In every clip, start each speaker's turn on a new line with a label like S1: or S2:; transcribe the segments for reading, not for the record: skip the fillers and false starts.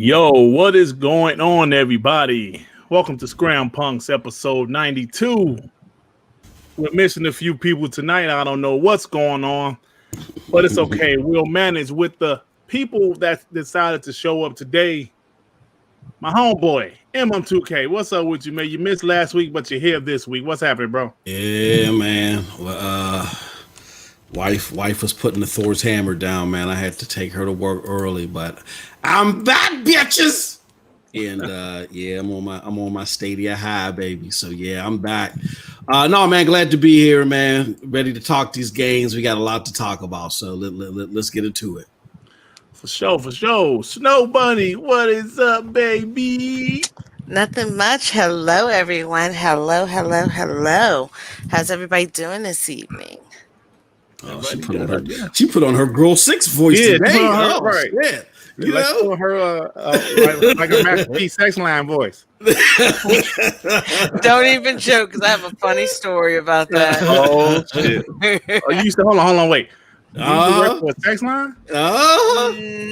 S1: Yo, what is going on, everybody? Welcome to Scrampunks episode 92. We're missing a few people tonight. I don't know what's going on, but it's okay. We'll manage with the people that decided to show up today. My homeboy, MM2K. What's up with you, man? You missed last week, but you're here this week. What's happening, bro?
S2: Yeah, man. Well, wife was putting the Thor's hammer down, man. I had to take her to work early, but I'm back, bitches. And yeah, I'm on my Stadia high, baby. So yeah, I'm back. No, man, glad to be here, man. Ready to talk these games. We got a lot to talk about, so let's get into it.
S1: For sure. Snow Bunny, what is up, baby?
S3: Nothing much. Hello, everyone. Hello. How's everybody doing this evening?
S2: Oh, she put on her girl 6 voice today.
S1: Right.
S2: Yeah. You
S1: like
S2: know?
S1: Her like a Master P sex line voice.
S3: Don't even joke, because I have a funny story about that.
S1: Oh shit! Oh, you used to hold on, wait. You used to work for a sex line?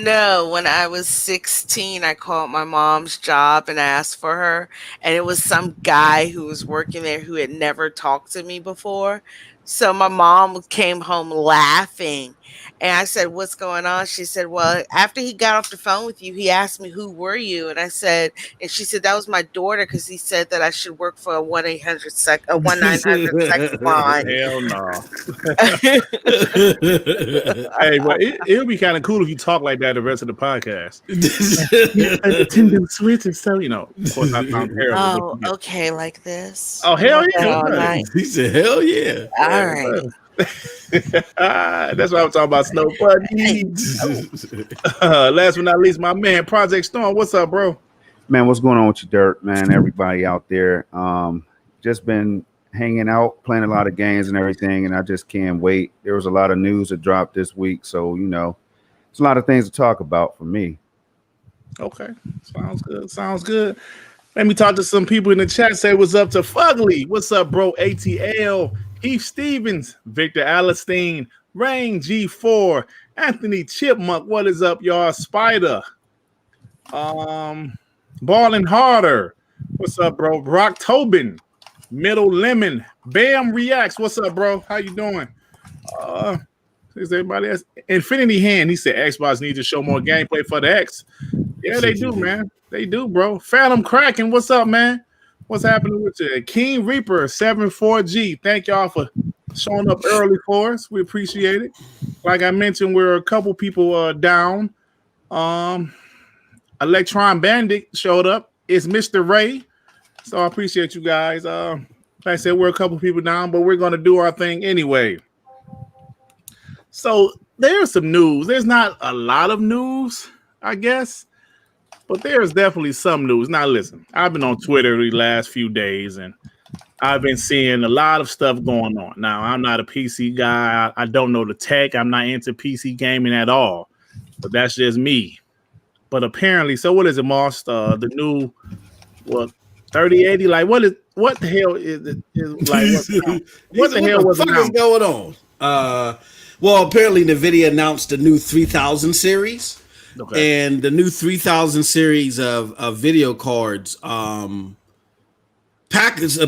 S3: No, when I was 16, I called my mom's job and asked for her, and it was some guy who was working there who had never talked to me before. So my mom came home laughing, and I said, "What's going on?" She said, "Well, after he got off the phone with you, he asked me, 'Who were you?'" And I said, and she said, "That was my daughter, because he said that I should work for a 1-800 1-900 sex line."
S1: Hell no. Hey, but it'll be kind of cool if you talk like that the rest of the podcast. Attendant switch and so, of course I sound terrible.
S3: Oh, okay, like this.
S1: Oh, hell yeah.
S3: Nice.
S2: He said, hell yeah.
S3: All right.
S1: That's why I'm talking about Snow Bunny. Last but not least, my man Project Storm. What's up, bro?
S4: Man, what's going on with you, Dirt, man? Everybody out there. Just been hanging out, playing a lot of games and everything, and I just can't wait. There was a lot of news that dropped this week, so it's a lot of things to talk about for me.
S1: Okay, sounds good. Let me talk to some people in the chat. Say what's up to Fugly. What's up, bro? ATL, Heath Stevens, Victor Alistine, Rain G4, Anthony Chipmunk. What is up, y'all? Spider, Ballin' Harder. What's up, bro? Brock Tobin, Middle Lemon, Bam Reacts. What's up, bro? How you doing? Is everybody else? Infinity Hand. He said Xbox needs to show more gameplay for the X. Yeah, they do, man. They do, bro. Phantom Kraken, what's up, man? What's happening with you? King Reaper 74G. Thank y'all for showing up early for us. We appreciate it. Like I mentioned, we're a couple people down. Electron Bandit showed up. It's Mr. Ray. So I appreciate you guys. Like I said, we're a couple people down, but we're gonna do our thing anyway. So there's some news. There's not a lot of news, I guess. But there's definitely some news. Now, listen, I've been on Twitter the last few days, and I've been seeing a lot of stuff going on. Now, I'm not a PC guy. I don't know the tech. I'm not into PC gaming at all. But that's just me. But apparently, so what is it, Moss? The new, 3080? Like, what the hell is it? What the hell was
S2: going on? Well, apparently, NVIDIA announced the new 3000 series. Okay. And the new 3000 series of video cards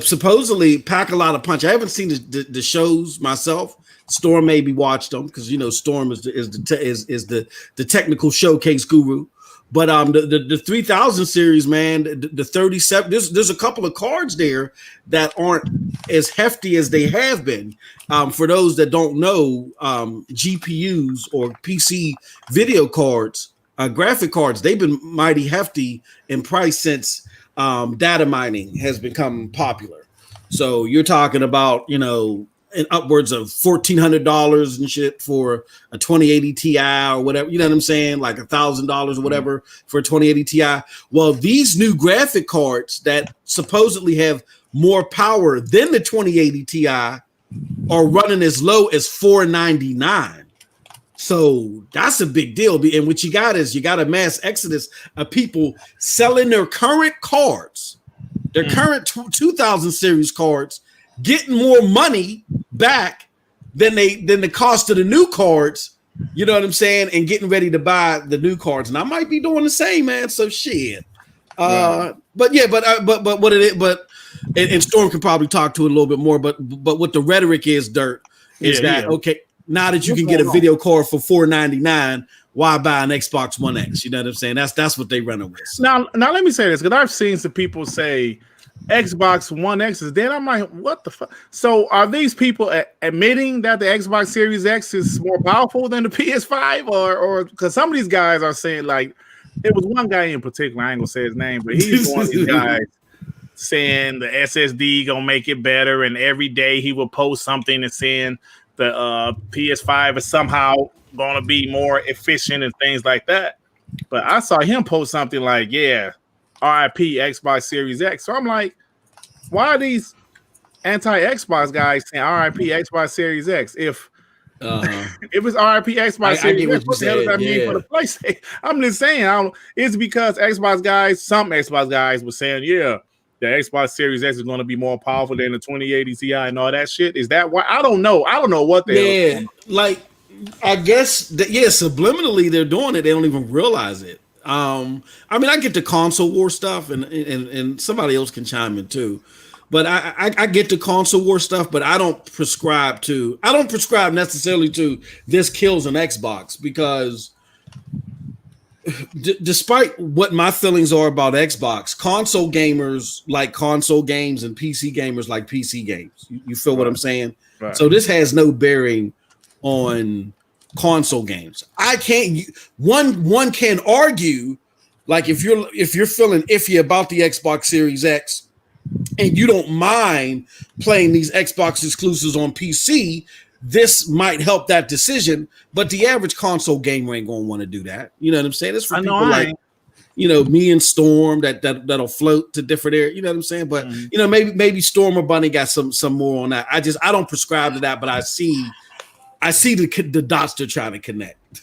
S2: supposedly pack a lot of punch. I haven't seen the shows myself. Storm maybe watched them because Storm is the technical showcase guru. But the 3000 series, man, the 37. There's a couple of cards there that aren't as hefty as they have been. For those that don't know, GPUs or PC video cards. Graphic cards, they've been mighty hefty in price since data mining has become popular. So you're talking about, upwards of $1,400 and shit for a 2080 Ti or whatever. You know what I'm saying? Like $1,000 or whatever for a 2080 Ti. Well, these new graphic cards that supposedly have more power than the 2080 Ti are running as low as $499. So that's a big deal. And what you got a mass exodus of people selling their current cards, their current 2000 series cards, getting more money back than the cost of the new cards You know what I'm saying? And getting ready to buy the new cards, and I might be doing the same, man. So shit. But what it is, and Storm can probably talk to it a little bit more. But what the rhetoric is, Dirt, is okay? Now that you can get a video card for $4.99, why buy an Xbox One X? You know what I'm saying? That's what they run with. So.
S1: Now let me say this, because I've seen some people say Xbox One X is dead. I'm like, what the fuck? So are these people admitting that the Xbox Series X is more powerful than the PS5, or because some of these guys are saying, like, there was one guy in particular, I ain't gonna say his name, but he's one of these guys saying the SSD gonna make it better, and every day he will post something and saying the PS5 is somehow gonna be more efficient and things like that. But I saw him post something like, yeah, RIP Xbox Series X. So I'm like, why are these anti-Xbox guys saying RIP Xbox Series X? If it's RIP Xbox Series X, what the hell does that mean for the PlayStation? I'm just saying, it's because some Xbox guys were saying, yeah, the Xbox Series X is going to be more powerful than the 2080 Ti and all that shit. Is that why? I don't know. I don't know what the hell.
S2: Like, I guess subliminally they're doing it. They don't even realize it. I mean, I get the console war stuff, and somebody else can chime in too. But I get the console war stuff, but I don't prescribe necessarily to this kills an Xbox, because despite what my feelings are about Xbox, console gamers like console games and PC gamers like PC games. You feel what I'm saying? Right. So this has no bearing on console games. One can argue, like, if you're feeling iffy about the Xbox Series X and you don't mind playing these Xbox exclusives on PC, this might help that decision. But the average console gamer ain't gonna want to do that. You know what I'm saying? It's for people like, me and Storm that'll float to different areas. You know what I'm saying? But maybe Storm or Bunny got some more on that. I don't prescribe to that, but I see the dots they're trying to connect.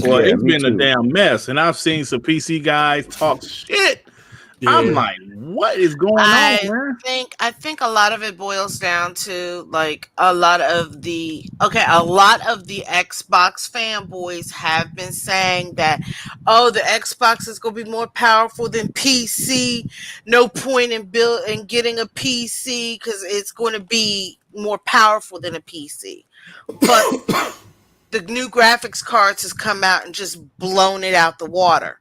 S1: Well, it's been a damn mess, and I've seen some PC guys talk shit. Yeah. I'm like, what is going on, man?
S3: I think a lot of it boils down to, like, a lot of the Xbox fanboys have been saying that, the Xbox is going to be more powerful than PC. No point in getting a PC because it's going to be more powerful than a PC. But the new graphics cards has come out and just blown it out the water.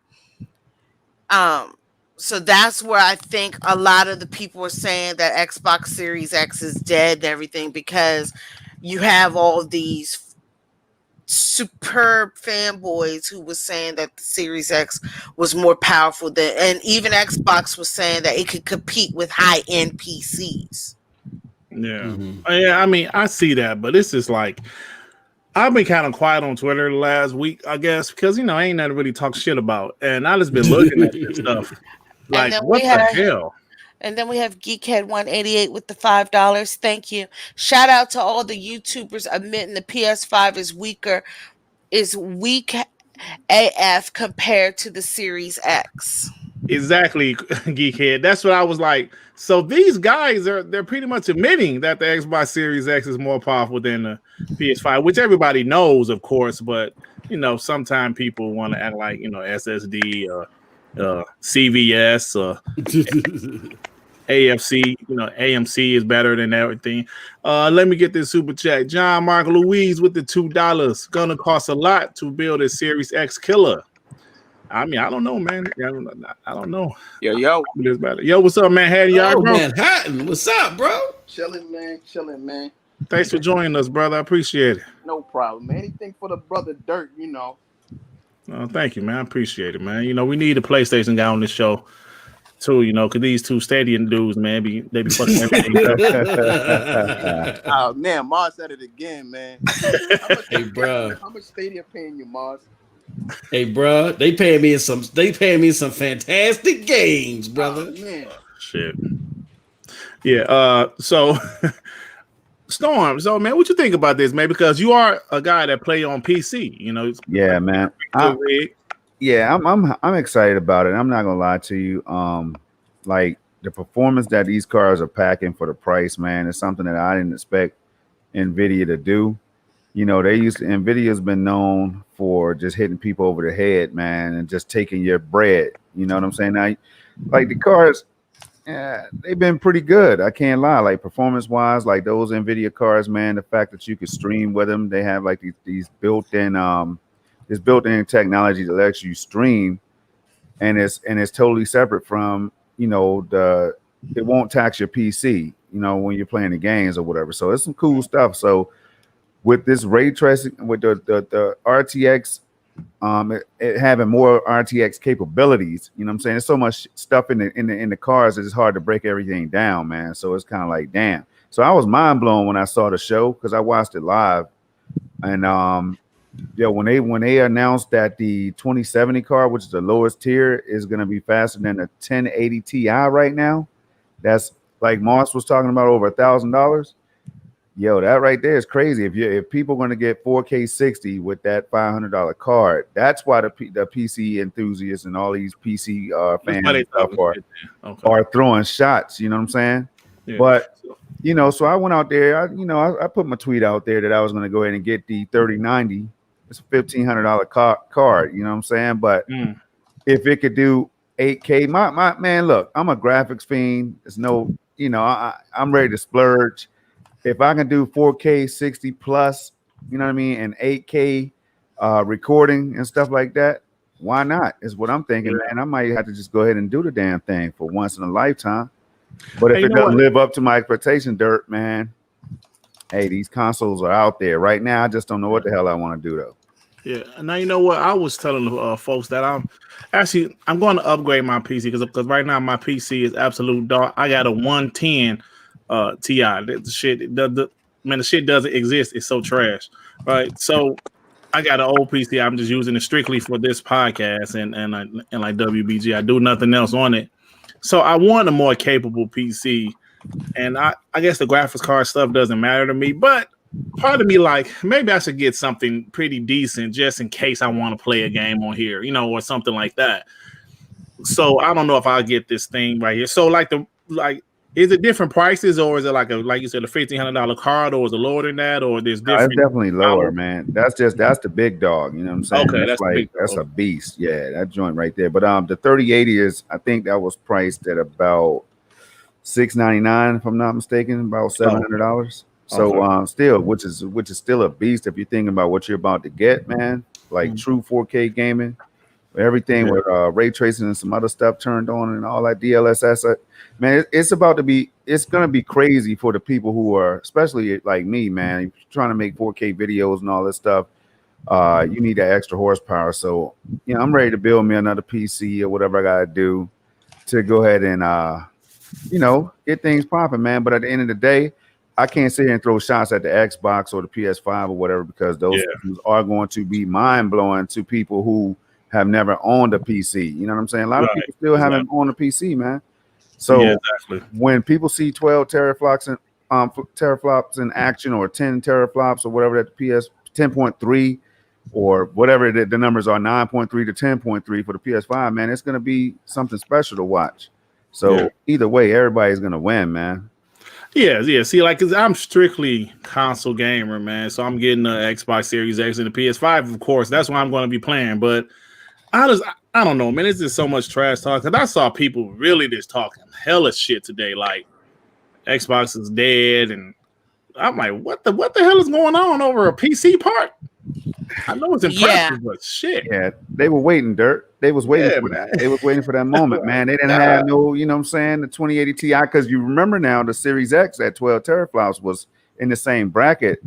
S3: So that's where I think a lot of the people are saying that Xbox Series X is dead and everything, because you have all these superb fanboys who was saying that the Series X was more powerful and even Xbox was saying that it could compete with high-end PCs.
S1: Yeah. Mm-hmm. Yeah, I mean, I see that, but it's just like, I've been kind of quiet on Twitter the last week, I guess, because, ain't nothing to really talk shit about. And I just been looking at this stuff. Like, what the hell?
S3: And then we have Geekhead188 with the $5. Thank you. Shout out to all the YouTubers admitting the PS5 is weak AF compared to the Series X.
S1: Exactly, Geekhead. That's what I was like. So these guys they're pretty much admitting that the Xbox Series X is more powerful than the PS5, which everybody knows, of course, but sometimes people want to act like SSD or CVS or AFC, AMC is better than everything. Let me get this super chat. John Mark Louise with the $2. Gonna cost a lot to build a Series X killer. I mean, I don't know, man. I don't know.
S5: Yo.
S1: What's up, Manhattan? Y'all, bro?
S2: Manhattan, what's up, bro?
S5: Chilling, man.
S1: Thanks for joining us, brother. I appreciate it.
S5: No problem, man. Anything for the brother Dirt,
S1: Thank you, man. I appreciate it, man. We need a PlayStation guy on this show too, because these two Stadium dudes, man, they be fucking everything.
S5: Oh man, Mars said it again, man.
S2: Hey, bro.
S5: How much Stadium paying you, Mars?
S2: Hey, bro, they paying me some fantastic games, brother.
S5: Oh, man.
S1: Shit. Yeah. So. Storm, so man, what you think about this, man? Because you are a guy that play on PC,
S4: Yeah, man. I'm excited about it. I'm not gonna lie to you. Like the performance that these cars are packing for the price, man, is something that I didn't expect NVIDIA to do. you know, Nvidia's been known for just hitting people over the head, man, and just taking your bread. You know what I'm saying? Now, like the cards, yeah, they've been pretty good. I can't lie. Like performance wise, like those Nvidia cards, man, the fact that you could stream with them, they have like these built-in this built-in technology that lets you stream, and it's totally separate from, you know, it won't tax your PC, you know, when you're playing the games or whatever. So it's some cool stuff. So with this ray tracing, with the RTX, it having more RTX capabilities, you know what I'm saying? There's so much stuff in the cars that it's hard to break everything down, man. So it's kind of like, damn. So I was mind blown when I saw the show because I watched it live, and yeah, when they announced that the 2070 car, which is the lowest tier, is going to be faster than the 1080 Ti right now, that's like Moss was talking about, over $1,000. Yo, that right there is crazy. If people are going to get 4K 60 with that $500 card, that's why the PC enthusiasts and all these PC fans and stuff are throwing shots. You know what I'm saying? Yeah. But you know, so I went out there. I put my tweet out there that I was going to go ahead and get the 3090. It's a $1,500 card. You know what I'm saying? But if it could do 8K, my man, look, I'm a graphics fiend. There's no, you know, I'm ready to splurge. If I can do 4K 60 plus, you know what I mean, and 8K recording and stuff like that, why not? Is what I'm thinking, man. I might have to just go ahead and do the damn thing for once in a lifetime. But if it doesn't live up to my expectation, Dirt, man, hey, these consoles are out there right now. I just don't know what the hell I want to do though.
S1: Yeah, now you know what I was telling folks that I'm going to upgrade my PC because right now my PC is absolute dog. I got a 110 Ti. The shit doesn't exist. It's so trash, right? So I got an old PC. I'm just using it strictly for this podcast and like WBG. I do nothing else on it. So I want a more capable PC, and I guess the graphics card stuff doesn't matter to me, but part of me like maybe I should get something pretty decent just in case I want to play a game on here, you know, or something like that. So I don't know if I'll get this thing right here. So is it different prices, or is it like you said, a $1,500 card, or is it lower than that, or there's different?
S4: It's definitely lower, man. That's the big dog. You know what I'm saying?
S1: Okay,
S4: that's a beast. Yeah, that joint right there. But the 3080 is, I think that was priced at about $699, if I'm not mistaken, about $700. So still, which is still a beast if you're thinking about what you're about to get, man. Like true 4K gaming, everything with ray tracing and some other stuff turned on and all that DLSS. Man, it's gonna be crazy for the people who are, especially like me, man, trying to make 4K videos and all this stuff. You need that extra horsepower. So, you know, I'm ready to build me another PC or whatever I gotta do to go ahead and you know, get things popping, man. But at the end of the day, I can't sit here and throw shots at the Xbox or the PS5 or whatever, because those are going to be mind blowing to people who have never owned a PC. You know what I'm saying? A lot of people still haven't owned a PC, man. So when people see 12 teraflops in action, or 10 teraflops or whatever that the PS 10.3 or whatever the numbers are, 9.3 to 10.3 for the PS5, man, it's going to be something special to watch. So either way, everybody's going to win, man.
S1: Yeah. See, like, cause I'm strictly console gamer, man. So I'm getting the Xbox Series X and the PS5, of course. That's what I'm going to be playing. But I don't know, man. It's just so much trash talk. Cause I saw people really just talking hella shit today, like Xbox is dead, and I'm like, what the hell is going on over a PC part? I know it's impressive, but shit.
S4: Yeah, they were waiting, Dirt. They was waiting for that. They was waiting for that moment, man. They didn't have no, you know what I'm saying, the 2080 Ti, because you remember now the Series X at 12 teraflops was in the same bracket,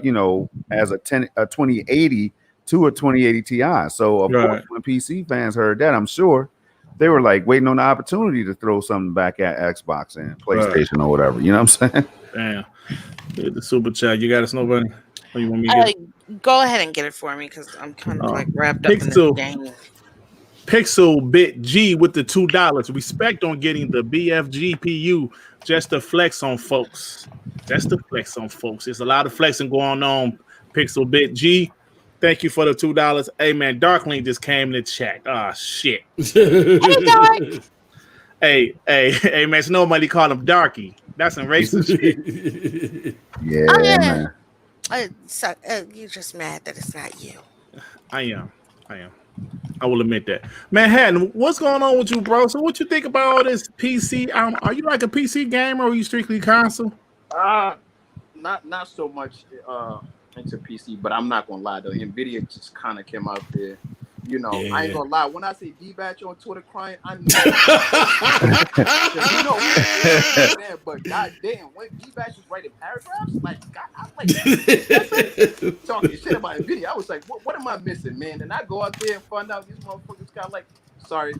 S4: you know, as a 2080 to a 2080 Ti. So of course, when PC fans heard that, I'm sure they were like waiting on the opportunity to throw something back at Xbox and PlayStation or whatever. You know what I'm saying?
S1: Damn. The super chat. You got us, nobody? Or you want me to
S3: go ahead and get it for me, because I'm kind of like wrapped up in the game.
S1: Pixel Bit G with the $2. Respect on getting the BFGPU just to flex on folks. Just to flex on folks. There's a lot of flexing going on. Pixel Bit G. Thank you for the $2. Hey man, Darkling just came to chat. Ah, shit. Hey, man, so nobody call him Darky. That's some racist shit.
S4: Yeah, man.
S3: You're just mad that it's not you.
S1: I am. I will admit that. Manhattan, what's going on with you, bro? So what you think about all this PC? Are you like a PC gamer or are you strictly console?
S5: Not so much into PC, but I'm not gonna lie though. Nvidia just kind of came out there. You know, I ain't gonna lie. When I say D-Batch on Twitter crying, I know. You know, man, but goddamn, when D-Batch was writing paragraphs, like, God, I was like, talking shit about Nvidia. I was like, what am I missing, man? And I go out there and find out these motherfuckers got like,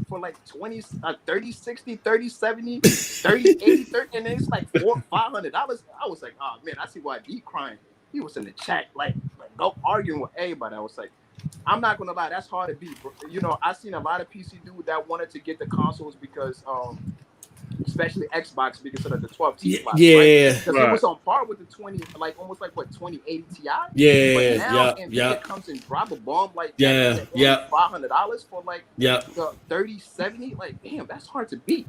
S5: for like 20, 30, 60, 30, 70, 30, 80, 30, and then it's like $400-$500. I was like, oh man, I see why D crying. He was in the chat, like go arguing with everybody. I was like, I'm not gonna lie, that's hard to beat. You know, I seen a lot of PC dudes that wanted to get the consoles because, especially Xbox, because of the 12T slots,
S2: yeah,
S5: because it was on par with the 20, like almost like what 2080 Ti.
S2: Yeah,
S5: but now Nvidia comes and drop a bomb like $500 for like the 3070. Like, damn, that's hard to beat.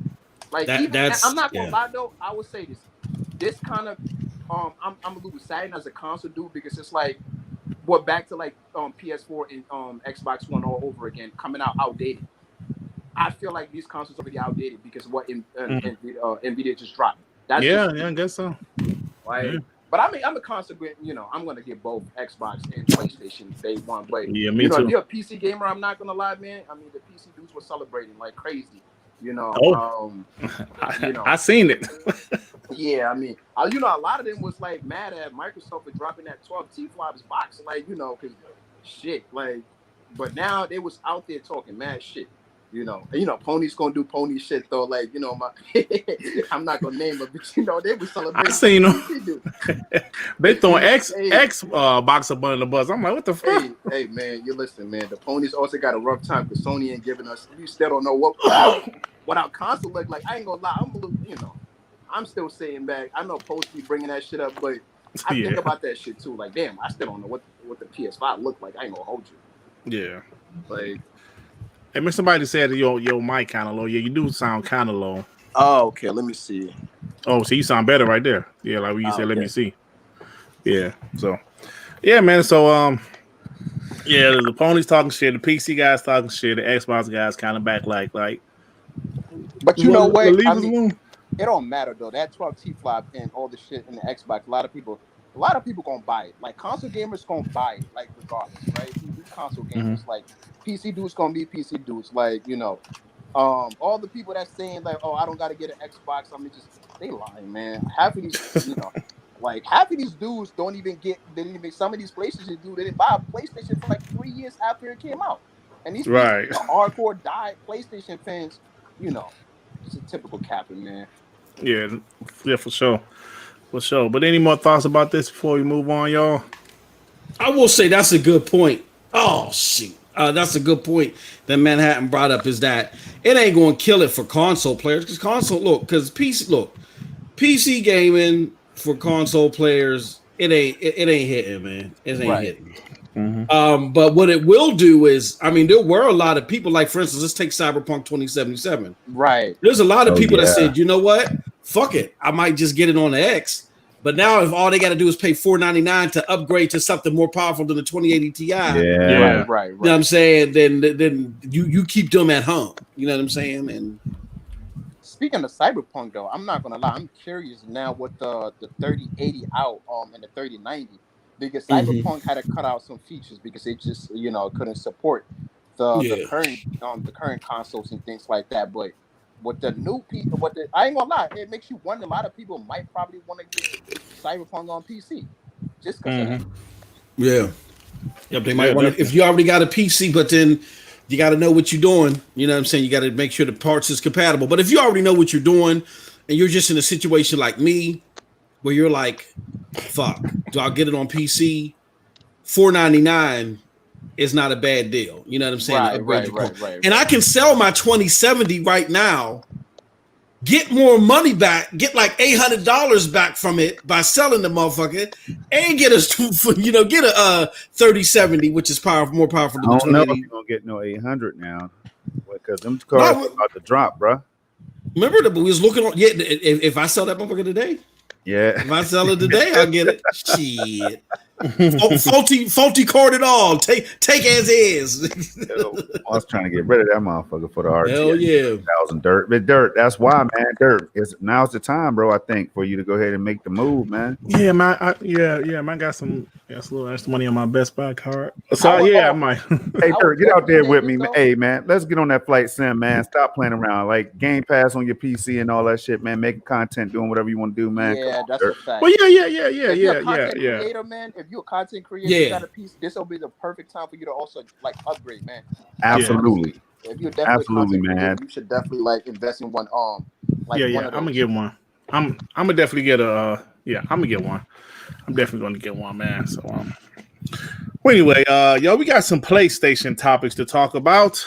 S5: Like, I'm not gonna lie though, I would say this kind of I'm a little saddened as a console dude because it's like, we're back to like PS4 and Xbox One all over again, coming out outdated. I feel like these consoles are already outdated because of what Nvidia just dropped.
S1: I guess so.
S5: Right. Yeah. But I mean, I'm a console, you know, I'm gonna get both Xbox and PlayStation day one. But
S1: me
S5: you know,
S1: too.
S5: if you're a PC gamer, I'm not gonna lie, man. I mean, the PC dudes were celebrating like crazy. You know, you know,
S1: I seen it.
S5: Yeah, I mean, you know, a lot of them was like mad at Microsoft for dropping that 12 T-Flops box, like, you know, because shit, like, but now they was out there talking mad shit, you know. And, you know, Pony's gonna do Pony shit though, like, you know, I'm not gonna name it, but you know, they was celebrating.
S1: I seen them. They throwing X box up under the bus. I'm like, what the fuck?
S5: Hey man, you listen, man. The Ponies also got a rough time because Sony ain't giving us. You still don't know what our console look like. I ain't gonna lie, I'm a little, you know. I'm still sitting back. I know Post be bringing that shit up, but I think about that shit too. Like, damn, I still don't know what the PS5 look like. I ain't gonna hold you.
S1: Yeah.
S5: Like,
S1: hey, man, somebody said your mic kind of low. Yeah, you do sound kind of low.
S5: Oh, okay. Let me see.
S1: Oh, so you sound better right there. Yeah, like when you said, let me see. Yeah. So, yeah, man. So, yeah, the Ponies talking shit. The PC guys talking shit. The Xbox guys kind of back like.
S5: But you know what?
S1: Leave us alone.
S5: It don't matter though. That 12 T-Flop and all the shit in the Xbox, a lot of people gonna buy it. Like, console gamers gonna buy it, like, regardless, right? We console gamers, like, PC dudes gonna be PC dudes, like, you know. All the people that's saying like, oh, I don't gotta get an Xbox, I mean, they lying, man. Half of these, you know, like half of these dudes don't even some of these PlayStation dudes, they didn't buy a PlayStation for like 3 years after it came out. And these hardcore died PlayStation fans, you know, it's a typical capping, man.
S1: Yeah, for sure. But any more thoughts about this before we move on, y'all?
S2: I will say that's a good point. Oh, shoot. That's a good point that Manhattan brought up, is that it ain't going to kill it for console players. Because PC gaming for console players, it ain't hitting, man. It ain't hitting. Mm-hmm. But what it will do is, I mean, there were a lot of people, like, for instance, let's take Cyberpunk 2077.
S5: Right.
S2: There's a lot of people that said, you know what? Fuck it. I might just get it on the X. But now if all they got to do is pay $499 to upgrade to something more powerful than the 2080 Ti,
S5: right.
S2: You know what I'm saying? Then you keep them at home. You know what I'm saying? And
S5: speaking of Cyberpunk, though, I'm not gonna lie. I'm curious now what the 3080 out and the 3090, because Cyberpunk had to cut out some features because it just, you know, couldn't support the current consoles and things like that. But with the new people, I ain't gonna lie, it makes you wonder. A lot of people might probably want to get Cyberpunk on PC just because of that.
S2: Yeah. Yep, they might want to, if you already got a PC, but then you got to know what you're doing. You know what I'm saying? You got to make sure the parts is compatible. But if you already know what you're doing and you're just in a situation like me where you're like, fuck, do I get it on PC? $499 is not a bad deal. You know what I'm saying?
S5: Right.
S2: And I can sell my 2070 right now, get more money back, get like $800 back from it by selling the motherfucker, and get a 3070, which is more powerful than the 2080.
S4: I don't know if you're gonna get no 800 now, because them cars are about to drop, bro.
S2: Remember that we was looking on. Yeah, if I sell that motherfucker today,
S4: if
S2: I sell it today, I'll get it. Shit. Faulty card it all. Take as is.
S4: I was trying to get rid of that motherfucker for the RTX
S2: Hell yeah.
S4: 1000 Dirt. But Dirt, that's why, man. Dirt, now's the time, bro, I think, for you to go ahead and make the move, man.
S1: Yeah, man. Man, got some little extra money on my Best Buy card. So I might.
S4: Hey, Dirt, get out there with me, man. Hey, man, let's get on that flight sim, man. Stop playing around. Like Game Pass on your PC and all that shit, man. Making content, doing whatever you want to do, man.
S5: Yeah, that's a fact.
S1: Well, yeah.
S5: If you're a content creator, man, if you're a content creator, you got a piece, this will be the perfect time for you to also like upgrade, man.
S4: Absolutely.
S5: If you're definitely
S4: absolutely, man.
S5: Creator, you should definitely like invest in one. Like
S1: I'm gonna get one. I'm gonna definitely get a. I'm gonna get one. I'm definitely gonna get one, man. So Well, anyway, we got some PlayStation topics to talk about,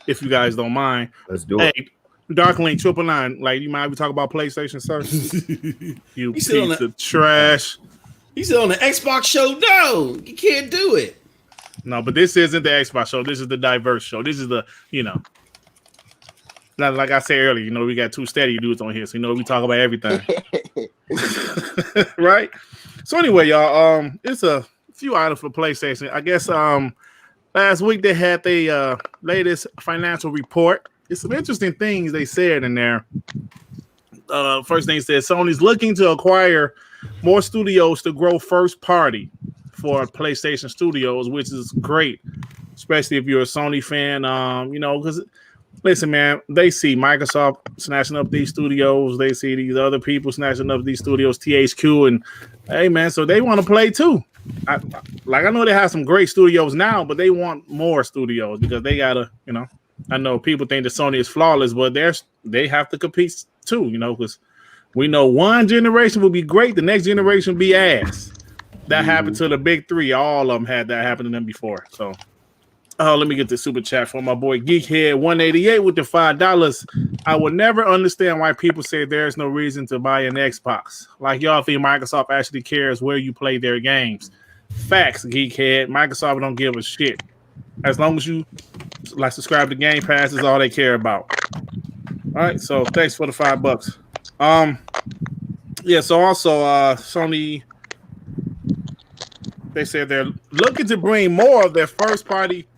S1: if you guys don't mind.
S4: Let's do it.
S1: Hey, Darklink 999, like, you mind we talk about PlayStation, sir? You piece of trash.
S2: He said on the Xbox show, no, you can't do it.
S1: No, but this isn't the Xbox show. This is the diverse show. This is the, like I said earlier, we got two steady dudes on here, so we talk about everything. Right? So anyway, y'all, it's a few items for PlayStation. I guess last week they had the latest financial report. It's some interesting things they said in there. First thing it said, Sony's looking to acquire more studios to grow first party for PlayStation Studios, which is great, especially if you're a Sony fan. Because listen, man, they see Microsoft snatching up these studios, they see these other people snatching up these studios, THQ, and hey, man, so they want to play too. I know they have some great studios now, but they want more studios because they gotta, I know people think that Sony is flawless, but they have to compete too, because we know one generation will be great, the next generation will be ass. That happened to the big three. All of them had that happen to them before. So, let me get the super chat for my boy Geekhead 188 with the $5. I will never understand why people say there's no reason to buy an Xbox. Like y'all think Microsoft actually cares where you play their games. Facts, Geekhead. Microsoft don't give a shit. As long as you subscribe to Game Pass is all they care about. All right, so thanks for the $5. So also Sony, they said they're looking to bring more of their first party.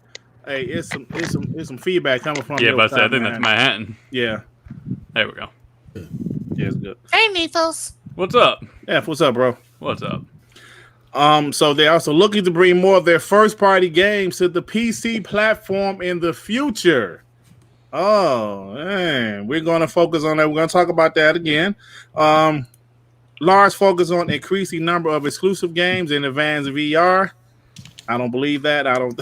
S1: Hey, it's some feedback coming from.
S6: Yeah, but I think that's Manhattan.
S1: Yeah,
S6: there we go.
S1: Yeah, it's good.
S3: Hey, Nethos.
S6: What's up?
S1: Yeah, what's up, bro?
S6: What's up?
S1: So they're also looking to bring more of their first party games to the PC platform in the future. Oh, man, we're gonna focus on that. We're gonna talk about that again. Large focus on increasing number of exclusive games in advanced VR. I don't believe that. I don't.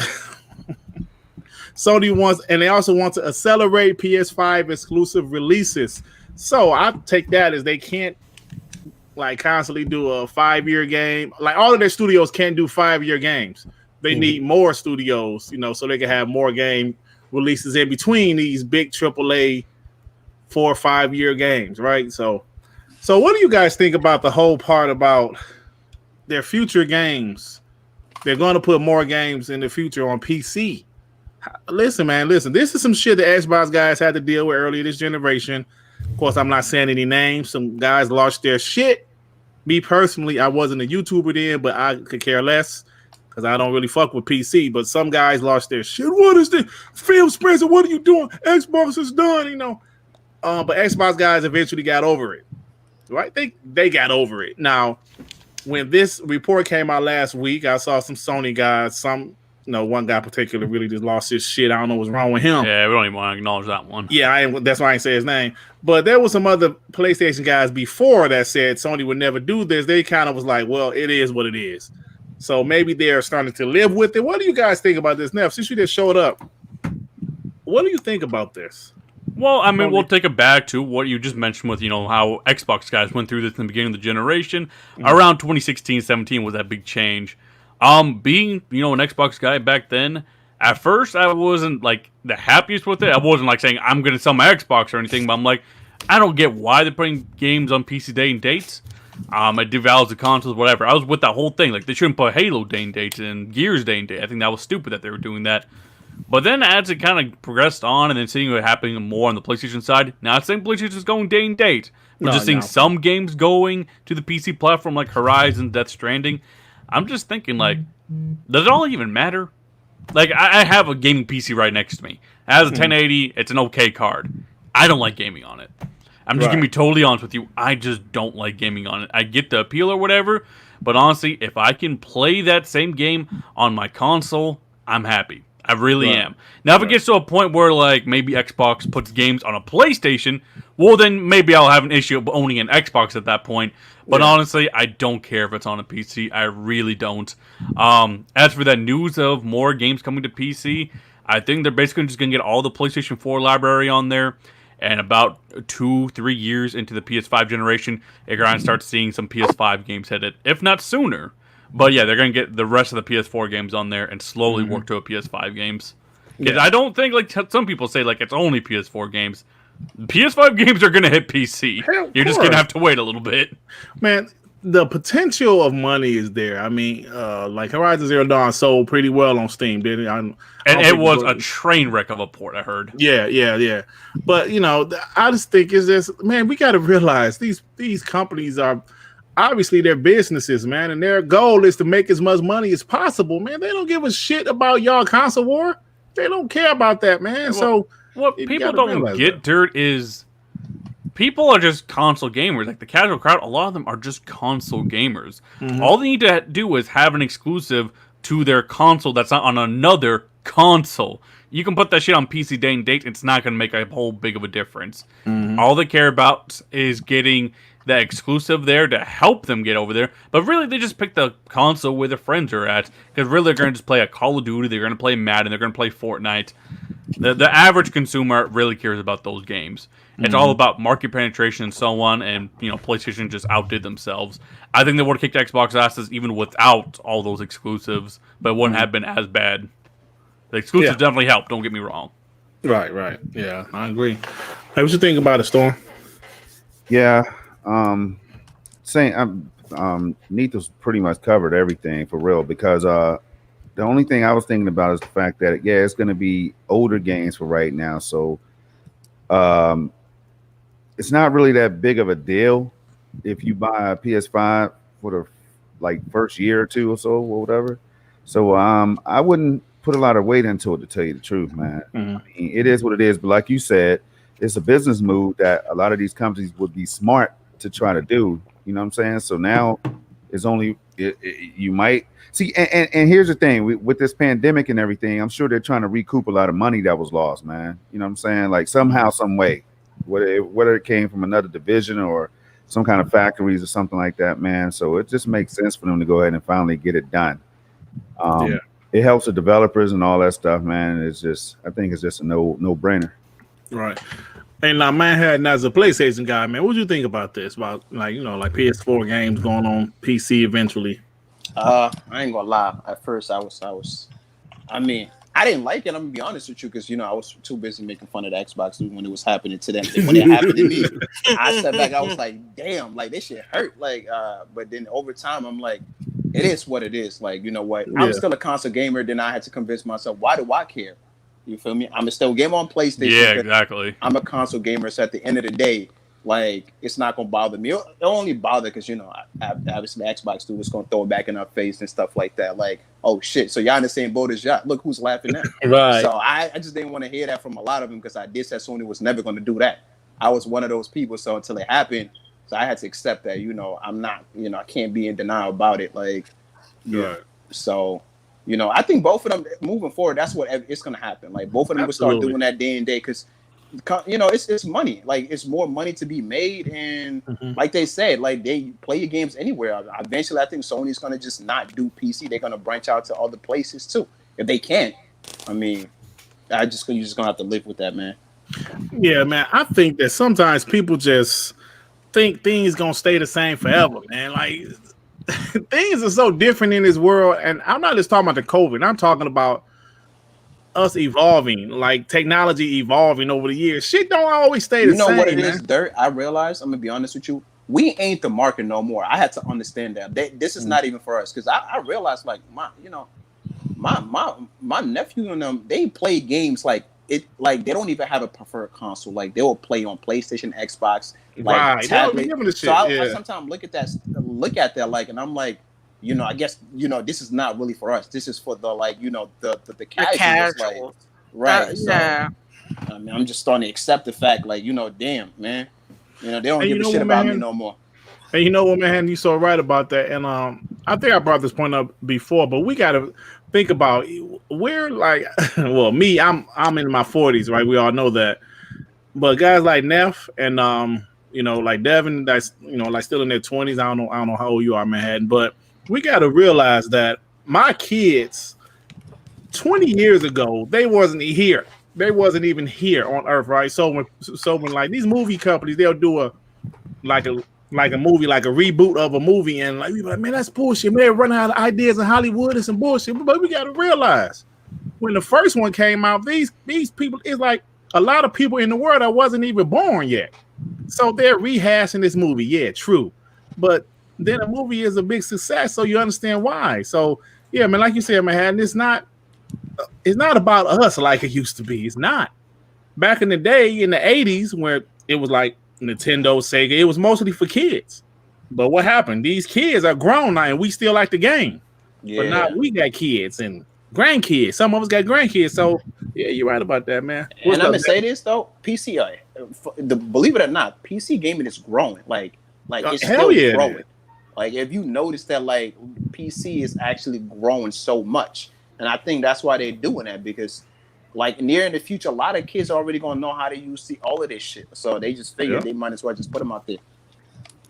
S1: Sony wants, and they also want to accelerate PS5 exclusive releases. So I take that as they can't constantly do a 5-year game. Like all of their studios can't do 5-year games. They need more studios, so they can have more game releases in between these big AAA 4 or 5-year games, right? So what do you guys think about the whole part about their future games? They're going to put more games in the future on PC. Listen, man, this is some shit the Xbox guys had to deal with earlier this generation. Of course, I'm not saying any names. Some guys lost their shit. Me personally, I wasn't a YouTuber then, but I could care less because I don't really fuck with PC. But some guys lost their shit. What is this? Phil Spencer, what are you doing? Xbox is done, But Xbox guys eventually got over it. Right? They got over it. Now, when this report came out last week, I saw some Sony guys, one guy particularly really just lost his shit. I don't know what's wrong with him.
S6: Yeah, we don't even want to acknowledge that one.
S1: Yeah, that's why I didn't say his name. But there was some other PlayStation guys before that said Sony would never do this. They kind of was like, well, it is what it is. So maybe they're starting to live with it. What do you guys think about this, Neff? Since you just showed up, what do you think about this?
S6: Well, I mean, we'll take it back to what you just mentioned with, how Xbox guys went through this in the beginning of the generation. Around 2016-17 was that big change. Being, an Xbox guy back then, at first I wasn't the happiest with it. I wasn't saying I'm going to sell my Xbox or anything, but I'm I don't get why they're putting games on PC day and dates. It devalues the consoles, whatever. I was with that whole thing. They shouldn't put Halo day and dates and Gears day and date. I think that was stupid that they were doing that. But then as it kind of progressed on and then seeing it happening more on the PlayStation side, not saying PlayStation is going day and date. We're just seeing some games going to the PC platform like Horizon, Death Stranding. I'm just thinking, like, does it all even matter? Like, I have a gaming PC right next to me. It has a 1080. It's an okay card. I don't like gaming on it. I'm just gonna be totally honest with you. I just don't like gaming on it. I get the appeal or whatever, but honestly, if I can play that same game on my console, I'm happy. I really am. Now, if it gets to a point where, like, maybe Xbox puts games on a PlayStation, well, then maybe I'll have an issue of owning an Xbox at that point. But honestly, I don't care if it's on a PC. I really don't. As for that news of more games coming to PC, I think they're basically just going to get all the PlayStation 4 library on there. And about 2-3 years into the PS5 generation, you're going to start seeing some PS5 games headed, if not sooner. But yeah, they're going to get the rest of the PS4 games on there and slowly work to a PS5 games. Because I don't think, like some people say, like it's only PS4 games. PS5 games are going to hit PC. You're just going to have to wait a little bit.
S1: Man, the potential of money is there. I mean, like Horizon Zero Dawn sold pretty well on Steam, didn't it?
S6: And it was a train wreck of a port, I heard.
S1: Yeah. But, you know, I just think it's just, man, we got to realize these companies are, obviously they're businesses, man, and their goal is to make as much money as possible, man. They don't give a shit about y'all console war. They don't care about that, man. So
S6: what people don't get, Dirt, is people are just console gamers. Like the casual crowd, a lot of them are just console gamers. All they need to do is have an exclusive to their console that's not on another console. You can put that shit on PC day and date. It's not going to make a whole big of a difference. All they care about is getting that exclusive there to help them get over there. But really, they just pick the console where their friends are at. Because really, they're going to just play a Call of Duty. They're going to play Madden. They're going to play Fortnite. The average consumer really cares about those games. It's all about market penetration and so on. And, you know, PlayStation just outdid themselves. I think they would have kicked Xbox asses even without all those exclusives. But it wouldn't have been as bad. The exclusives definitely helped. Don't get me wrong.
S1: Right. Yeah, I agree. Hey, what you think about it, Storm?
S4: Yeah. Nito's pretty much covered everything for real, because the only thing I was thinking about is the fact that it's going to be older games for right now, so it's not really that big of a deal if you buy a PS5 for the first year or two or so or whatever. So I wouldn't put a lot of weight into it, to tell you the truth, man. I mean, it is what it is, but like you said, it's a business move that a lot of these companies would be smart to try to do. You know what I'm saying? So now it's only you might see. And here's the thing with this pandemic and everything. I'm sure they're trying to recoup a lot of money that was lost, man. You know what I'm saying? Like somehow, some way, whether it came from another division or some kind of factories or something like that, man. So it just makes sense for them to go ahead and finally get it done. It helps the developers and all that stuff, man. I think it's just a no brainer.
S1: Right. And now, Manhattan, as a PlayStation guy, man, what do you think about this? About like PS4 games going on PC eventually?
S5: I ain't gonna lie. At first, I mean, I didn't like it. I'm gonna be honest with you, because I was too busy making fun of the Xbox when it was happening to them. When it happened to me, I sat back. I was like, damn, like this shit hurt. Like, but then over time, I'm like, it is what it is. Like, you know what? Yeah. I'm still a console gamer. Then I had to convince myself, why do I care? You feel me? I'm still game on PlayStation.
S6: Yeah, exactly.
S5: I'm a console gamer, so at the end of the day, like, it's not gonna bother me. It'll only bother because obviously Xbox dude is gonna throw it back in our face and stuff like that. Like, oh shit, so y'all in the same boat as y'all. Look who's laughing at.
S1: Right.
S5: So I just didn't want to hear that from a lot of them, because I did say Sony was never gonna do that. I was one of those people. So until it happened, so I had to accept that. I'm not. I can't be in denial about it. Like,
S1: right.
S5: So. I think both of them moving forward, that's what it's going to happen. Like, both of them will start doing that day and day, because, it's money. Like, it's more money to be made. And like they said, like, they play your games anywhere. Eventually, I think Sony's going to just not do PC. They're going to branch out to other places, too. If they can. I mean, you're just going to have to live with that, man.
S1: Yeah, man. I think that sometimes people just think things going to stay the same forever, man. Like, things are so different in this world, and I'm not just talking about the COVID. I'm talking about us evolving, like technology evolving over the years. Shit don't always stay the same.
S5: You know what it
S1: man.
S5: is, Dirt? I realized, I'm gonna be honest with you, we ain't the market no more. I had to understand that. This is not even for us, because I realized, like, my nephew and them, they play games like they don't even have a preferred console. Like, they will play on PlayStation, Xbox, like tablet.
S1: So
S5: I sometimes look at that, like, and I'm like, I guess this is not really for us. This is for the like the casuals,
S3: casuals.
S5: like right.
S3: Yeah.
S5: So I mean, I'm just starting to accept the fact, like damn man, they don't give a shit
S1: what,
S5: about
S1: man?
S5: me no more.
S1: And you know what, man, you so right about that. And I think I brought this point up before, but we got to think about we're like, well, me, I'm in my 40s, right? We all know that. But guys like Neff and like Devin, that's like still in their 20s. I don't know how old you are, Manhattan, but we got to realize that my kids 20 years ago, they wasn't here. They wasn't even here on Earth, right? So when like these movie companies, they'll do a movie, like a reboot of a movie, and like we like, man, that's bullshit. Man, they're running out of ideas in Hollywood and some bullshit. But we got to realize when the first one came out, these people, it's like a lot of people in the world that wasn't even born yet. So they're rehashing this movie. Yeah, true. But then a movie is a big success, so you understand why. So yeah, man, like you said, man, it's not about us like it used to be. It's not. Back in the day, in the 80s, where it was like Nintendo, Sega, it was mostly for kids. But what happened? These kids are grown now, and we still like the game. Yeah. But now we got kids and grandkids. Some of us got grandkids. So yeah, you're right about that, man.
S5: And I'm gonna say this though, PC, believe it or not, PC gaming is growing. Like it's still growing. Man. Like if you notice that, like PC is actually growing so much, and I think that's why they're doing that, because like near in the future, a lot of kids are already gonna know how to use all of this shit. So they just figured they might as well just put them out there.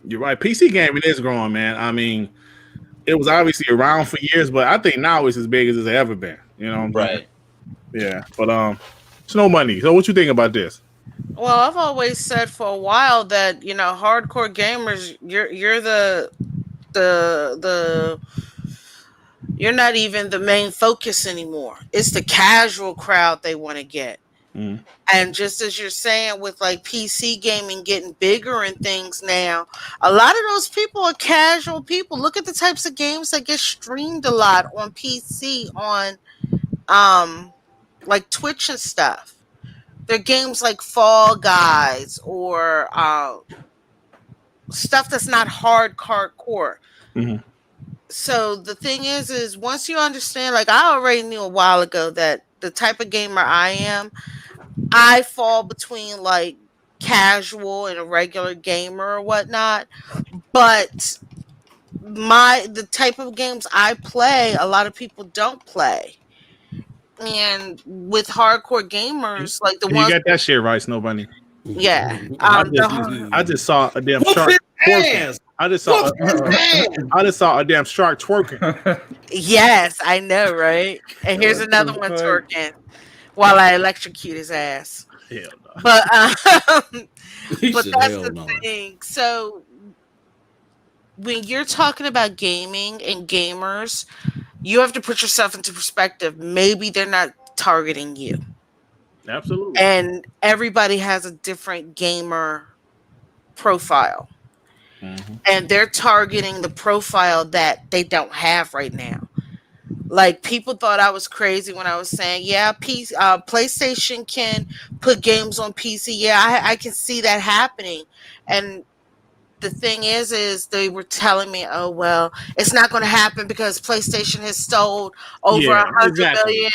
S1: You're right. PC gaming is growing, man. I mean, it was obviously around for years, but I think now it's as big as it's ever been. You know what I'm saying? Yeah. But Snow Money. So what you think about this?
S3: Well, I've always said for a while that hardcore gamers, you're the you're not even the main focus anymore. It's the casual crowd they want to get. Mm. And just as you're saying with like PC gaming getting bigger and things now, a lot of those people are casual people. Look at the types of games that get streamed a lot on PC on like Twitch and stuff. They're games like Fall Guys or stuff that's not hardcore. Mm-hmm. So the thing is once you understand, like I already knew a while ago that the type of gamer I am, I fall between like casual and a regular gamer or whatnot. But the type of games I play, a lot of people don't play. And with hardcore gamers, like the ones
S1: you got that shit right, Snow Bunny.
S3: Yeah.
S1: I just saw a damn shark twerking. I just saw a damn shark twerking.
S3: Yes, I know, right? And here's another one twerking while I electrocute his ass.
S1: Hell no.
S3: But but that's the thing. So when you're talking about gaming and gamers, you have to put yourself into perspective. Maybe they're not targeting you.
S1: Absolutely.
S3: And everybody has a different gamer profile. Mm-hmm. And they're targeting the profile that they don't have right now. Like people thought I was crazy when I was saying, yeah, PlayStation can put games on PC. Yeah, I can see that happening. And the thing is they were telling me, oh, well, it's not going to happen because PlayStation has sold over 100 million.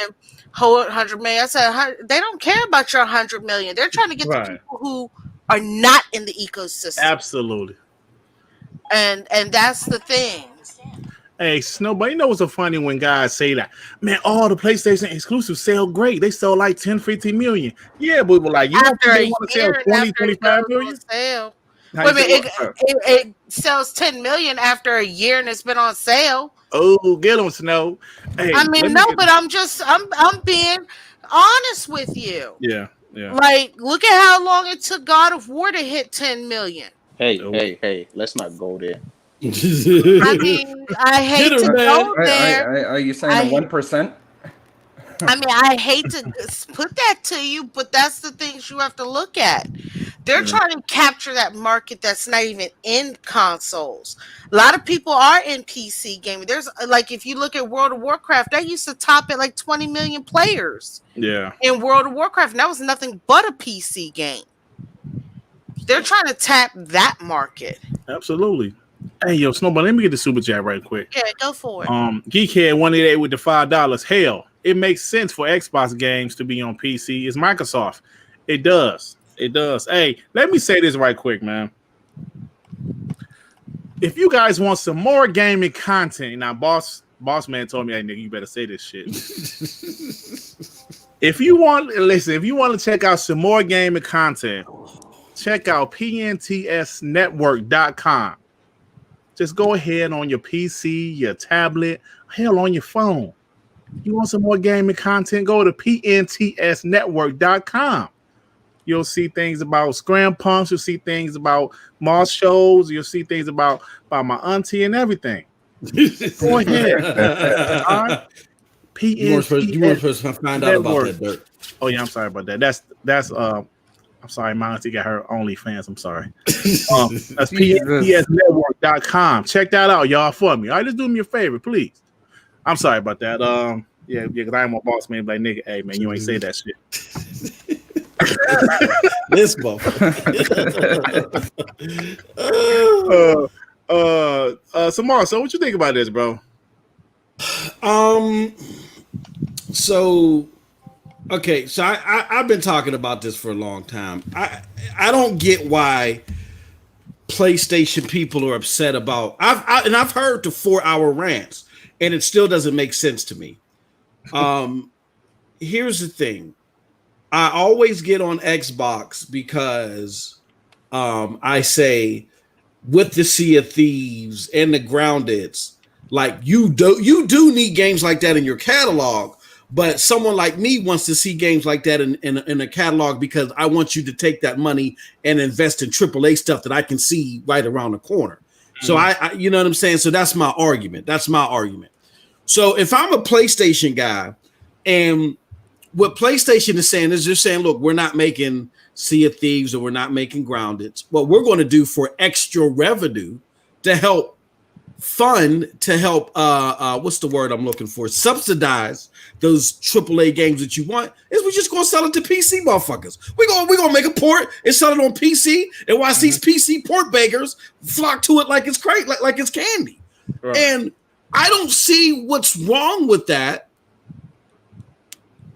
S3: I said, they don't care about your 100 million. They're trying to get the people who are not in the ecosystem.
S1: Absolutely.
S3: And that's the thing.
S1: Hey, Snowball, you know what's so funny when guys say that, man, all the PlayStation exclusives sell great. They sell like 10, 15 million. Yeah, but like, you don't think they want to sell 20, 25 million?
S3: Wait a minute, it sells 10 million after a year and it's been on sale.
S1: Oh, get them, Snow. Hey,
S3: I mean, no, but I'm being honest with you.
S1: Yeah.
S3: Like, look at how long it took God of War to hit 10 million.
S5: Hey, let's not go there.
S3: I mean, I hate to go there.
S7: Are you saying 1%?
S3: I mean, I hate to put that to you, but that's the things you have to look at. They're trying to capture that market that's not even in consoles. A lot of people are in PC gaming. There's like, if you look at World of Warcraft, that used to top at like 20 million players.
S1: Yeah.
S3: In World of Warcraft, and that was nothing but a PC game. They're trying to tap that market.
S1: Absolutely. Hey, yo, Snowball, let me get the super chat right quick.
S3: Yeah, go for it.
S1: Geekhead 188 with the $5. Hell, it makes sense for Xbox games to be on PC. It's Microsoft. It does. It does. Hey, let me say this right quick, man. If you guys want some more gaming content, now boss man told me, hey nigga, you better say this shit. If you want to check out some more gaming content, check out pntsnetwork.com. Just go ahead on your PC, your tablet, hell, on your phone. You want some more gaming content? Go to pntsnetwork.com. You'll see things about Scrampunks. You'll see things about Moss shows. You'll see things about my auntie and everything. Go ahead. All right.
S2: You weren't supposed to find out about that, Dirt.
S1: Oh yeah, I'm sorry about that. That's I'm sorry, my auntie got her OnlyFans. I'm sorry. That's pntsnetwork.com. Check that out, y'all, for me. All right, just do me a favor, please. I'm sorry about that. Yeah, because I'm a boss man, like nigga, hey man, you ain't say that shit.
S2: This motherfucker.
S1: Samar, so what you think about this, bro?
S2: So I've been talking about this for a long time. I don't get why PlayStation people are upset about. I've heard the 4-hour rants, and it still doesn't make sense to me. Here's the thing. I always get on Xbox because I say with the Sea of Thieves and the Groundeds, like you do need games like that in your catalog, but someone like me wants to see games like that in a catalog because I want you to take that money and invest in AAA stuff that I can see right around the corner. Mm-hmm. So I you know what I'm saying? So that's my argument. So if I'm a PlayStation guy, and what PlayStation is saying is they're saying, look, we're not making Sea of Thieves or we're not making Grounded. What we're going to do for extra revenue to help what's the word I'm looking for? Subsidize those AAA games that you want is we're just going to sell it to PC motherfuckers. We're going to make a port and sell it on PC and watch these PC port beggars flock to it like it's great, like it's candy. Right. And I don't see what's wrong with that.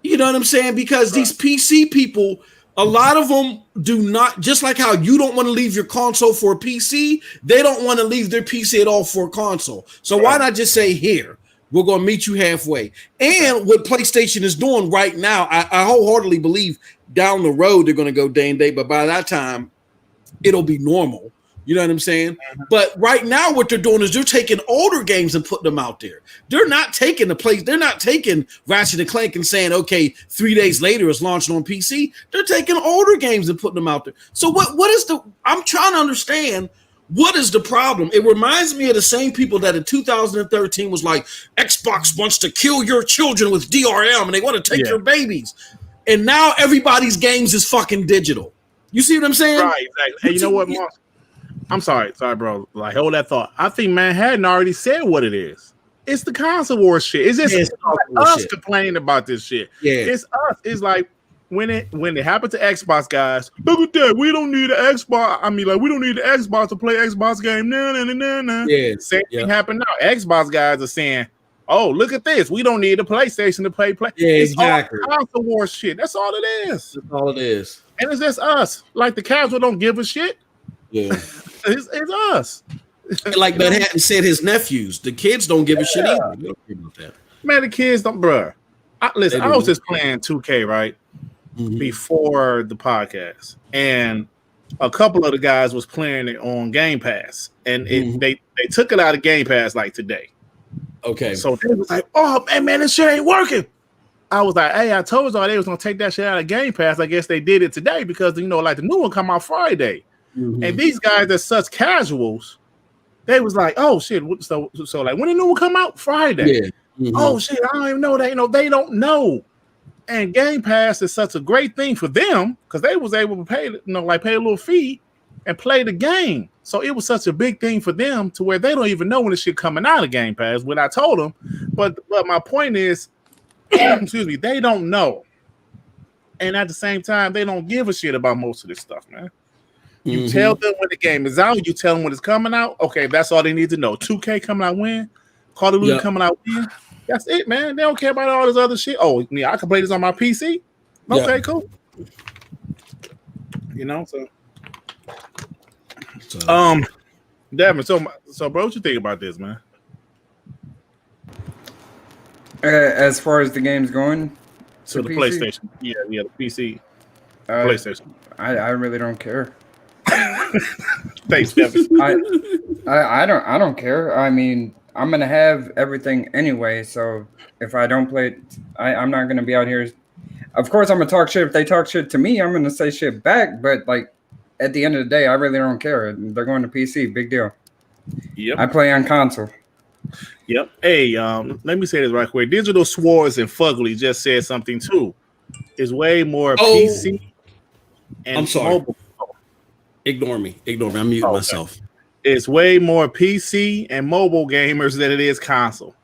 S2: You know what I'm saying? Because these PC people, a lot of them do not, just like how you don't want to leave your console for a PC, they don't want to leave their PC at all for a console. So why not just say, here, we're going to meet you halfway. And what PlayStation is doing right now, I wholeheartedly believe down the road they're going to go day and date, but by that time, it'll be normal. You know what I'm saying? Mm-hmm. But right now, what they're doing is they're taking older games and putting them out there. They're not taking they're not taking Ratchet and Clank and saying, okay, 3 days later it's launched on PC. They're taking older games and putting them out there. So I'm trying to understand what is the problem? It reminds me of the same people that in 2013 was like, Xbox wants to kill your children with DRM and they want to take your babies. And now everybody's games is fucking digital. You see what I'm saying?
S1: Right, exactly. Hey, you know what, Mark? I'm sorry, bro. Like, hold that thought. I think Manhattan already said what it is. It's the console war shit. It's just us complaining about this shit. Yeah, it's us. It's like when it happened to Xbox guys. Look at that. We don't need an Xbox. I mean, like we don't need the Xbox to play Xbox game. No. Yeah, same thing happened now. Xbox guys are saying, "Oh, look at this. We don't need a PlayStation to play." Yeah, it's exactly. All console war shit. That's all it is.
S2: That's all it is.
S1: And it's just us. Like the casual don't give a shit.
S2: Yeah.
S1: It's us.
S2: Like Manhattan said, his nephews, the kids don't give a shit either. They don't care about that.
S1: Man, the kids don't, bruh. I was just playing 2K, right? Mm-hmm. Before the podcast. And a couple of the guys was playing it on Game Pass. And they took it out of Game Pass like today.
S2: Okay.
S1: So they was like, oh, man, this shit ain't working. I was like, hey, I told y'all they was going to take that shit out of Game Pass. I guess they did it today because, like the new one come out Friday. Mm-hmm. And these guys are such casuals. They was like, oh shit. So like when the new one come out Friday. Yeah. Mm-hmm. Oh shit, I don't even know that. They don't know. And Game Pass is such a great thing for them because they was able to pay a little fee and play the game. So it was such a big thing for them to where they don't even know when the shit coming out of Game Pass. When I told them, but my point is, excuse me, they don't know. And at the same time, they don't give a shit about most of this stuff, man. You tell them when the game is out. You tell them when it's coming out. Okay, that's all they need to know. 2K coming out when? Call of Duty coming out when? That's it, man. They don't care about all this other shit. Oh, yeah, I can play this on my PC. Okay, cool. You know, so Devin, so bro, what you think about this, man?
S7: As far as the game's going,
S1: So the
S7: PC?
S1: PlayStation, yeah, the PC, PlayStation.
S7: I really don't care.
S1: Thanks, Devin.
S7: I don't care. I mean, I'm gonna have everything anyway. So if I don't play it, I'm not gonna be out here. Of course, I'm gonna talk shit. If they talk shit to me, I'm gonna say shit back. But like at the end of the day, I really don't care. They're going to PC. Big deal.
S1: Yep.
S7: I play on console.
S1: Yep. Hey, let me say this right quick. Digital Swords and Fugly just said something too. It's way more PC and
S2: I'm sorry.
S1: mobile.
S2: Ignore me. I'm muting myself.
S1: It's way more PC and mobile gamers than it is console.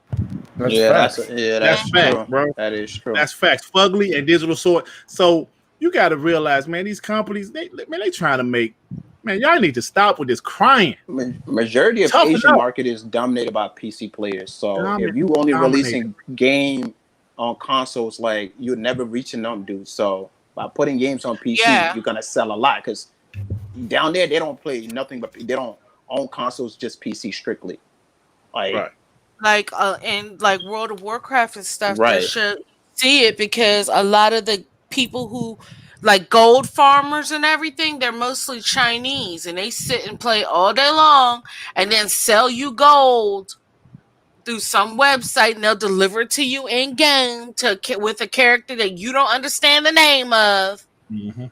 S7: That's
S1: That's fact, bro.
S5: That is true.
S1: That's facts. Fugly and Digital Sword. So you got to realize, man, these companies, they trying to make, man, y'all need to stop with this crying.
S5: Majority of
S1: Toughen
S5: Asian
S1: up.
S5: market is dominated by PC players. So if you
S1: Dominated.
S5: only releasing game on consoles, like you're never reaching them, dude. So by putting games on PC, you're gonna sell a lot because down there they don't play nothing but they don't own consoles, just PC strictly. Like
S3: in like World of Warcraft and stuff,
S5: Right.
S3: they should see it because a lot of the people who like gold farmers and everything, they're mostly Chinese and they sit and play all day long and then sell you gold through some website and they'll deliver it to you in game with a character that you don't understand the name of.
S1: Mm-hmm.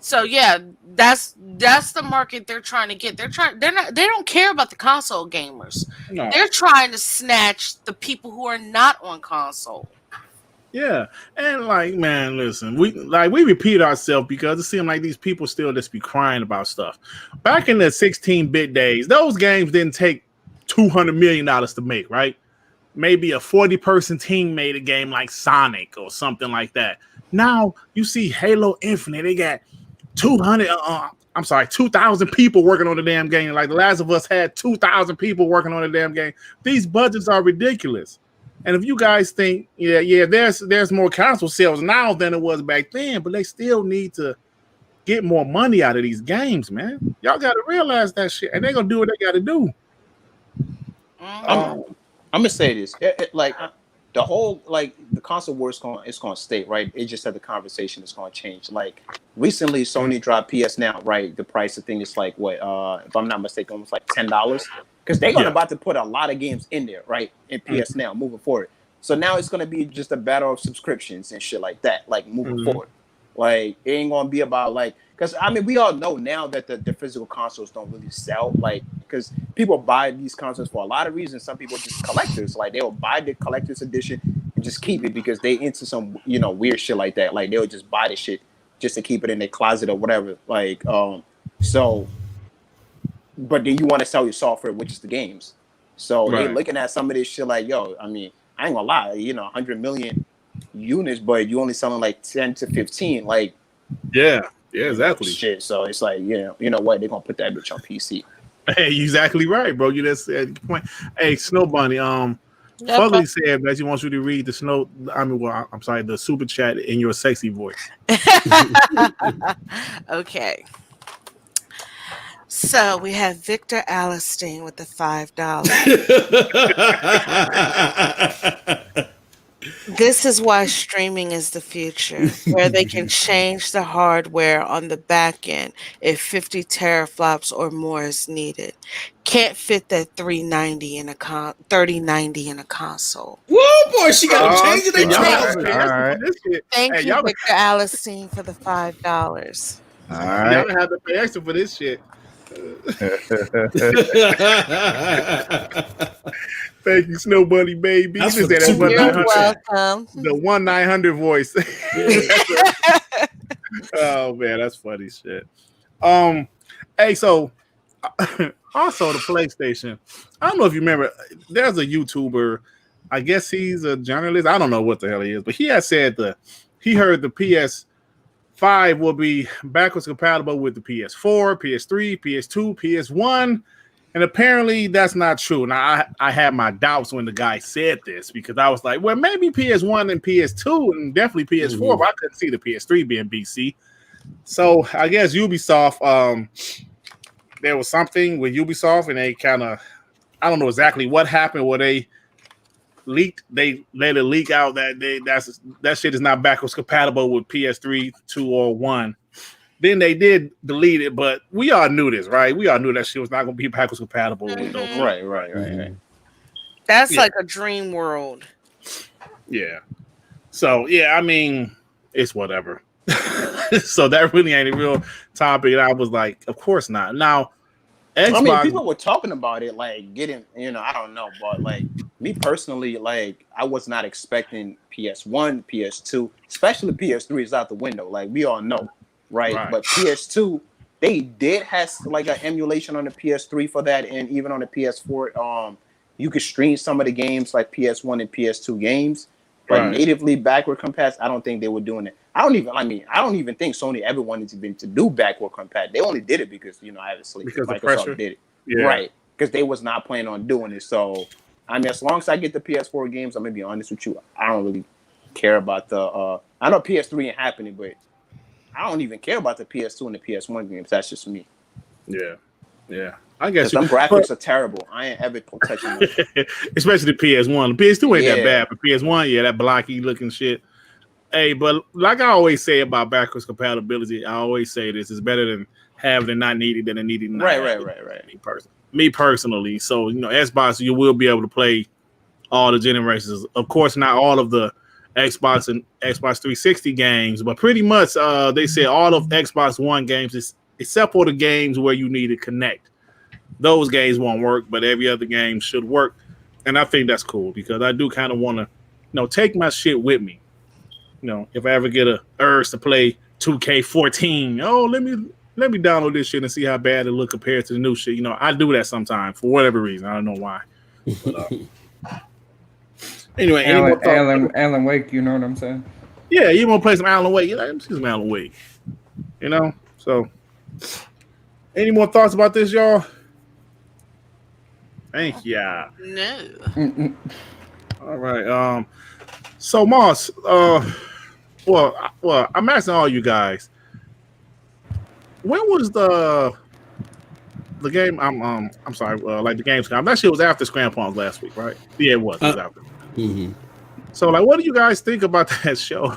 S3: So yeah, that's the market they're trying to get. They don't care about the console gamers.
S1: No.
S3: They're trying to snatch the people who are not on console.
S1: Yeah, and like, man, listen, we repeat ourselves because it seems like these people still just be crying about stuff. Back in the 16-bit days, those games didn't take $200 million to make, right? Maybe a 40-person team made a game like Sonic or something like that. Now you see Halo Infinite, they got 2,000 people working on the damn game. Like The Last of Us had 2,000 people working on the damn game. These budgets are ridiculous. And if you guys think, there's more console sales now than it was back then, but they still need to get more money out of these games, man. Y'all got to realize that shit, and they're gonna do what they got to do.
S5: I'm gonna say this, the whole the console war is going to stay, right? It's just that the conversation is going to change. Like recently, Sony dropped PS Now, right? The price of thing is like what, if I'm not mistaken, almost like $10 because they're about to put a lot of games in there, right? In PS Now moving forward. So now it's going to be just a battle of subscriptions and shit like that, like moving forward. Like it ain't going to be about because I mean we all know now that the physical consoles don't really sell, because people buy these consoles for a lot of reasons. Some people just collectors, like they'll buy the collector's edition and just keep it because they into some weird shit like that. Like they'll just buy the shit just to keep it in their closet or whatever. So, but then you want to sell your software, which is the games. So they're looking at some of this shit like, yo, I mean, I ain't gonna lie, 100 million units, but you only selling like 10 to 15,
S1: Yeah, exactly.
S5: Shit. So it's like, you know what? They're gonna put that bitch on PC.
S1: Hey, exactly right, bro. You just said the point. Hey, Snow Bunny. Fugly said that he wants you to read the the super chat in your sexy voice.
S3: Okay. So we have Victor Alistine with the $5. This is why streaming is the future, where they can change the hardware on the back end if 50 teraflops or more is needed. Can't fit that 3090 in a console.
S2: Whoa, boy, she got to change it.
S4: All right.
S3: Thank you, Victor Alistine, for the $5.
S4: All right.
S1: Y'all have to pay extra for this shit. Thank you, Snow Bunny, baby.
S2: That's
S1: You
S2: for
S1: just
S2: the
S1: said that
S3: You're
S1: 1-900.
S3: welcome.
S1: The 1-900 voice. Oh man, that's funny shit. Hey, so also the PlayStation. I don't know if you remember. There's a YouTuber. I guess he's a journalist. I don't know what the hell he is, but he had said he heard the PS5 5 will be backwards compatible with the PS4, PS3, PS2, PS1. And apparently that's not true. Now, I had my doubts when the guy said this because I was like, well, maybe PS1 and PS2 and definitely PS4, but I couldn't see the PS3 being BC. So I guess Ubisoft, there was something with Ubisoft and they kind of, I don't know exactly what happened where they let it leak out that that shit is not backwards compatible with PS3, 2, or 1. Then they did delete it, but we all knew this, right? We all knew that shit was not going to be backwards compatible with those.
S5: Right.
S3: That's like a dream world.
S1: Yeah. So yeah, I mean, it's whatever. So that really ain't a real topic. And I was like, of course not. Now, Xbox,
S5: I mean, people were talking about it, like getting, I don't know, but like me personally, like I was not expecting PS1, PS2, especially PS3 is out the window. Like we all know, right? But PS2, they did have like an emulation on the PS3 for that, and even on the PS4, you could stream some of the games like PS1 and PS2 games, but natively backward compat. I don't think they were doing it. I don't even think Sony ever wanted to do backward compat. They only did it because obviously
S1: because
S5: Microsoft
S1: the pressure
S5: did it, right? Because they was not planning on doing it. So I mean, as long as I get the PS4 games, I'm gonna be honest with you. I don't really care about the. I know PS3 ain't happening, but I don't even care about the PS2 and the PS1 games. That's just me.
S1: Yeah. I guess
S5: some graphics are terrible. I ain't ever touching them.
S1: Especially the PS1. The PS2 ain't that bad, but PS1, that blocky looking shit. Hey, but like I always say about backwards compatibility, I always say this: it's better than having and not needing than needing.
S5: Right.
S1: Me personally. So Xbox, you will be able to play all the generations. Of course, not all of the Xbox and Xbox 360 games, but pretty much they say all of Xbox One games, except for the games where you need to connect. Those games won't work, but every other game should work, and I think that's cool because I do kind of want to, take my shit with me. If I ever get a urge to play 2K14, let me download this shit and see how bad it look compared to the new shit. I do that sometimes for whatever reason. I don't know why. But, anyway,
S7: Alan Wake, you know what I'm saying?
S1: Yeah, you want to play some Alan Wake? Let me see some Alan Wake. So any more thoughts about this, y'all? Thank you.
S3: No.
S1: All right. So Moss, well, I'm asking all you guys. When was the game? I'm sorry. Like the Gamescom. That shit was after Scrampunks last week, right? Yeah, it was. It was after.
S2: Mm-hmm.
S1: So, like, what do you guys think about that show?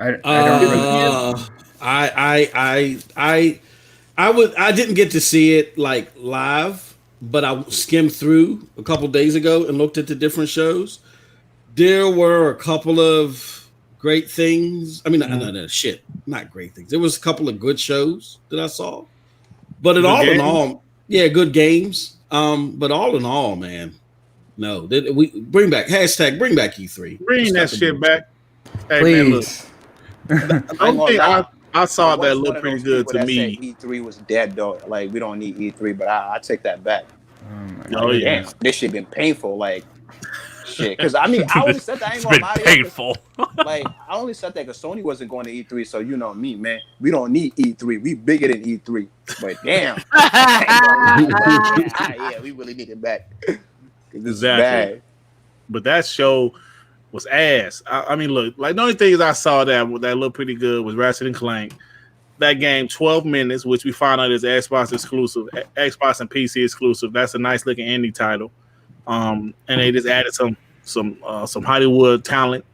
S2: I didn't get to see it like live, but I skimmed through a couple days ago and looked at the different shows. There were a couple of great things. I mean, not great things. There was a couple of good shows that I saw, but in all, good games. But all in all, man, no. We bring back E3.
S1: Bring that shit back. Hey,
S7: please.
S1: Man, look. I saw that look pretty good to me.
S5: E3 was dead though. Like we don't need E3, but I take that back.
S1: Damn,
S5: this shit been painful. Like shit, because I mean, I only said that. I ain't gonna lie to you.
S6: Painful.
S5: Like I only said that because Sony wasn't going to E3, so you know me, man. We don't need E3. We bigger than E3. But damn, yeah, we really need it back.
S1: Exactly. But that show was ass. I mean, look, like the only things I saw that looked pretty good was Ratchet and Clank. That game, 12 minutes, which we found out is Xbox exclusive, Xbox and PC exclusive. That's a nice looking indie title. And they just added some Hollywood talent.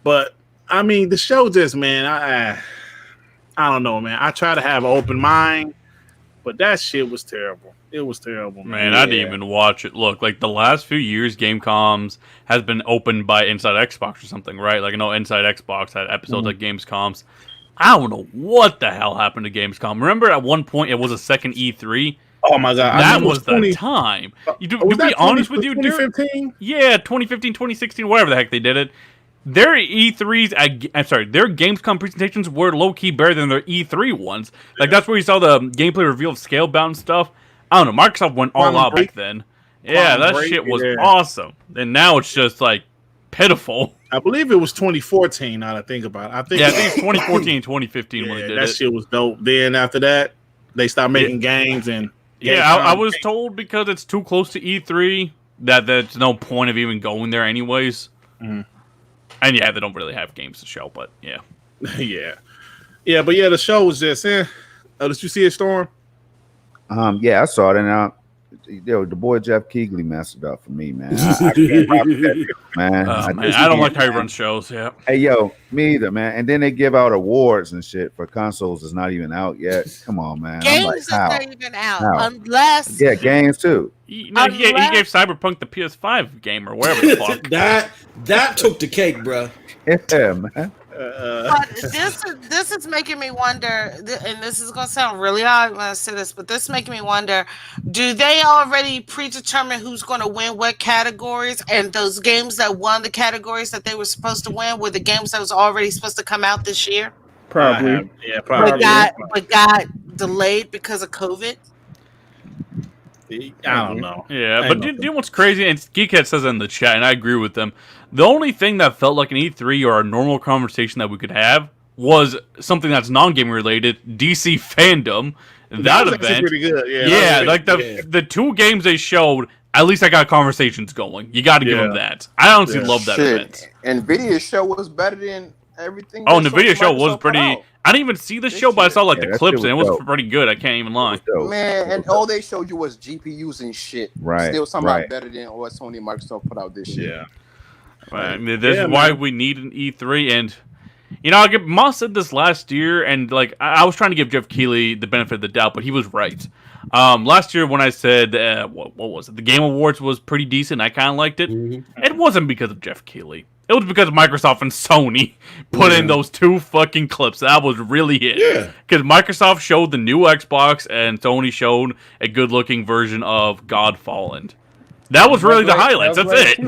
S1: But I mean, the show just, man, I don't know, man. I try to have an open mind, but that shit was terrible. It was terrible,
S6: man. I didn't even watch it. Look, like the last few years, Gamecoms has been opened by Inside Xbox or something, right? Like, Inside Xbox had episodes like Gamescoms. I don't know what the hell happened to Gamescom. Remember at one point it was a second E3?
S1: Oh my God.
S6: That was the time. To be honest with you,
S1: 2015?
S6: Yeah, 2015, 2016, whatever the heck they did it. Their E3s, their Gamescom presentations were low-key better than their E3 ones. Like, that's where you saw the gameplay reveal of Scalebound stuff. I don't know, Microsoft went all out back then. Yeah, that shit was awesome. And now it's just like, pitiful.
S1: I believe it was 2014. Now that I think about it, I think
S6: it's 2014 and 2015 when they did
S1: that
S6: it.
S1: shit was dope. Then after that, they stopped making games and
S6: I was told because it's too close to E3 that there's no point of even going there anyways.
S1: Mm-hmm.
S6: And they don't really have games to show, but yeah.
S1: But the show was just did you see it, Storm?
S4: I saw it, and the boy Jeff Keighley messed it up for me, man. I can't rock with that dude, man.
S6: I don't like how he runs shows. Yeah.
S4: Hey, yo, me either, man. And then they give out awards and shit for consoles that's not even out yet. Come on, man.
S3: Games
S4: I'm like,
S3: is not even out
S4: unless games too.
S6: He gave Cyberpunk the PS5 game or whatever the fuck.
S2: that took the cake, bro.
S4: Yeah, man.
S3: But this is making me wonder, and this is gonna sound really odd when I say this, but this is making me wonder: do they already predetermine who's gonna win what categories? And those games that won the categories that they were supposed to win were the games that was already supposed to come out this year?
S7: Probably.
S1: Probably.
S3: But got delayed because of COVID.
S1: I don't know.
S6: Yeah, but you know what's crazy? And Geekhead says it in the chat, and I agree with them. The only thing that felt like an E3 or a normal conversation that we could have was something that's non-gaming related, DC fandom. That
S1: was
S6: event,
S1: pretty good.
S6: The two games they showed, at least I got conversations going. You got to give them that. I honestly love that event.
S5: NVIDIA show was better than everything.
S6: Oh, NVIDIA show was pretty. I didn't even see the show, but I saw the clips, and it was pretty good. I can't even lie.
S5: Man, and all they showed you was GPUs and shit.
S4: Right.
S5: Still somehow better than what Sony and Microsoft put out this year.
S6: This is why we need an E3, and Moss said this last year, and I was trying to give Jeff Keighley the benefit of the doubt, but he was right. Last year when I said what was it? The Game Awards was pretty decent. I kind of liked it. Mm-hmm. It wasn't because of Jeff Keighley. It was because Microsoft and Sony put in those two fucking clips. That was really it. Yeah. Because Microsoft showed the new Xbox and Sony showed a good-looking version of God Fallen. That was really the highlights. That's it.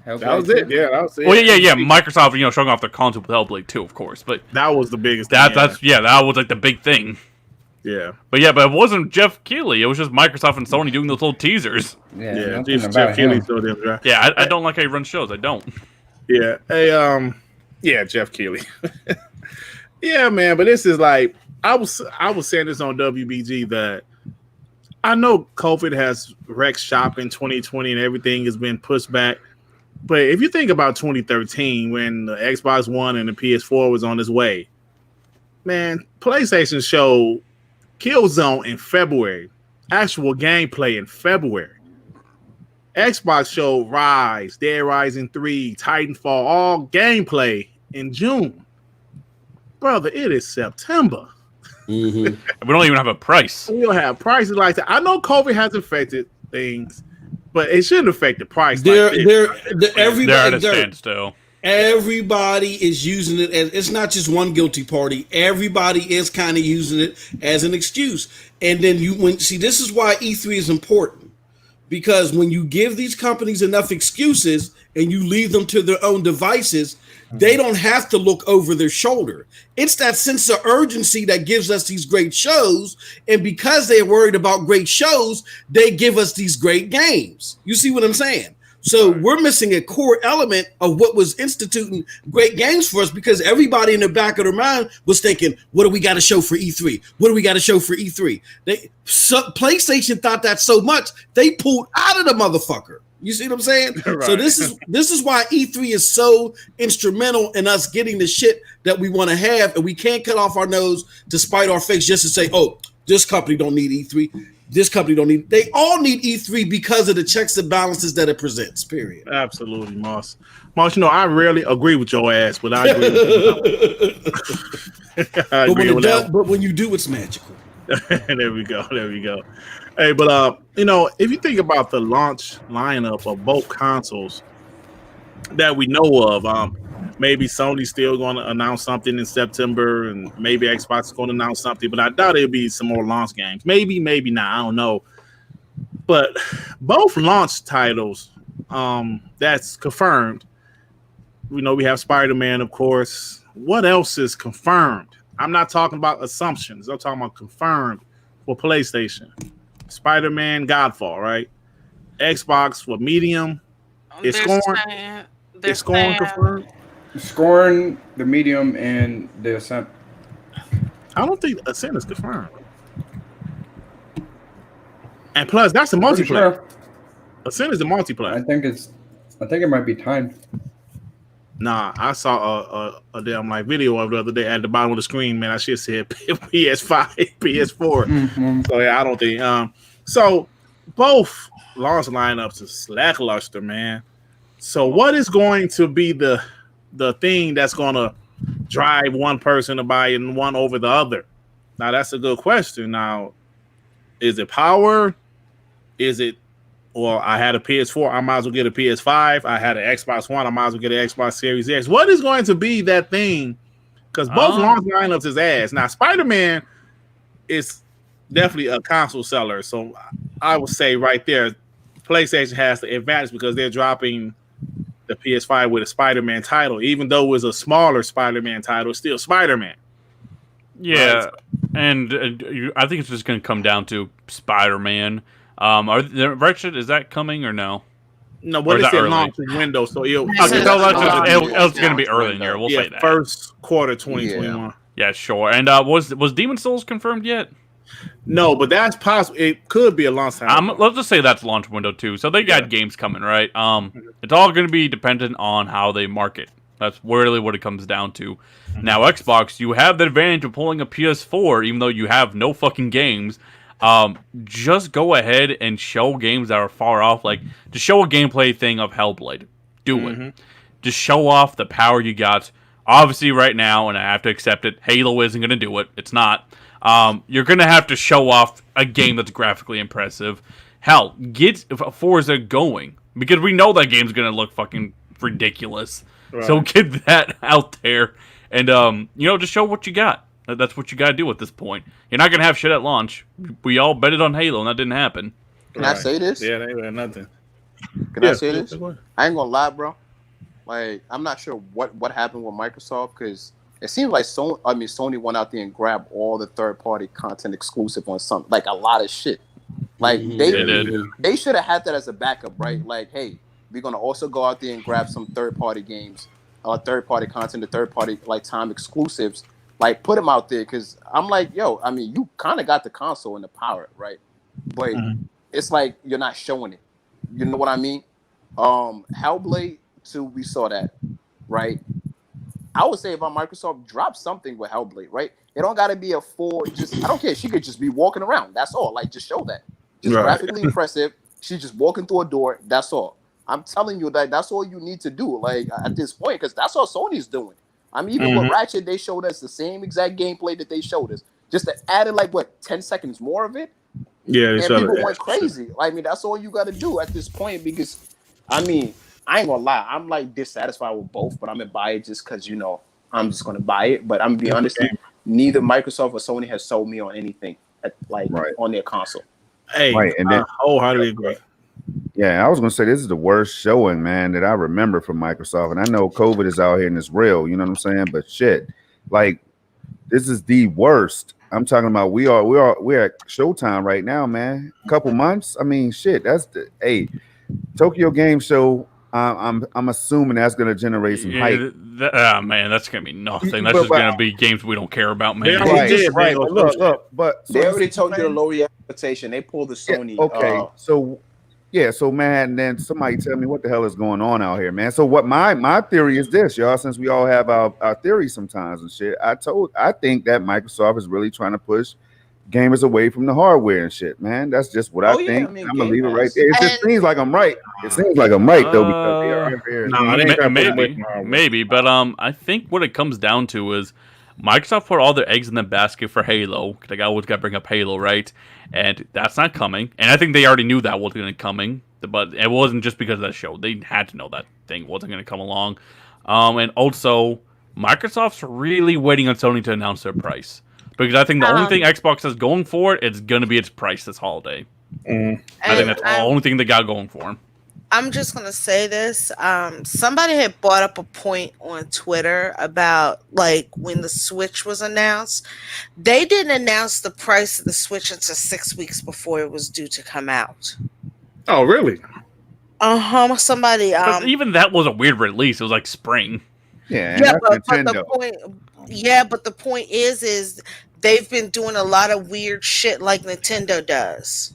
S1: That was it. Yeah, that was it.
S6: Well, yeah. Microsoft, showing off their console with Hellblade 2, of course. But
S1: that was the biggest.
S6: That was the big thing.
S1: Yeah.
S6: But it wasn't Jeff Keighley. It was just Microsoft and Sony doing those little teasers.
S1: Yeah. Jeff Keighley showed them. Right?
S6: Yeah, I don't like how he runs shows. I don't.
S1: Yeah. Hey, Jeff Keighley. Yeah, man. But this is like I was saying this on WBG that I know COVID has wrecked shop in 2020 and everything has been pushed back. But if you think about 2013 when the Xbox One and the PS4 was on its way, man, PlayStation showed Killzone in February, actual gameplay in February. Xbox showed Rise, Dead Rising 3, Titanfall, all gameplay in June. Brother, it is September.
S6: Mm-hmm. We don't even have a price.
S1: We don't have prices like that. I know COVID has affected things, but it shouldn't affect the price.
S6: They're at a standstill.
S2: Everybody is using it as, it's not just one guilty party. Everybody is kind of using it as an excuse. And then this is why E3 is important. Because when you give these companies enough excuses and you leave them to their own devices, they don't have to look over their shoulder. It's that sense of urgency that gives us these great shows. And because they're worried about great shows, they give us these great games. You see what I'm saying? So we're missing a core element of what was instituting great games for us because everybody in the back of their mind was thinking, what do we got to show for E3? What do we got to show for E3? PlayStation thought that so much, they pulled out of the motherfucker. You see what I'm saying? Right. So this is why E3 is so instrumental in us getting the shit that we want to have, and we can't cut off our nose to spite our face just to say, oh, this company don't need E3. This company don't need. They all need E3 because of the checks and balances that it presents. Period.
S1: Absolutely, Moss. Moss, I rarely agree with your ass, but I agree with you.
S2: But when you do, it's magical.
S1: There we go. Hey, but if you think about the launch lineup of both consoles that we know of, maybe Sony's still going to announce something in September, and maybe Xbox is going to announce something, but I doubt it'll be some more launch games. Maybe not. I don't know. But both launch titles, that's confirmed. We know we have Spider-Man, of course. What else is confirmed? I'm not talking about assumptions. I'm talking about confirmed for PlayStation. Spider-Man, Godfall, right? Xbox for Medium. It's
S3: They're
S1: Is scoring
S3: saying,
S1: confirmed?
S7: Scoring, the medium, and the ascent.
S1: I don't think Ascent is confirmed. And plus, that's a
S7: Pretty
S1: multiplayer.
S7: sure.
S1: Ascent is the multiplayer.
S7: I think it might be timed.
S1: Nah, I saw a damn like video of the other day at the bottom of the screen. Man, I should said PS5, PS4.
S7: Mm-hmm.
S1: So yeah, I don't think. So both launch lineups is lackluster, man. So what is going to be the thing that's going to drive one person to buy and one over the other? Now that's a good question. Now, is it power? Is it? Well, I had a PS4, I might as well get a PS5. I had an Xbox One, I might as well get an Xbox Series X. What is going to be that thing? Because both launch lineups is ass. Now, Spider-Man is definitely a console seller. So I would say right there, PlayStation has the advantage because they're dropping the PS5 with a Spider-Man title. Even though it's a smaller Spider-Man title, it's still Spider-Man.
S6: Yeah,
S1: Right.
S6: and I think it's just going to come down to Spider-Man. Wretched, is that coming or no?
S1: No,
S6: Or
S1: what
S6: is
S1: is
S6: that
S1: it
S6: early?
S1: launch window? So it'll,
S3: Okay,
S6: It's going to be early in the year. We'll say that.
S1: first quarter 2021.
S6: Yeah, sure. And was Demon Souls confirmed yet?
S1: No, but that's possible. It could be a long time.
S6: Let's just say that's launch window too. So they got games coming, right? It's all going to be dependent on how they market. That's really what it comes down to. Now, Xbox, you have the advantage of pulling a PS4, even though you have no fucking games. Just go ahead and show games that are far off. Like, just show a gameplay thing of Hellblade. Do it. Just show off the power you got. Obviously, right now, and I have to accept it, Halo isn't going to do it. It's not. You're going to have to show off a game that's graphically impressive. Hell, get Forza going. Because we know that game's going to look fucking ridiculous. Right. So get that out there. And, just show what you got. That's what you got to do at this point. You're not going to have shit at launch. We all betted on Halo, and that didn't happen.
S5: Can I say this?
S1: Yeah, they had nothing.
S5: Can I say this? I ain't going to lie, bro. Like, I'm not sure what happened with Microsoft, because it seems like Sony went out there and grabbed all the third-party content exclusive on some, like, a lot of shit. Like, they should have had that as a backup, right? Like, hey, we're going to also go out there and grab some third-party games, third-party content, the third-party, like, time exclusives. Like, put them out there, because I'm like, yo, I mean, you kind of got the console and the power, right? But it's like you're not showing it. You know what I mean? Hellblade 2, we saw that, right? I would say if Microsoft dropped something with Hellblade, right? It don't got to be a full, I don't care. She could just be walking around. That's all. Like, just show that. Just graphically impressive. She's just walking through a door. That's all. I'm telling you that that's all you need to do, like, at this point, because that's all Sony's doing. I mean, even with Ratchet, they showed us the same exact gameplay that they showed us. Just to added, 10 seconds more of it?
S1: Yeah,
S5: and people went crazy. I mean, that's all you got to do at this point, because, I mean, I ain't gonna lie, I'm like dissatisfied with both, but I'm gonna buy it just because, I'm just gonna buy it. But I'm gonna be honest, neither Microsoft or Sony has sold me on anything on their console.
S1: Hey, and then wholeheartedly agree.
S4: Yeah, I was gonna say this is the worst showing, man, that I remember from Microsoft. And I know COVID is out here and it's real, you know what I'm saying? But shit, like, this is the worst. I'm talking about we're at Showtime right now, man. A couple months. I mean, shit, that's Tokyo Game Show. I'm assuming that's gonna generate some hype.
S6: Man, that's gonna be nothing. That's just gonna be games we don't care about, man.
S4: Right. But
S5: they already told you to lower your expectation. They pulled the Sony.
S4: So man, then somebody tell me what the hell is going on out here, man. So what my theory is this, y'all, since we all have our theories sometimes and shit. I think that Microsoft is really trying to push gamers away from the hardware and shit, man. That's just what I think. I mean, I'm gonna leave it right there. It just seems like I'm right. It seems like I'm right though, because they are
S6: maybe, but I think what it comes down to is Microsoft put all their eggs in the basket for Halo. Like, I always got to bring up Halo, right? And that's not coming. And I think they already knew that wasn't coming, but it wasn't just because of that show. They had to know that thing wasn't going to come along. And also, Microsoft's really waiting on Sony to announce their price. Because I think the only thing Xbox has going for it is going to be its price this holiday. I think that's the only thing they got going for them.
S3: I'm just going to say this. Somebody had brought up a point on Twitter about, like, when the Switch was announced. They didn't announce the price of the Switch until 6 weeks before it was due to come out.
S1: Oh, really?
S3: Somebody.
S6: But even that was a weird release. It was like spring.
S4: Yeah, and
S3: Yeah,
S4: that's
S3: but the
S4: Nintendo.
S3: point. Yeah, but the point is they've been doing a lot of weird shit like Nintendo does.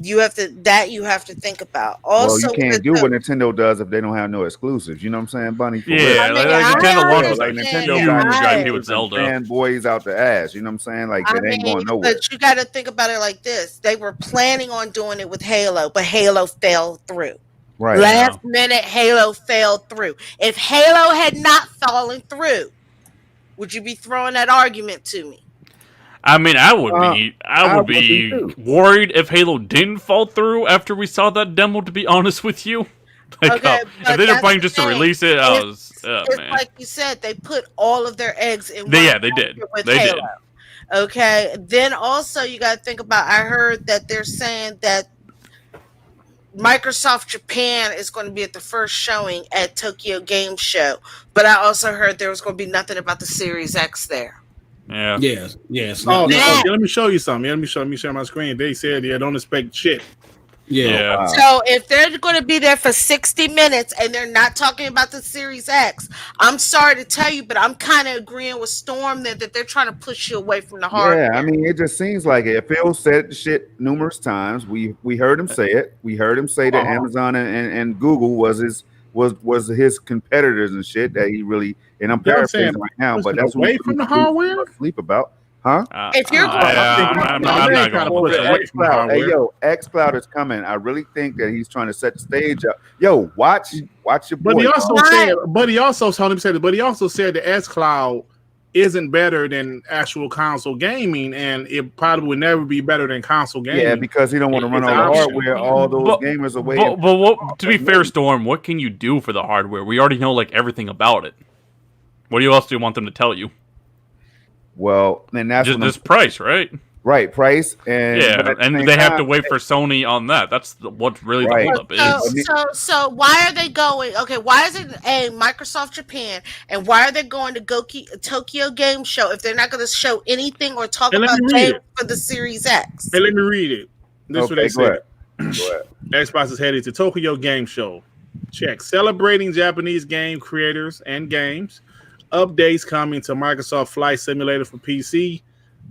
S3: You have to think about.
S4: Well, you
S3: Also,
S4: can't do what Nintendo does if they don't have no exclusives. You know what I'm saying, Bunny? For real.
S6: Yeah,
S3: I mean,
S6: like
S3: I
S6: Nintendo launches
S3: understand
S6: like
S4: Nintendo
S6: huge
S4: got
S6: IP with Zelda.
S4: fanboys out the ass. You know what I'm saying? Like
S3: I
S4: that ain't going nowhere.
S3: but you got to think about it like this: they were planning on doing it with Halo, but Halo fell through.
S4: Right.
S3: Last minute, Halo fell through. If Halo had not fallen through, would you be throwing that argument to me?
S6: I mean, I would be
S4: too.
S6: worried if Halo didn't fall through after we saw that demo. To be honest with you, like,
S3: Okay,
S6: if
S3: but
S6: they were
S3: that's
S6: planning
S3: the
S6: just to
S3: thing.
S6: release it,
S3: It's
S6: man.
S3: like you said, they put all of their eggs in.
S6: They
S3: one
S6: did.
S3: basket with
S6: They
S3: Halo.
S6: did.
S3: Okay. Then also you got to think about. I heard that they're saying that Microsoft Japan is going to be at the first showing at Tokyo Game Show, but I also heard there was going to be nothing about the Series X there.
S6: Yeah.
S2: Yes.
S1: Oh,
S3: Yeah.
S1: let me show you something. Let me share my screen. They said, don't expect shit.
S2: Yeah.
S4: Wow.
S3: So if they're going to be there for 60 minutes and they're not talking about the Series X, I'm sorry to tell you, but I'm kind of agreeing with Storm that they're trying to push you away from the hardware.
S4: Yeah, I mean, it just seems like it. Phil said the shit numerous times. We heard him say it. We heard him say that Amazon and Google was his competitors and shit that he really. And I'm
S1: Y'all
S4: paraphrasing
S1: saying
S4: right now, but that's
S1: away
S4: what
S1: from the hardware?
S4: Sleep about, huh?
S3: If you're going-
S6: I'm not
S1: They
S6: going
S1: kinda
S6: with
S1: push
S6: that.
S1: away from the
S4: Hey,
S1: hardware.
S4: yo, xCloud is coming. I really think that he's trying to set the stage up. Yo, watch your boy.
S1: But he also
S3: Right.
S1: said, but he also said the xCloud isn't better than actual console gaming, and it probably would never be better than console gaming.
S4: Yeah, because he don't want to run
S1: It's
S4: all the
S1: optional.
S4: hardware. All those
S6: But-
S4: gamers away.
S6: But what? To be fair, Storm, what can you do for the hardware? We already know like everything about it. What else do you want them to tell you?
S4: Well, and that's
S6: Just
S4: what
S6: this price, right?
S4: right price and
S6: Yeah,
S4: but at the
S6: and
S4: same
S6: they have to
S4: time,
S6: wait for Sony on that. That's what really
S4: Right.
S6: the holdup is.
S3: So why are they going? Okay, why is it a Microsoft Japan, and why are they going to Tokyo Game Show if they're not going to show anything or talk
S1: Hey, let
S3: about
S1: me read
S3: games
S1: it.
S3: for the Series X?
S1: Hey, let me read it. This is what
S4: Okay,
S1: they
S4: go
S1: said.
S4: ahead. Go ahead.
S1: Xbox is headed to Tokyo Game Show. Check. Celebrating Japanese game creators and games. Updates coming to Microsoft Flight Simulator for PC.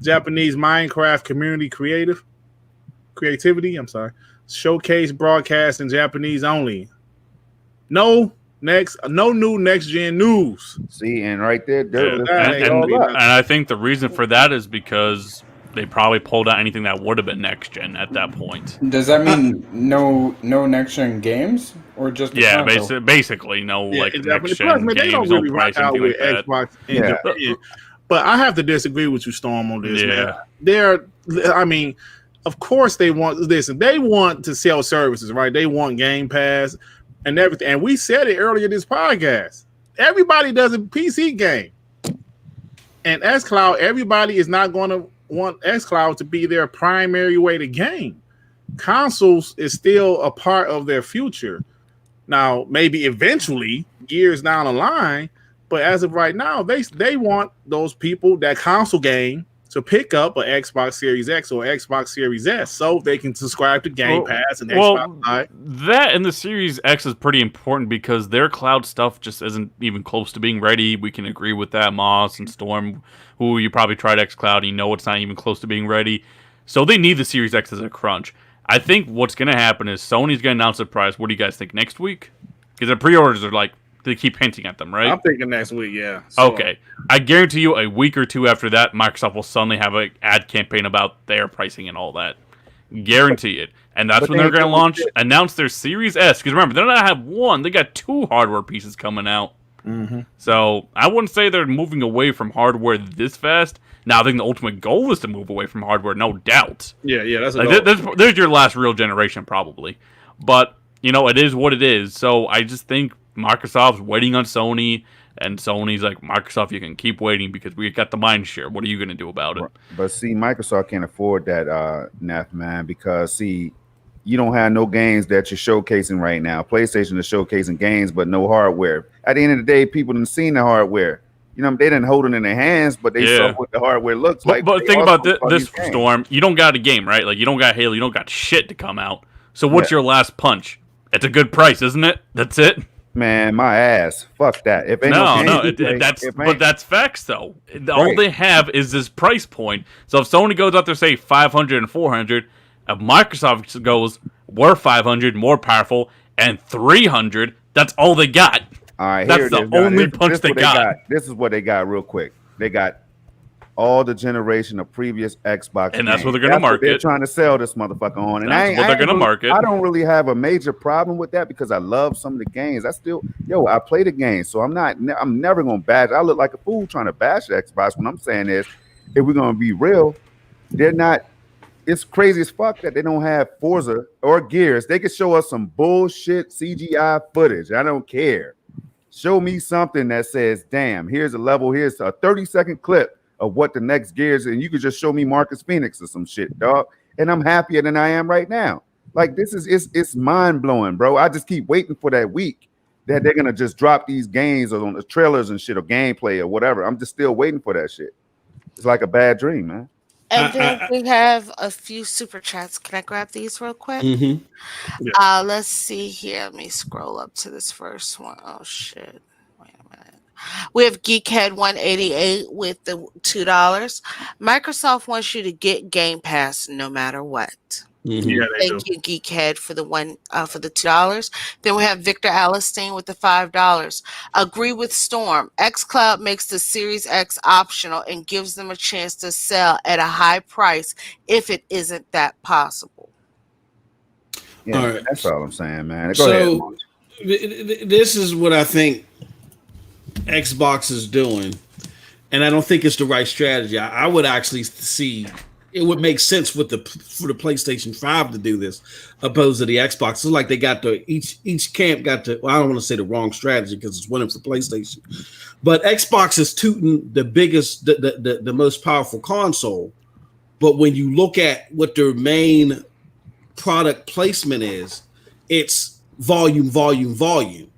S1: Japanese Minecraft community creativity. Showcase broadcast in Japanese only. No new next gen news.
S4: See, and right there,
S6: And I think the reason for that is because they probably pulled out anything that would have been next gen at that point.
S7: Does that mean no next gen games or just
S6: Yeah,
S7: console?
S6: basically no like
S1: exactly.
S6: next
S1: Plus,
S6: gen
S1: man, they don't
S6: games, no
S1: really
S6: price,
S1: rock out
S6: anything
S1: with
S6: like that.
S1: Xbox in
S4: Yeah.
S1: Japan. But I have to disagree with you, Storm, on this.
S6: Yeah.
S1: Man. I mean, of course they want this. They want to sell services, right? They want Game Pass and everything. And we said it earlier in this podcast. Everybody does a PC game. And xCloud, everybody is not going to want xCloud to be their primary way to game. Consoles is still a part of their future. Now, maybe eventually, years down the line, but as of right now, they want those people that console game to pick up an Xbox Series X or Xbox Series S so they can subscribe to Game Pass and Xbox Live.
S6: That and the Series X is pretty important because their cloud stuff just isn't even close to being ready. We can agree with that, Moss and Storm, who you probably tried xCloud, you know it's not even close to being ready. So they need the Series X as a crunch. I think what's going to happen is Sony's going to announce the price. What do you guys think, next week? Because the pre-orders are like, they keep hinting at them, right?
S1: I'm thinking next week, yeah. So,
S6: Okay. I guarantee you a week or two after that, Microsoft will suddenly have an ad campaign about their pricing and all that. Guarantee it. And that's
S4: But
S6: when they're
S4: they-
S6: going to announce their Series S. Because remember, they're not have one. They got two hardware pieces coming out.
S1: Mm-hmm.
S6: So I wouldn't say they're moving away from hardware this fast. Now, I think the ultimate goal is to move away from hardware, no doubt.
S1: Yeah, that's a
S6: Like,
S1: goal.
S6: there's your last real generation, probably. But, it is what it is. So I just think Microsoft's waiting on Sony, and Sony's like, Microsoft, you can keep waiting because we got the mind share. What are you going to do about it?
S4: But see, Microsoft can't afford that, Neff, man, because see, you don't have no games that you're showcasing right now. PlayStation is showcasing games, but no hardware. At the end of the day, people didn't see the hardware. They didn't hold it in their hands, but they saw what the hardware looks like.
S6: But
S4: They
S6: think
S4: also
S6: about
S4: saw
S6: this
S4: these games.
S6: Storm. You don't got a game, right? Like, you don't got Halo. You don't got shit to come out. So what's your last punch? It's a good price, isn't it? That's it.
S4: Man, my ass. Fuck that. If ain't
S6: that's facts though. All they have is this price point. So if Sony goes out there, say 500 and 400, if Microsoft goes, we're 500, more powerful, and 300, that's all they got.
S4: All right,
S6: that's the only punch they got.
S4: This is what they got real quick. They got all the generation of previous Xbox
S6: and that's what they're going to market.
S4: They're trying to sell this motherfucker on. And
S6: that's what they're going to market.
S4: I don't really have a major problem with that because I love some of the games. I play the game, so I'm never going to bash. I look like a fool trying to bash the Xbox. What I'm saying is, if we're going to be real, they're not. It's crazy as fuck that they don't have Forza or Gears. They could show us some bullshit CGI footage. I don't care. Show me something that says, damn, here's a level, here's a 30-second clip of what the next Gears, and you could just show me Marcus Phoenix or some shit, dog. And I'm happier than I am right now. Like, it's mind-blowing, bro. I just keep waiting for that week that they're gonna just drop these games or on the trailers and shit or gameplay or whatever. I'm just still waiting for that shit. It's like a bad dream, man.
S3: And then we have a few super chats. Can I grab these real quick?
S2: Mm-hmm.
S1: Yeah.
S3: Let's see here. Let me scroll up to this first one. Oh shit. Wait a minute. We have Geekhead188 with the $2. Microsoft wants you to get Game Pass no matter what.
S2: Mm-hmm.
S1: Yeah,
S3: Thank you, Geekhead, for the $2. Then we have Victor Alistine with the $5. Agree with Storm. xCloud makes the Series X optional and gives them a chance to sell at a high price if it isn't that possible.
S4: Yeah,
S2: all right.
S4: That's all I'm saying, man. Go ahead, Mark.
S2: This is what I think Xbox is doing, and I don't think it's the right strategy. I would actually see it would make sense for the PlayStation 5 to do this, opposed to the Xbox. It's like they got each camp got to. Well, I don't want to say the wrong strategy because it's winning for PlayStation, but Xbox is tooting the biggest, the most powerful console. But when you look at what their main product placement is, it's volume.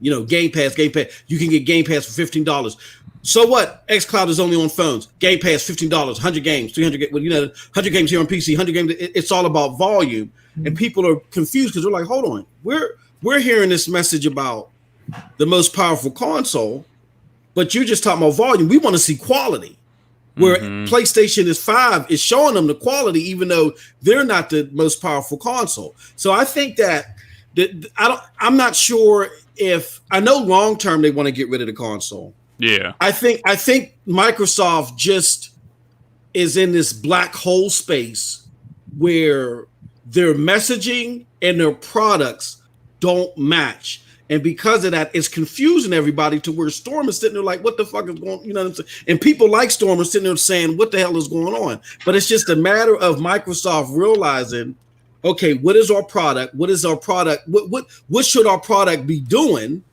S2: You know, Game Pass. You can get Game Pass for $15. So what? xCloud is only on phones. Game Pass, $15, 100 games, 300. Well, 100 games here on PC, 100 games. It's all about volume, and people are confused because they're like, "Hold on, we're hearing this message about the most powerful console, but you're just talking about volume. We want to see quality." Where PlayStation 5 is showing them the quality, even though they're not the most powerful console. So I think that I'm not sure if I know long term they want to get rid of the console.
S6: Yeah,
S2: I think Microsoft just is in this black hole space where their messaging and their products don't match. And because of that, it's confusing everybody to where Storm is sitting there like, what the fuck is going on? You know what I'm saying? And people like Storm are sitting there saying, what the hell is going on? But it's just a matter of Microsoft realizing, okay, what is our product? What is our product? What should our product be doing?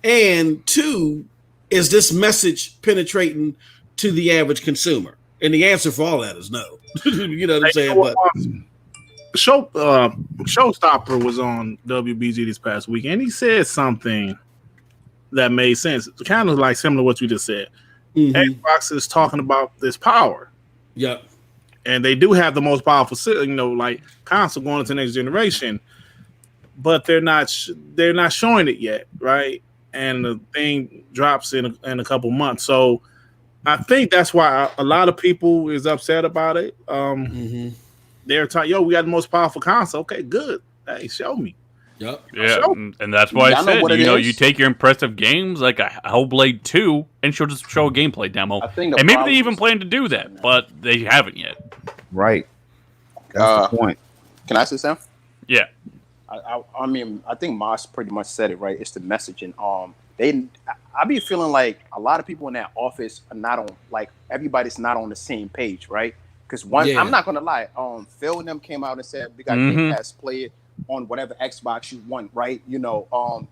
S2: And two, is this message penetrating to the average consumer? And the answer for all that is no. You know what I'm saying? But
S1: Showstopper was on WBG this past week, and he said something that made sense. Kind of like similar to what you just said. Xbox is talking about this power.
S2: Yeah.
S1: And they do have the most powerful, like console going into the next generation, but they're not showing it yet, right? And the thing drops in a couple months. So I think that's why a lot of people is upset about it. They're talking, we got the most powerful console. Okay, good. Hey, show me.
S2: Yep.
S6: Yeah, and that's why I said, you take your impressive games like a Hellblade 2 and just show a gameplay demo. And maybe they even plan to do that, but they haven't yet.
S4: Right. That's the point.
S5: Can I say something?
S6: Yeah.
S5: I mean, I think Moss pretty much said it right. It's the messaging. I be feeling like a lot of people in that office are not on, like, everybody's not on the same page, right? Because I'm not gonna lie. Phil and them came out and said we got Game Pass, play it on whatever Xbox you want, right?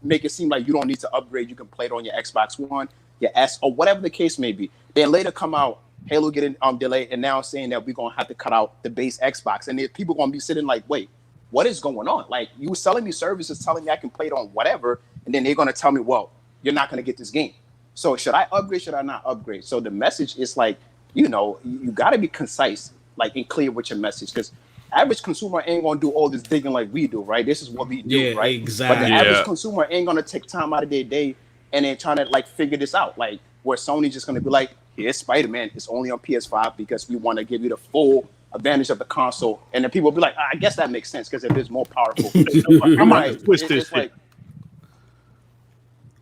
S5: Make it seem like you don't need to upgrade. You can play it on your Xbox One, your S, or whatever the case may be. Then later come out, Halo getting delayed, and now saying that we're gonna have to cut out the base Xbox, and people gonna be sitting like, wait, what is going on? Like, you were selling me services, telling me I can play it on whatever, and then they're gonna tell me, well, you're not gonna get this game. So should I upgrade? Should I not upgrade? So the message is like, you got to be concise, like, and clear with your message, because average consumer ain't gonna do all this digging like we do, right? This is what we do,
S2: Yeah,
S5: right?
S2: exactly.
S5: But the average consumer ain't gonna take time out of their day and then trying to like figure this out. Like where Sony's just gonna be like, here's Spider-Man, it's only on PS5 because we want to give you the full advantage of the console, and then people will be like, I guess that makes sense because it is more powerful.
S1: I'm gonna push this shit.
S5: Like,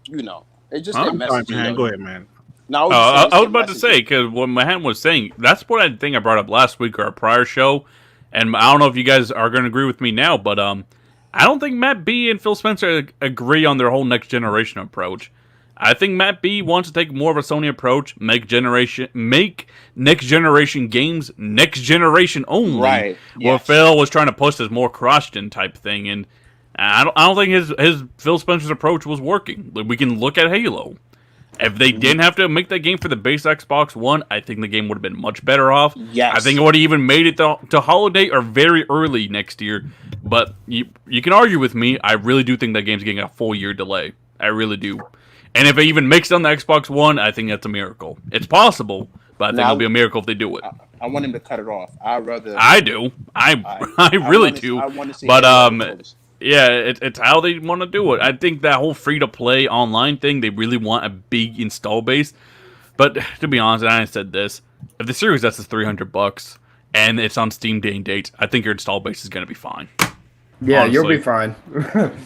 S5: you know, it just
S1: Go ahead, man.
S5: No,
S6: I was about to say, because what Mahan was saying, that's what I think I brought up last week or a prior show, and I don't know if you guys are going to agree with me now, but I don't think Matt B and Phil Spencer agree on their whole next generation approach. I think Matt B wants to take more of a Sony approach, make next generation games next generation only.
S5: Right.
S6: Where Phil was trying to push this more cross-gen type thing, and I don't think his Phil Spencer's approach was working. Like, we can look at Halo. If they didn't have to make that game for the base Xbox One, I think the game would have been much better off.
S5: Yes.
S6: I think it would have even made it to holiday or very early next year. But you can argue with me. I really do think that game's getting a full year delay. I really do. And if it even makes it on the Xbox One, I think that's a miracle. It's possible, but I think it'll be a miracle if they do it.
S5: I want him to cut it off.
S6: I do. I really do. But yeah, it's how they want to do it. I think that whole free-to-play online thing, they really want a big install base. But to be honest, and I said this, if the Series S is $300 and it's on Steam day and date, I think your install base is going to be fine.
S7: Yeah,
S6: honestly.
S7: You'll be fine.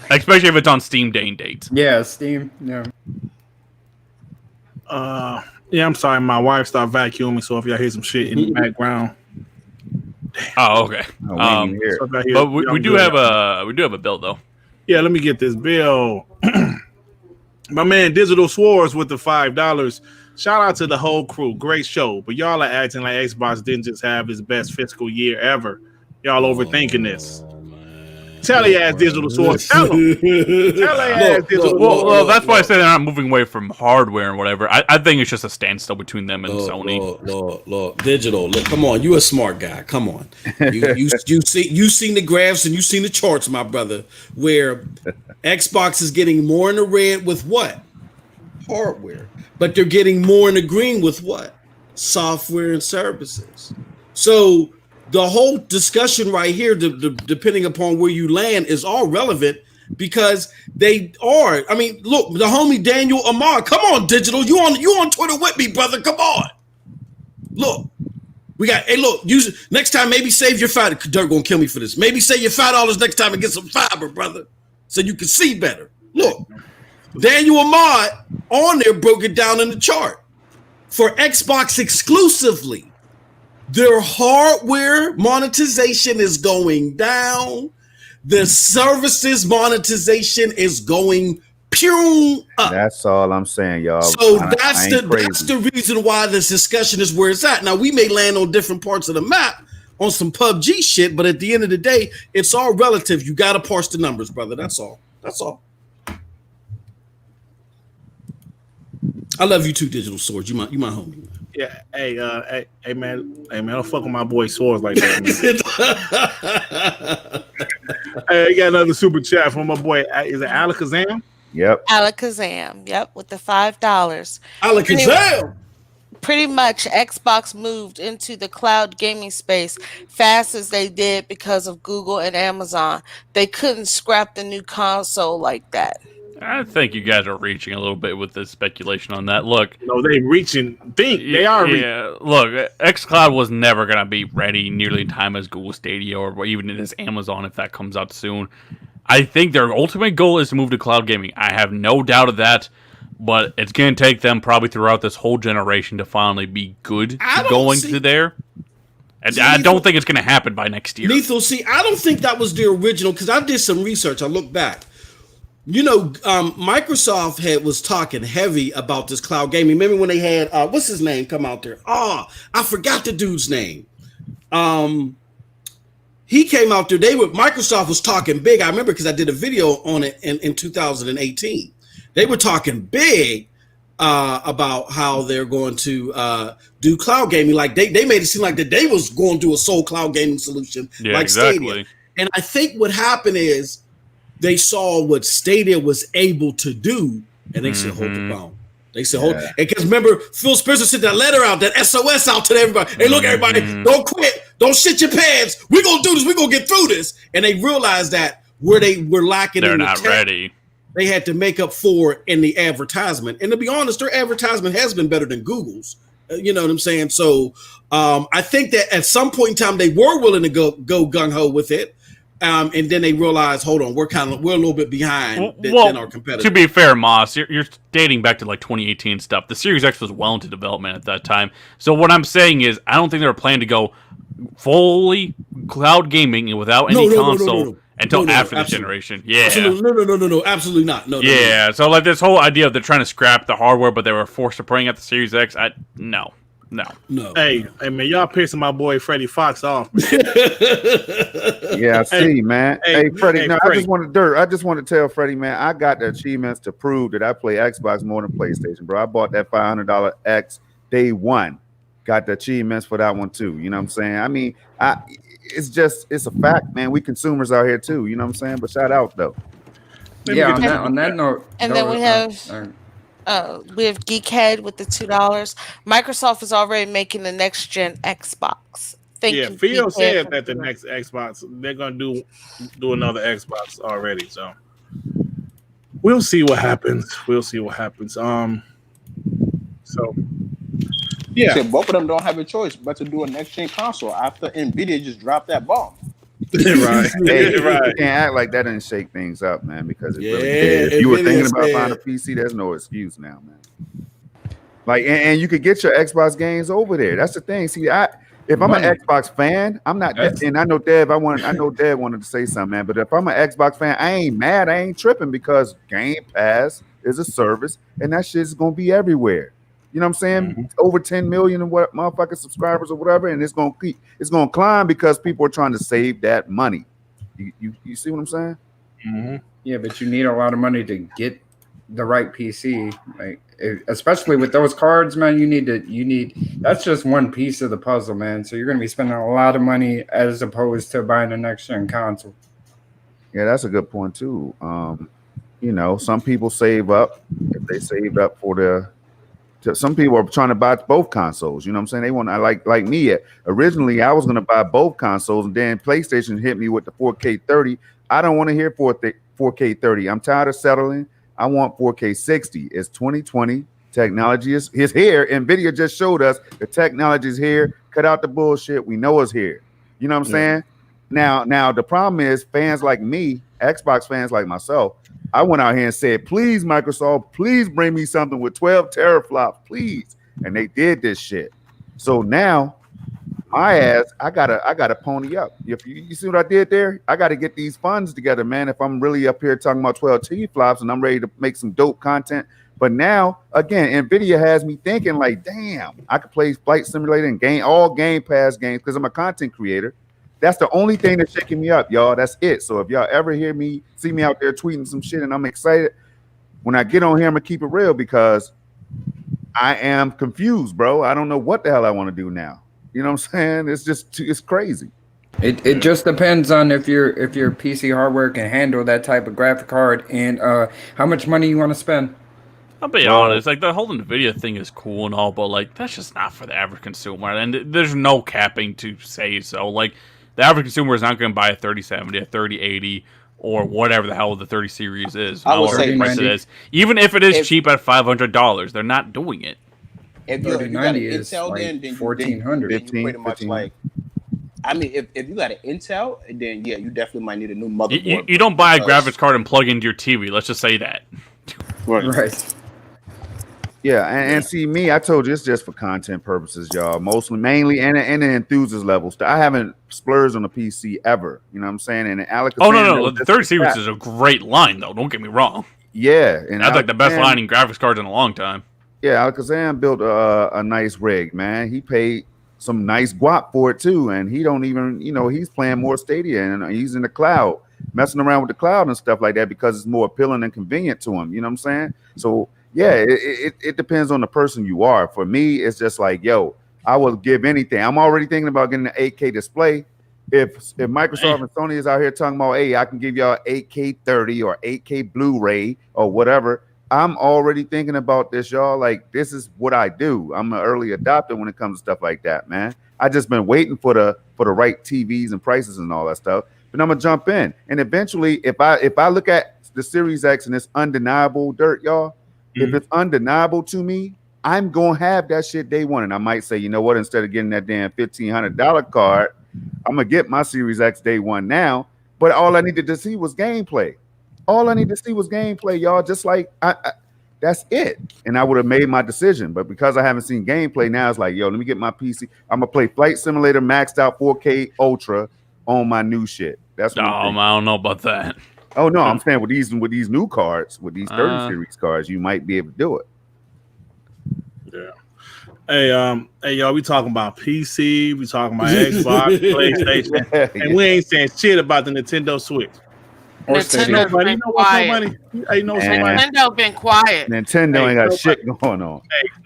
S6: Especially if it's on Steam day and date.
S7: Yeah, Steam. Yeah.
S1: Yeah, I'm sorry. My wife started vacuuming, so if y'all hear some shit in the background.
S6: Oh, okay. But we do have a bill though.
S1: Yeah, let me get this bill. My man Digital Swords with the $5. Shout out to the whole crew. Great show. But y'all are acting like Xbox didn't just have its best fiscal year ever. Y'all overthinking this. Tell your ass Digital Swords. Tell them. Tell your ass Digital Swords.
S6: Well, that's why I say they're not moving away from hardware and whatever. I think it's just a standstill between them and Sony.
S2: Look, Digital. Look, come on. You a smart guy. Come on. You seen the graphs and you seen the charts, my brother, where Xbox is getting more in the red with what? Hardware. But they're getting more in the green with what? Software and services. So the whole discussion right here, depending upon where you land, is all relevant because they are. I mean, look, the homie Daniel Amar. Come on, Digital. You on Twitter with me, brother? Come on. Look, we got. Hey, look. Next time, maybe save your $5. Dirk gonna kill me for this. Maybe save your $5 next time and get some fiber, brother, so you can see better. Look, Daniel Amar on there broke it down in the chart for Xbox exclusively. Their hardware monetization is going down. The services monetization is going up.
S4: That's all I'm saying, y'all.
S2: So that's the reason why this discussion is where it's at. Now, we may land on different parts of the map on some PUBG shit, but at the end of the day, it's all relative. You got to parse the numbers, brother. That's all. That's all. I love you too, Digital Swords. You my homie.
S1: Yeah, hey, man, don't fuck with my boy Swords like that, man. Hey, I got another super chat from my boy. Is it Alakazam?
S4: Yep.
S3: Alakazam, yep, with the $5.
S2: Alakazam!
S3: Pretty much Xbox moved into the cloud gaming space fast as they did because of Google and Amazon. They couldn't scrap the new console like that.
S6: I think you guys are reaching a little bit with the speculation on that. Look,
S1: no, they reaching. They are.
S6: Yeah, look, xCloud was never gonna be ready nearly in time as Google Stadia or even as Amazon if that comes out soon. I think their ultimate goal is to move to cloud gaming. I have no doubt of that, but it's gonna take them probably throughout this whole generation to finally be good going to there. And I don't think it's gonna happen by next year.
S2: Lethal, I don't think that was the original because I did some research. I looked back. You know, Microsoft was talking heavy about this cloud gaming. Remember when they had what's his name come out there? I forgot the dude's name. He came out there. Microsoft was talking big. I remember because I did a video on it in 2018. They were talking big about how they're going to do cloud gaming. Like they made it seem like that they was going to do a sole cloud gaming solution like
S6: exactly.
S2: Stadia. And I think what happened is they saw what Stadia was able to do, and they said, hold the phone. They said, because remember, Phil Spencer sent that letter out, that SOS out to everybody. Hey, look, everybody, don't quit. don't shit your pants. We're gonna do this. We're gonna get through this. And they realized that where they were lacking,
S6: They're
S2: in
S6: not
S2: the
S6: ready.
S2: they had to make up for it in the advertisement. And to be honest, their advertisement has been better than Google's. You know what I'm saying? So I think that at some point in time they were willing to go gung ho with it. And then they realized, hold on, we're a little bit behind than our competitors.
S6: To be fair, Moss, you're dating back to like 2018 stuff. The Series X was well into development at that time. So what I'm saying is, I don't think they were planning to go fully cloud gaming without any console until after the generation. Yeah.
S2: Absolutely. No, absolutely not. No.
S6: So like this whole idea of they're trying to scrap the hardware, but they were forced to bring out the Series X. No.
S1: Hey, man, y'all pissing my boy Freddie Fox off.
S4: Yeah, I see, man. Hey, Freddie. No, Freddie. I just want to tell Freddie, man, I got the achievements to prove that I play Xbox more than PlayStation, bro. I bought that $500 X day one. Got the achievements for that one too. You know what I'm saying? I mean, it's a fact, man. We consumers out here too. You know what I'm saying? But shout out though.
S7: Yeah. On that note,
S3: and then we have Geekhead with the $2. Microsoft is already making the next gen Xbox.
S1: Phil said that the next Xbox they're gonna do another Xbox already. So we'll see what happens. So yeah,
S5: said both of them don't have a choice but to do a next gen console after Nvidia just dropped that bomb.
S1: Right.
S4: Hey, you can't act like that and shake things up, man, because it really did. If you were thinking about buying a PC, there's no excuse now, man. Like, and you could get your Xbox games over there. That's the thing. See, if I'm an Xbox fan, I'm not. And I know Dev. I know Dev wanted to say something, man. But if I'm an Xbox fan, I ain't mad. I ain't tripping because Game Pass is a service, and that shit's gonna be everywhere. You know what I'm saying? Mm-hmm. Over 10 million and what motherfucking subscribers or whatever, and it's gonna climb because people are trying to save that money. You see what I'm saying?
S7: Mm-hmm. Yeah, but you need a lot of money to get the right PC, like especially with those cards, man. You need that's just one piece of the puzzle, man. So you're gonna be spending a lot of money as opposed to buying a next gen console.
S4: Yeah, that's a good point too. You know, some people save up. If they saved up for some people are trying to buy both consoles. You know what I'm saying? They want like me. Originally, I was going to buy both consoles, and then PlayStation hit me with the 4K 30. I don't want to hear 4K 30. I'm tired of settling. I want 4K 60. It's 2020. Technology is here. NVIDIA just showed us the technology is here. Cut out the bullshit. We know it's here. You know what I'm saying? Now the problem is fans like me, Xbox fans like myself, I went out here and said, please, Microsoft, please bring me something with 12 teraflops, please. And they did this shit. So now my ass, I gotta pony up. If you see what I did there, I gotta get these funds together, man. If I'm really up here talking about 12 T-flops and I'm ready to make some dope content. But now, again, NVIDIA has me thinking like, damn, I could play Flight Simulator and all Game Pass games because I'm a content creator. That's the only thing that's shaking me up, y'all. That's it. So if y'all ever see me out there tweeting some shit and I'm excited, when I get on here, I'm going to keep it real because I am confused, bro. I don't know what the hell I want to do now. You know what I'm saying? It's crazy.
S7: It just depends on if your PC hardware can handle that type of graphic card and how much money you want to spend.
S6: I'll be honest, like the whole NVIDIA thing is cool and all, but like that's just not for the average consumer. And there's no capping to say so. Like the average consumer is not going to buy a 3070, a 3080, or whatever the hell the 30 series is.
S5: I would say
S6: price it is. Even if it is cheap at $500, they're not doing it.
S5: If you got an Intel,
S7: like
S5: then
S7: $1,400.
S5: you pretty much like. I mean, if you got an Intel, then yeah, you definitely might need a new motherboard.
S6: You don't buy a graphics card and plug into your TV. Let's just say that.
S7: Right.
S4: Yeah, and see me, I told you it's just for content purposes, y'all. Mainly, and the enthusiast levels. I haven't splurged on a PC ever. You know what I'm saying? And Alec.
S6: Oh no, the 30 series is a great line though. Don't get me wrong.
S4: Yeah,
S6: and that's like the best line in graphics cards in a long time.
S4: Yeah, Alakazam built a nice rig, man. He paid some nice guap for it too, and he don't even, he's playing more Stadia and he's in the cloud, messing around with the cloud and stuff like that because it's more appealing and convenient to him. You know what I'm saying? So. Yeah, it depends on the person you are. For me, it's just like, yo, I will give anything. I'm already thinking about getting an 8K display. If Microsoft and Sony is out here talking about, hey, I can give y'all 8K 30 or 8K Blu-ray or whatever, I'm already thinking about this, y'all. Like, this is what I do. I'm an early adopter when it comes to stuff like that, man. I just been waiting for for the right TVs and prices and all that stuff. But I'm gonna jump in, and eventually, if I look at the Series X and it's undeniable, dirt, y'all. If it's undeniable to me, I'm gonna have that shit day one, and I might say, you know what? Instead of getting that damn $1,500 card, I'm gonna get my Series X day one now. But all I needed to see was gameplay. All I need to see was gameplay, y'all. Just like that's it, and I would have made my decision. But because I haven't seen gameplay now, it's like, yo, let me get my PC. I'm gonna play Flight Simulator maxed out 4K Ultra on my new shit. That's what
S6: I don't know about that.
S4: Oh no, I'm saying with these new cards, with these 30 series cards, you might be able to do it.
S1: Yeah. Hey, y'all, we talking about PC, we talking about Xbox, PlayStation, and we ain't saying shit about the Nintendo Switch.
S3: Nintendo's been quiet. Nintendo been quiet.
S4: Nintendo ain't got shit going on.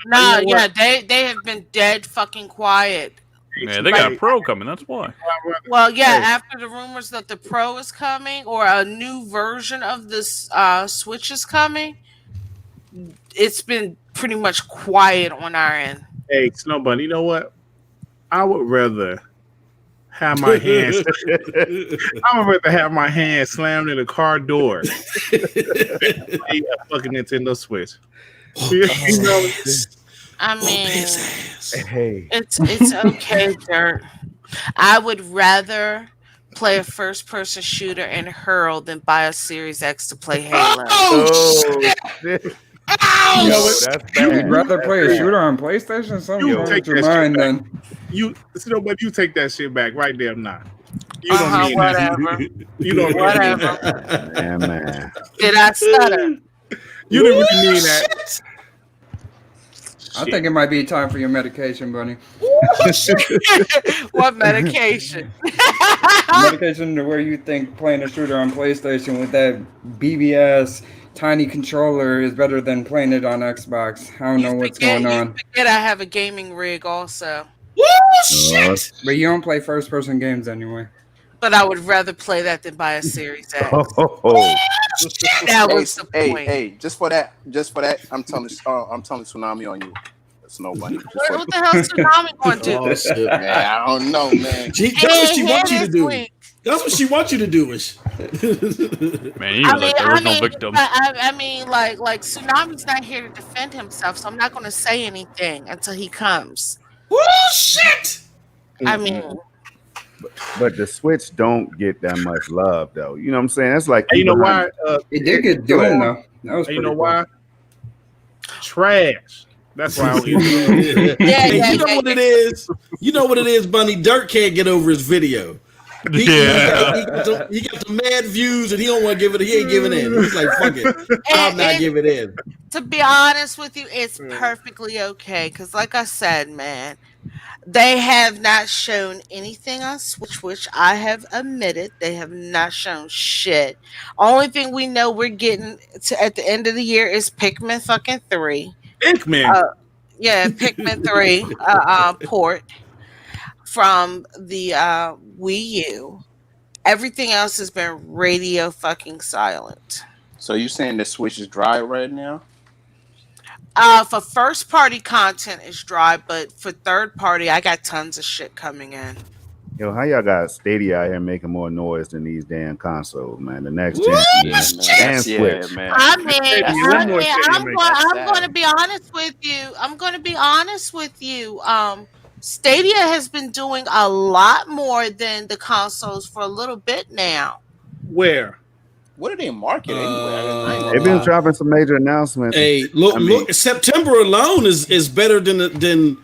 S3: No, yeah, they have been dead fucking quiet.
S6: Yeah, they got a Pro coming. That's why.
S3: Well, yeah, after the rumors that the Pro is coming or a new version of this Switch is coming, it's been pretty much quiet on our end.
S1: Hey, Snow Bunny, you know what? I would rather have my hands. I would rather have my hand slammed in a car door than play a fucking Nintendo Switch. You know,
S3: I mean, it's okay, Dirt. I would rather play a first-person shooter and hurl than buy a Series X to play Halo.
S4: Shit.
S7: You know what? You'd rather play a shooter on PlayStation? Something wrong with your mind, then.
S1: You take that shit back right there now. You don't mean
S3: whatever.
S1: that. You don't
S3: whatever.
S4: Yeah, man.
S3: Did I stutter?
S1: You didn't really mean that.
S7: I think it might be time for your medication, Bunny.
S3: What medication?
S7: Medication to where you think playing a shooter on PlayStation with that BBS tiny controller is better than playing it on Xbox. I don't know what's going on.
S3: You forget I have a gaming rig also.
S2: Woo, shit!
S7: But you don't play first-person games anyway.
S3: But I would rather play that than buy a Series X. That was the point.
S5: Hey, just for that, I'm telling Tsunami on you. That's nobody.
S3: What the hell is Tsunami going to do?
S2: Oh, shit, man.
S5: I don't know, man.
S2: That's what she wants you to do. That's what she wants you to do.
S6: Man, you like there was no victim.
S3: I mean, like Tsunami's not here to defend himself, so I'm not going to say anything until he comes.
S2: Woo, shit!
S3: I mean,
S4: but the Switch don't get that much love, though. You know what I'm saying? That's like,
S1: hey, you know why?
S7: It did get doing though. That was
S1: you know
S7: cool.
S1: why? Trash. That's why I don't use
S2: it. You know what it is? You know what it is, Bunny? Dirt can't get over his video. He got the mad views and he don't want to give it. He ain't giving in. He's like, fuck it. I'm not giving in.
S3: To be honest with you, it's perfectly okay. Because like I said, man, they have not shown anything on Switch, which I have admitted. They have not shown shit. Only thing we know we're getting to at the end of the year is Pikmin fucking 3.
S1: Pikmin?
S3: Yeah, Pikmin 3 port from the Wii U. Everything else has been radio fucking silent.
S5: So you saying the Switch is dry right now?
S3: For first party content it's dry, but for third party I got tons of shit coming in.
S4: Yo, how y'all got Stadia out here making more noise than these damn consoles, man? The next gen and Switch.
S5: Man.
S3: I'm going to be honest with you. I'm going to be honest with you. Stadia has been doing a lot more than the consoles for a little bit now.
S1: Where?
S5: What are they marketing anyway?
S4: They've been dropping some major announcements.
S2: Hey, look! September alone is better than.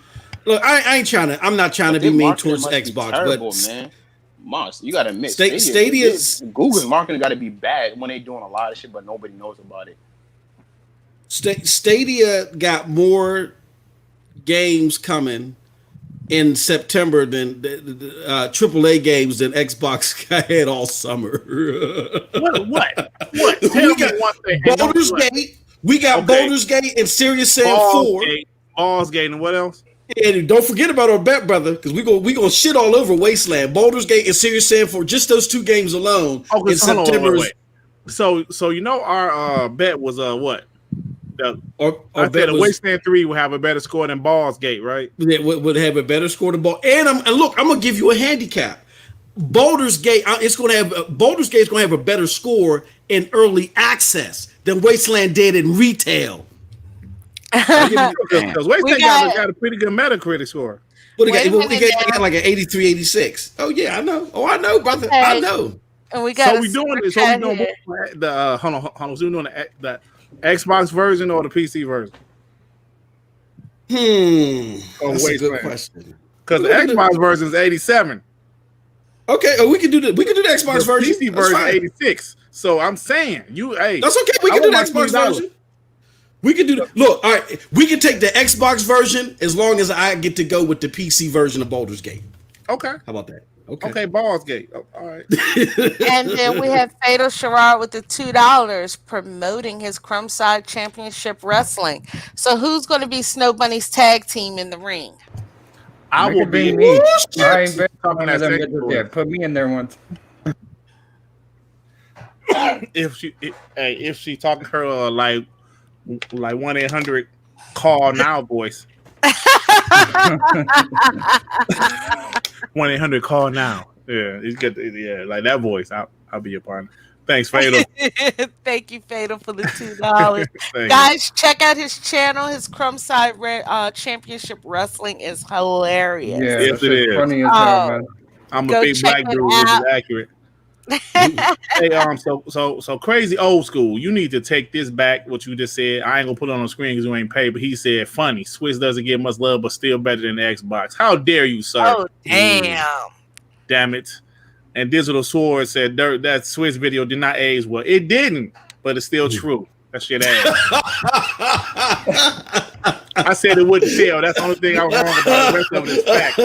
S2: Look, I'm not trying to be mean towards Xbox,
S5: terrible,
S2: but
S5: man, Monster, you got to admit,
S2: Stadia's
S5: Google's marketing got to be bad when they doing a lot of shit, but nobody knows about it.
S2: Stadia got more games coming in September than the AAA games than Xbox had all summer.
S1: What? Tell me one thing.
S2: Baldur's Gate. We got Baldur's Gate and Serious Sam 4.
S1: Baldur's Gate and what else?
S2: And don't forget about our bet, brother, because we gonna shit all over Wasteland. Baldur's Gate and Serious Sam 4, just those two games alone in September.
S1: So you know our bet was what? I said the Wasteland 3 will have a better score than Baldur's Gate, right?
S2: It would have a better score than Ball. And look, I'm gonna give you a handicap. Baldur's Gate, Baldur's Gate is gonna have a better score in early access than Wasteland did in retail.
S1: Because Wasteland got a pretty good Metacritic score.
S2: What it got like an 83, 86. Oh yeah, I know. Oh, I know, brother.
S3: Okay.
S2: I know.
S3: And we got.
S1: So we doing this. So we doing the hold on. So we doing the Xbox version or the PC version?
S2: That's a good question.
S1: Because the Xbox version is 87.
S2: Okay, we can do the Xbox version.
S1: PC version 86. So I'm saying
S2: that's okay. We can do the Xbox version. We can do the look. All right, we can take the Xbox version as long as I get to go with the PC version of Baldur's Gate.
S1: Okay.
S2: How about that?
S1: Okay, Baldur's Gate. Oh, all right.
S3: And then we have Fatal Sherrod with the $2 promoting his Crumbside Championship Wrestling. So who's going to be Snow Bunny's tag team in the ring?
S1: I will be
S7: me.
S1: me.
S7: I ain't been one of them bitches yet. Put me in there once.
S1: If she talking to her like 1-800 call now voice. 1-800 call now. Yeah, he's good. Yeah, like that voice. I'll be your partner. Thanks, Fatal.
S3: Thank you, Fatal, for the $2. Guys, check out his channel. His Crumbside Championship Wrestling is hilarious.
S7: Yeah,
S1: yes, it is.
S7: Funny as hell, man.
S1: I'm a big black dude, which is accurate. Hey, so crazy old school. You need to take this back. What you just said. I ain't gonna put it on the screen because you ain't paid. But he said, "Funny, Swiss doesn't get much love, but still better than the Xbox." How dare you, sir?
S3: Oh, damn
S1: it! And Digital Sword said, "Dirt, that Swiss video did not age well. It didn't, but it's still true. That shit ass." I said it wouldn't tell. That's the only thing I was wrong about. The rest of it is fact.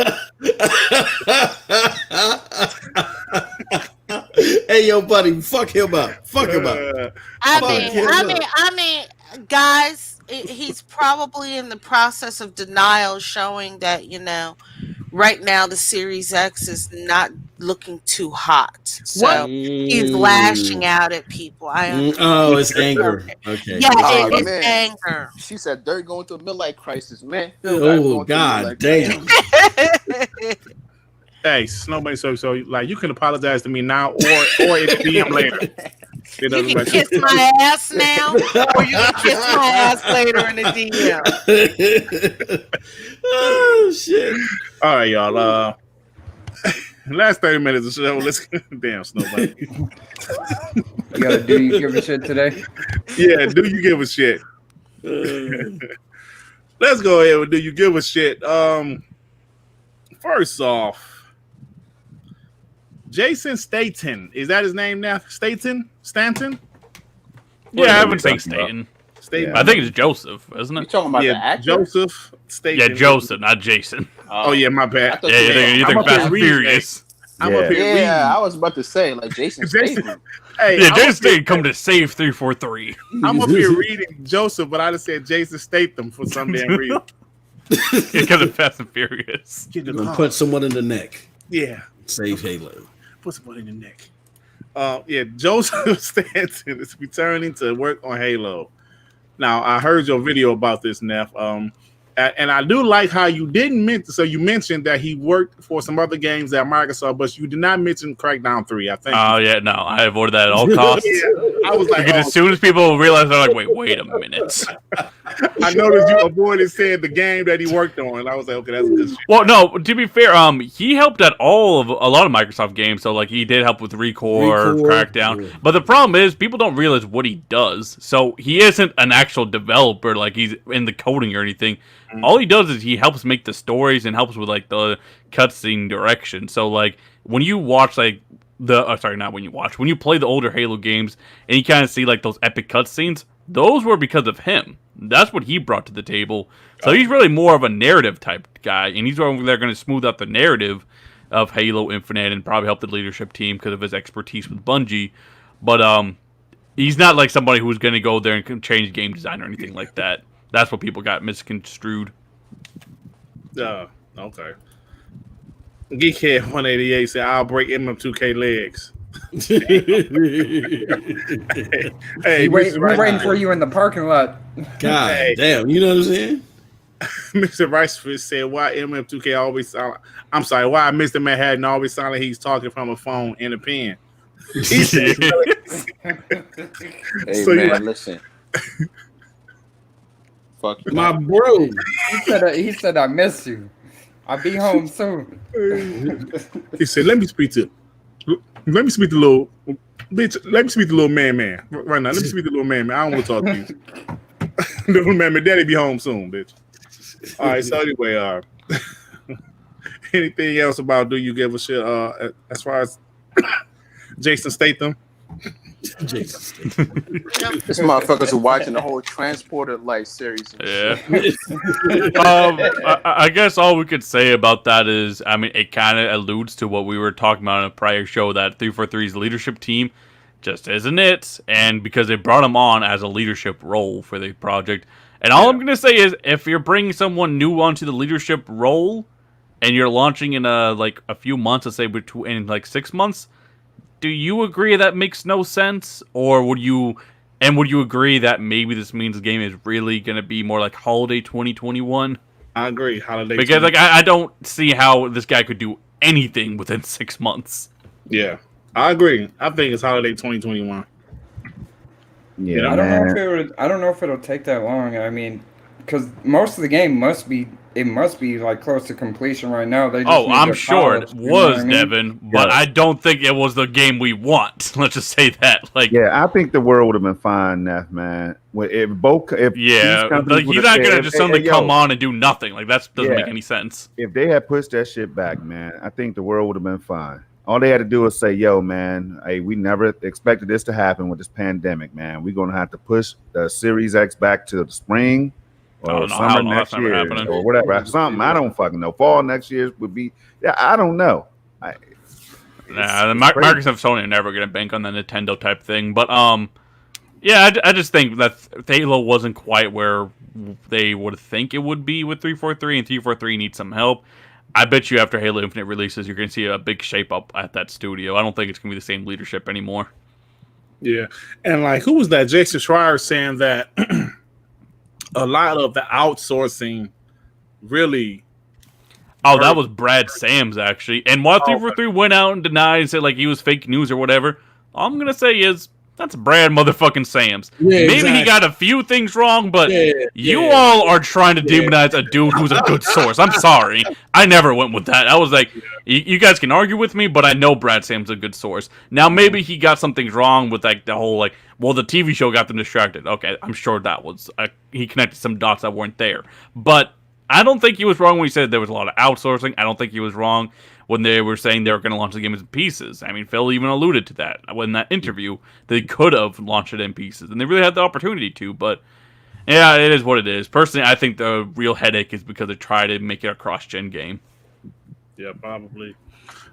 S2: Hey, yo, buddy, fuck him up. Fuck him up.
S3: I mean, guys, he's probably in the process of denial, showing that, right now the Series X is not looking too hot. So he's lashing out at people.
S2: Oh, it's anger. Okay.
S3: Yeah, it's anger.
S5: She said Dirt going through a midlife crisis, man.
S2: Oh, God damn.
S1: Hey, Snowman, so like you can apologize to me now or in DM later.
S3: You can kiss my ass now, or you can kiss my ass later in the DM.
S2: Oh shit!
S1: All right, y'all. Last 30 minutes of the show. Let's damn Snowman.
S7: You gotta do you give a shit today?
S1: Yeah, do you give a shit? Let's go ahead with do you give a shit. First off. Jason Staten. Is that his name now? Stanton?
S6: Yeah, I would say Staten. I think it's Joseph, isn't it?
S5: You talking about the actor?
S1: Joseph Staten.
S6: Yeah, Joseph, not Jason.
S1: Oh yeah, my bad.
S6: You think Fast and Furious.
S1: I'm up here reading.
S5: I was about to say, like, Jason Staten.
S1: Hey,
S6: Jason Staten come to save 343.
S1: I'm up here reading Joseph, but I just said Jason Statham for some damn reason.
S6: Because of Fast and Furious.
S2: Put someone in the neck.
S1: Yeah.
S2: Save Halo.
S1: Put someone in the neck. Joseph Stanton is returning to work on Halo. Now, I heard your video about this, Neff. And I do like how you didn't mention. So you mentioned that he worked for some other games at Microsoft, but you did not mention Crackdown 3. I think.
S6: Oh yeah, no, I avoided that at all costs.
S1: I was like,
S6: as soon as people realize, they're like, wait a minute.
S1: I noticed you avoided saying the game that he worked on, and I was like, okay, that's good shit.
S6: Well, no, to be fair, he helped at a lot of Microsoft games. So like, he did help with Recore, Crackdown. But the problem is, people don't realize what he does. So he isn't an actual developer, like he's in the coding or anything. All he does is he helps make the stories and helps with like the cutscene direction. So like when you watch like when you play the older Halo games and you kind of see like those epic cutscenes, those were because of him. That's what he brought to the table. So he's really more of a narrative type guy, and he's over there going to smooth out the narrative of Halo Infinite and probably help the leadership team because of his expertise with Bungie. But he's not like somebody who's going to go there and change game design or anything like that. That's what people got misconstrued.
S1: Okay. Geekhead 188 said, "I'll break MM2K legs."
S7: We're waiting for you in the parking lot.
S2: God
S1: Hey.
S2: damn, you know what I'm saying?
S1: Mr. Ricefish said, "Why MM2K always sound? I'm sorry, why Mr. Manhattan always sound like he's talking from a phone in a pen?" He said,
S5: Hey
S1: So you
S5: man,
S1: like-
S5: listen. Fuck you.
S2: My bro.
S7: He said I miss you. I'll be home soon.
S1: he said, "Let me speak to little bitch. Let me speak to little man right now. Let me speak to little man. I don't want to talk to you. Little man, daddy be home soon, bitch." All right. So anyway, anything else about do you give a shit? As far as Jason Statham.
S2: Jesus.
S5: This motherfuckers are watching the whole Transporter Life series. And
S6: Yeah.
S5: shit.
S6: I guess all we could say about that is, I mean, it kind of alludes to what we were talking about in a prior show, that 343's leadership team just isn't it, and because they brought him on as a leadership role for the project. And all I'm going to say is, if you're bringing someone new onto the leadership role, and you're launching in a few months, let's say in like 6 months, do you agree that makes no sense, or would you agree that maybe this means the game is really going to be more like holiday 2021?
S1: I agree. Holiday.
S6: Because like I don't see how this guy could do anything within 6 months.
S1: Yeah, I agree. I think it's holiday 2021.
S4: Yeah,
S7: I don't
S4: man.
S7: know I don't know if it'll take that long. I mean, because most of the game must be like close to completion right now. They just need
S6: I'm
S7: to
S6: sure
S7: polish,
S6: it
S7: you know what
S6: was,
S7: I mean?
S6: Devin, but
S4: Yeah.
S6: I don't think it was the game we want. Let's just say that. Like,
S4: Yeah, I think the world would have been fine, Neff, man. If
S6: yeah,
S4: these companies
S6: like he's
S4: would've
S6: not
S4: said,
S6: gonna just
S4: "Hey,
S6: suddenly
S4: hey, yo,"
S6: come on and do nothing. Like that doesn't
S4: Yeah.
S6: make any sense.
S4: if they had pushed that shit back, man, I think the world would have been fine. All they had to do was say, "Yo, man, hey, we never expected this to happen with this pandemic, man. We're gonna have to push the Series X back to the spring
S6: I
S4: or
S6: don't know
S4: summer
S6: how long
S4: next
S6: that's never
S4: year
S6: happening.
S4: or whatever. Something I don't fucking know. Fall next year would be. Yeah, I don't know.
S6: Nah,
S4: it's crazy.
S6: Microsoft, Sony are never gonna bank on the Nintendo type thing. But yeah, I just think that Halo wasn't quite where they would think it would be with 343, and 343 needs some help. I bet you after Halo Infinite releases, you're going to see a big shape up at that studio. I don't think it's going to be the same leadership anymore.
S1: Yeah, and like who was that? Jason Schreier saying that a lot of the outsourcing really.
S6: Oh, that was Brad Sams, actually. And while 343 went out and denied and said like he was fake news or whatever, all I'm going to say is that's Brad motherfucking Sams.
S2: Yeah,
S6: Maybe
S2: exactly.
S6: he got a few things wrong, but you
S2: yeah.
S6: all are trying to demonize a dude who's a good source. I'm sorry. I never went with that. I was like, you guys can argue with me, but I know Brad Sam's a good source. Now, maybe he got some things wrong with like the whole, like, well, the TV show got them distracted. Okay, I'm sure that was, he connected some dots that weren't there. But I don't think he was wrong when he said there was a lot of outsourcing. I don't think he was wrong when they were saying they were going to launch the game in pieces. I mean, Phil even alluded to that in that interview. They could have launched it in pieces, and they really had the opportunity to, but yeah, it is what it is. Personally, I think the real headache is because they tried to make it a cross-gen game.
S1: Yeah, probably.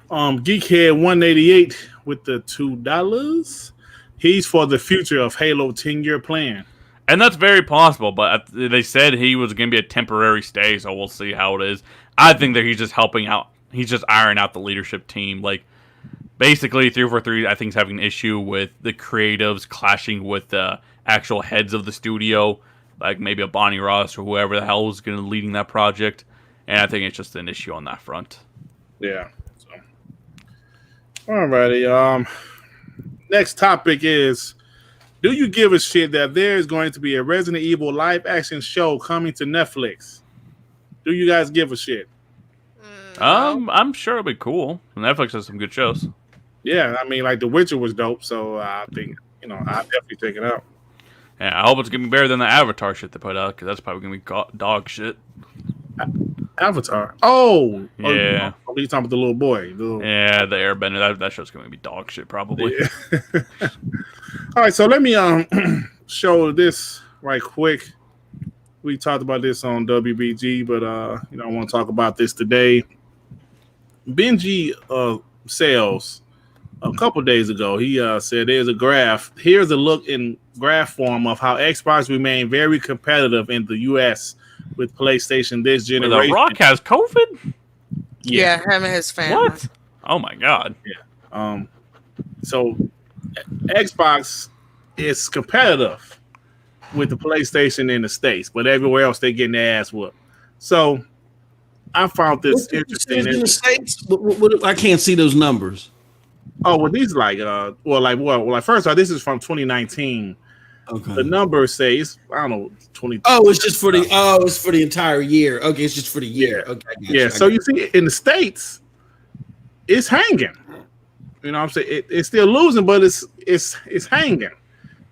S1: Geekhead 188 with the $2. He's for the future of Halo 10-year plan.
S6: And that's very possible, but they said he was going to be a temporary stay, so we'll see how it is. I think that he's just helping out. He's just ironing out the leadership team. Like, basically, 343, I think, is having an issue with the creatives clashing with the actual heads of the studio, like maybe a Bonnie Ross or whoever the hell is going to leading that project. And I think it's just an issue on that front.
S1: Yeah. So, alrighty. Next topic is: do you give a shit that there is going to be a Resident Evil live action show coming to Netflix? Do you guys give a shit?
S6: I'm sure it'll be cool. Netflix has some good shows.
S1: Yeah, I mean, like The Witcher was dope, so I think I'll definitely take it out.
S6: Yeah, I hope it's gonna be better than the Avatar shit they put out, because that's probably gonna be dog shit.
S1: Avatar. Oh,
S6: Yeah.
S1: Oh, you talking about the little boy?
S6: Yeah, the Airbender. That show's gonna be dog shit probably.
S1: Yeah. All right, so let me show this right quick. We talked about this on WBG, but I want to talk about this today. Benji Sales a couple days ago, he said there's a graph. Here's a look in graph form of how Xbox remained very competitive in the U.S. with PlayStation this generation.
S6: The Rock has COVID?
S3: Yeah, him and his family.
S6: What? Oh my god.
S1: So Xbox is competitive. with the PlayStation in the States, but everywhere else they getting their ass whooped. So I found this interesting.
S2: In the States, I can't see those numbers.
S1: Oh, well, these like first off, this is from 2019.
S2: Okay.
S1: The numbers say it's, I don't know, 20.
S2: Oh, it's just for the entire year. Okay, it's just for the year. Okay.
S1: Yeah. So you see, in the States, it's hanging. You know what I'm saying? It's still losing, but it's hanging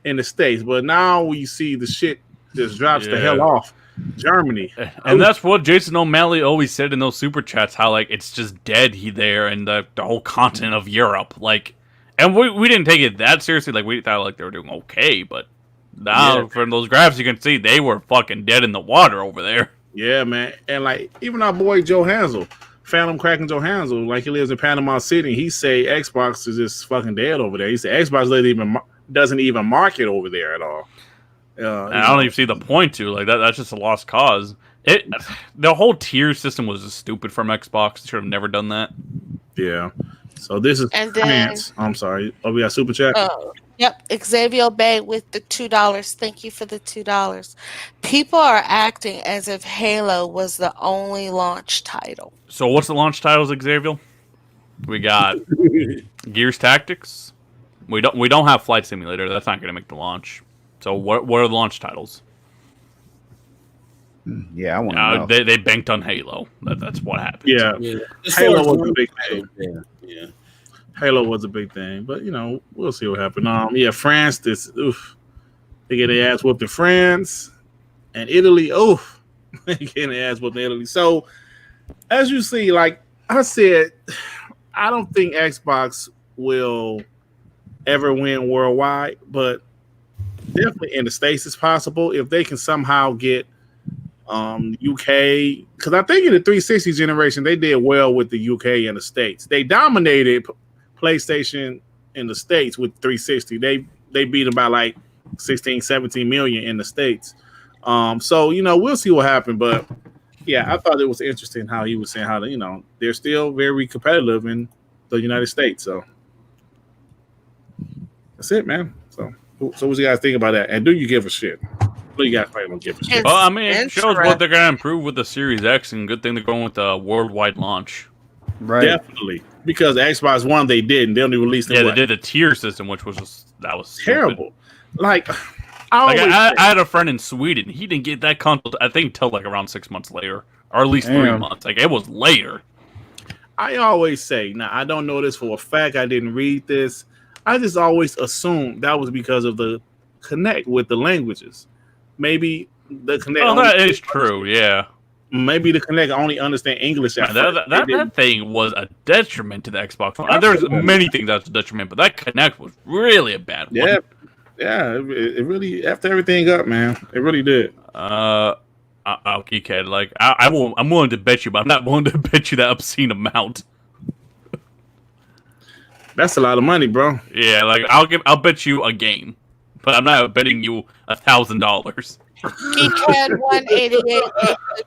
S1: in the States. But now we see the shit just drops the hell off. Germany.
S6: And that's what Jason O'Malley always said in those super chats, how like it's just dead there in the whole continent of Europe. Like, and we didn't take it that seriously. Like, we thought like they were doing okay, but now from those graphs you can see they were fucking dead in the water over there.
S1: Yeah, man. And like even our boy Joe Hansel, Phantom Kraken Joe Hansel, like he lives in Panama City, he say Xbox is just fucking dead over there. He said Xbox doesn't even market over there at all.
S6: And I don't even see the point to like that. That's just a lost cause. The whole tier system was just stupid from Xbox. They should have never done that.
S1: Yeah. So this is France. I'm sorry. Oh, we got super chat.
S3: Yep. Xavier Bay with the $2. Thank you for the $2. People are acting as if Halo was the only launch title.
S6: So what's the launch titles, Xavier? We got Gears Tactics. We don't have Flight Simulator. That's not going to make the launch. So what are the launch titles?
S4: Yeah, I want to know.
S6: They banked on Halo. That's what happened.
S1: Yeah. Halo was a big thing.
S2: Yeah.
S1: Halo was a big thing, but we'll see what happened. France, they get their ass whooped in France, and Italy. They get their ass whooped in Italy. So as you see, like I said, I don't think Xbox will ever win worldwide, but definitely in the States it's possible if they can somehow get UK, because I think in the 360 generation they did well with the UK and the States. They dominated PlayStation in the States with 360. They beat them by like 16, 17 million in the States. So we'll see what happenens. But yeah, I thought it was interesting how he was saying how they're still very competitive in the United States. So that's it, man. So what do you guys think about that? And do you give a shit? Do you guys probably don't give a shit?
S6: Well, I mean, it shows what they're going to improve with the Series X, and good thing they're going with the worldwide launch.
S7: Right.
S1: Definitely. Because Xbox One, they didn't. They only released
S6: they did a tier system, which was
S1: terrible.
S6: Stupid.
S1: Like,
S6: I had a friend in Sweden. He didn't get that console, I think, until like around 6 months later, or at least 3 months. Like, it was later.
S1: I always say, now, I don't know this for a fact. I didn't read this. I just always assumed that was because of the connect with the languages. Maybe the connect.
S6: Oh, that is true. Yeah.
S1: Maybe the connect only understand English.
S6: That thing was a detriment to the Xbox One. There's many things that's a detriment, but that connect was really a bad one.
S1: Yeah. It really effed everything up, man. It really did.
S6: Okay, kid. Like I'm willing to bet you, but I'm not willing to bet you that obscene amount.
S1: That's a lot of money, bro.
S6: Yeah, like I'll bet you a game, but I'm not betting you $1,000.
S3: Geekhead 188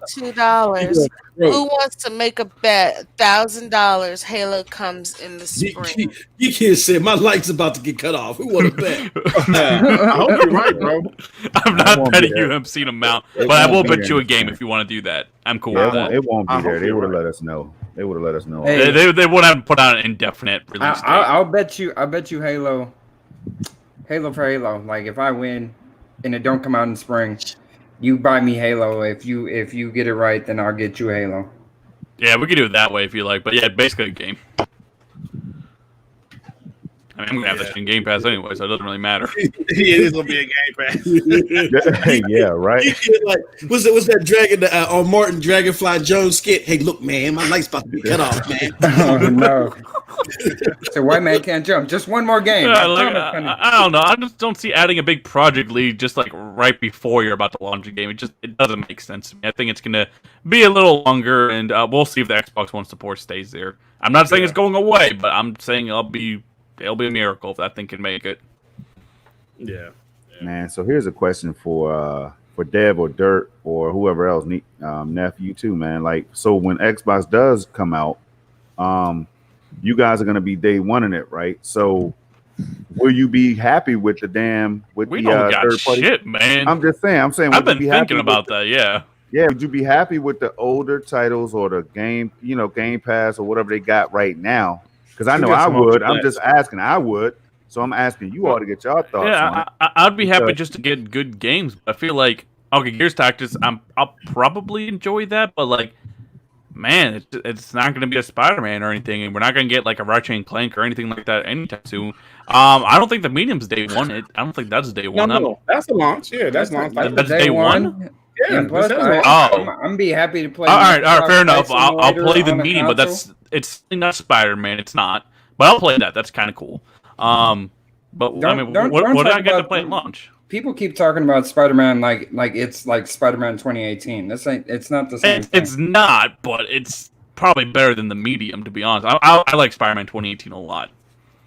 S3: $2. Who wants to make a bet? $1,000. Halo comes in the spring.
S2: You can't say my light's about to get cut off. Who want to bet?
S1: I hope you're right, bro.
S6: I'm not betting you an obscene amount, but I will bet you a game if you want to do that. I'm cool with that.
S4: It won't be there. They would have let us know. They would have let us know.
S6: Hey, they would have put out an indefinite release date.
S7: I'll bet you Halo for Halo. Like if I win and it don't come out in spring, you buy me Halo. If you get it right, then I'll get you Halo.
S6: Yeah, we could do it that way if you like. But yeah, basically a game. I mean, I'm gonna have this in Game Pass anyway, so it doesn't really matter.
S1: It is gonna be a Game Pass.
S4: Yeah, right.
S2: Like, what's that Dragon on Martin Dragonfly Jones skit? Hey, look, man, my light's about to be cut off, man.
S7: Oh no! So white man can't jump. Just one more game.
S6: I don't know. I just don't see adding a big project lead just like right before you're about to launch a game. It doesn't make sense to me. I think it's gonna be a little longer, and we'll see if the Xbox One support stays there. I'm not saying it's going away, but I'm saying it'll be a miracle if that thing can make it.
S1: Yeah.
S4: Man, so here's a question for Dev or Dirt or whoever else, nephew too, man. Like, so when Xbox does come out, you guys are gonna be day one in it, right? So will you be happy with the damn
S6: We don't got
S4: third party?
S6: shit, man.
S4: I'm just saying.
S6: I've been thinking about that. Yeah.
S4: Yeah, would you be happy with the older titles or the game, Game Pass or whatever they got right now? Because I know I would. I'm just asking. I would. So I'm asking you all to get your thoughts on it.
S6: I'd be happy just to get good games. I feel like Gears Tactics. I'll probably enjoy that, but like, man, it's not going to be a Spider-Man or anything, and we're not going to get like a Ratchet and Clank or anything like that anytime soon. I don't think the medium's day one. I don't think that's day one.
S1: No, that's the launch. Yeah, that's launch.
S6: That's day one.
S1: Yeah,
S7: Plus, I'm be happy to play.
S6: All right, fair enough. I'll play the medium, but it's not Spider-Man. It's not, but I'll play that. That's kind of cool. But what did I get to play at launch?
S7: People keep talking about Spider-Man like it's like Spider-Man 2018. It's not the same thing.
S6: It's not, but it's probably better than the medium, to be honest. I like Spider-Man 2018 a lot.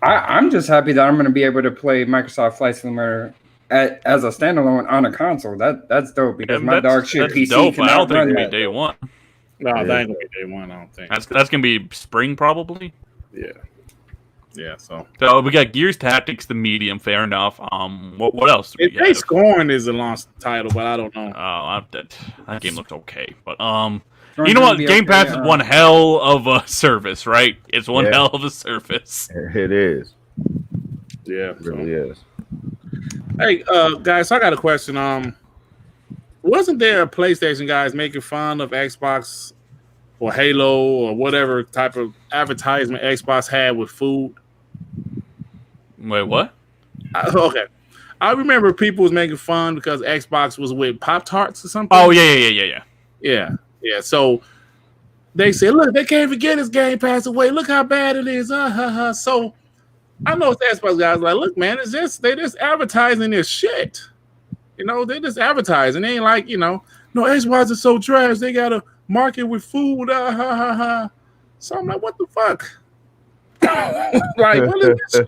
S7: I'm just happy that I'm going to be able to play Microsoft Flight Simulator as a standalone on a console. That's dope because my dog shit PC
S6: dope, I don't think
S7: run
S6: it'll
S7: that.
S6: be day one.
S1: No, that ain't gonna be day one. I don't think.
S6: That's gonna be spring probably.
S1: Yeah. So
S6: we got Gears Tactics, the medium. Fair enough. What else? Do we have?
S1: Scorn is a launch title, but I don't know.
S6: That game looks okay, but you know what? Game Pass is one hell of a service, right? It's one hell of a service.
S4: It is.
S1: Yeah,
S4: it really is.
S1: Hey, guys, I got a question. Wasn't there a PlayStation guys making fun of Xbox or Halo or whatever type of advertisement Xbox had with food?
S6: Wait, what?
S1: Okay. I remember people was making fun because Xbox was with Pop-Tarts or something.
S6: Oh, yeah.
S1: Yeah. So they said, look, they can't even get his Game Pass away. Look how bad it is. So I know it's Xbox guys like, look, man, they just advertising this shit. They just advertising. They ain't like, no, Xbox is so trash. They got to market with food. So I'm like, what the fuck? Like, what is this shit?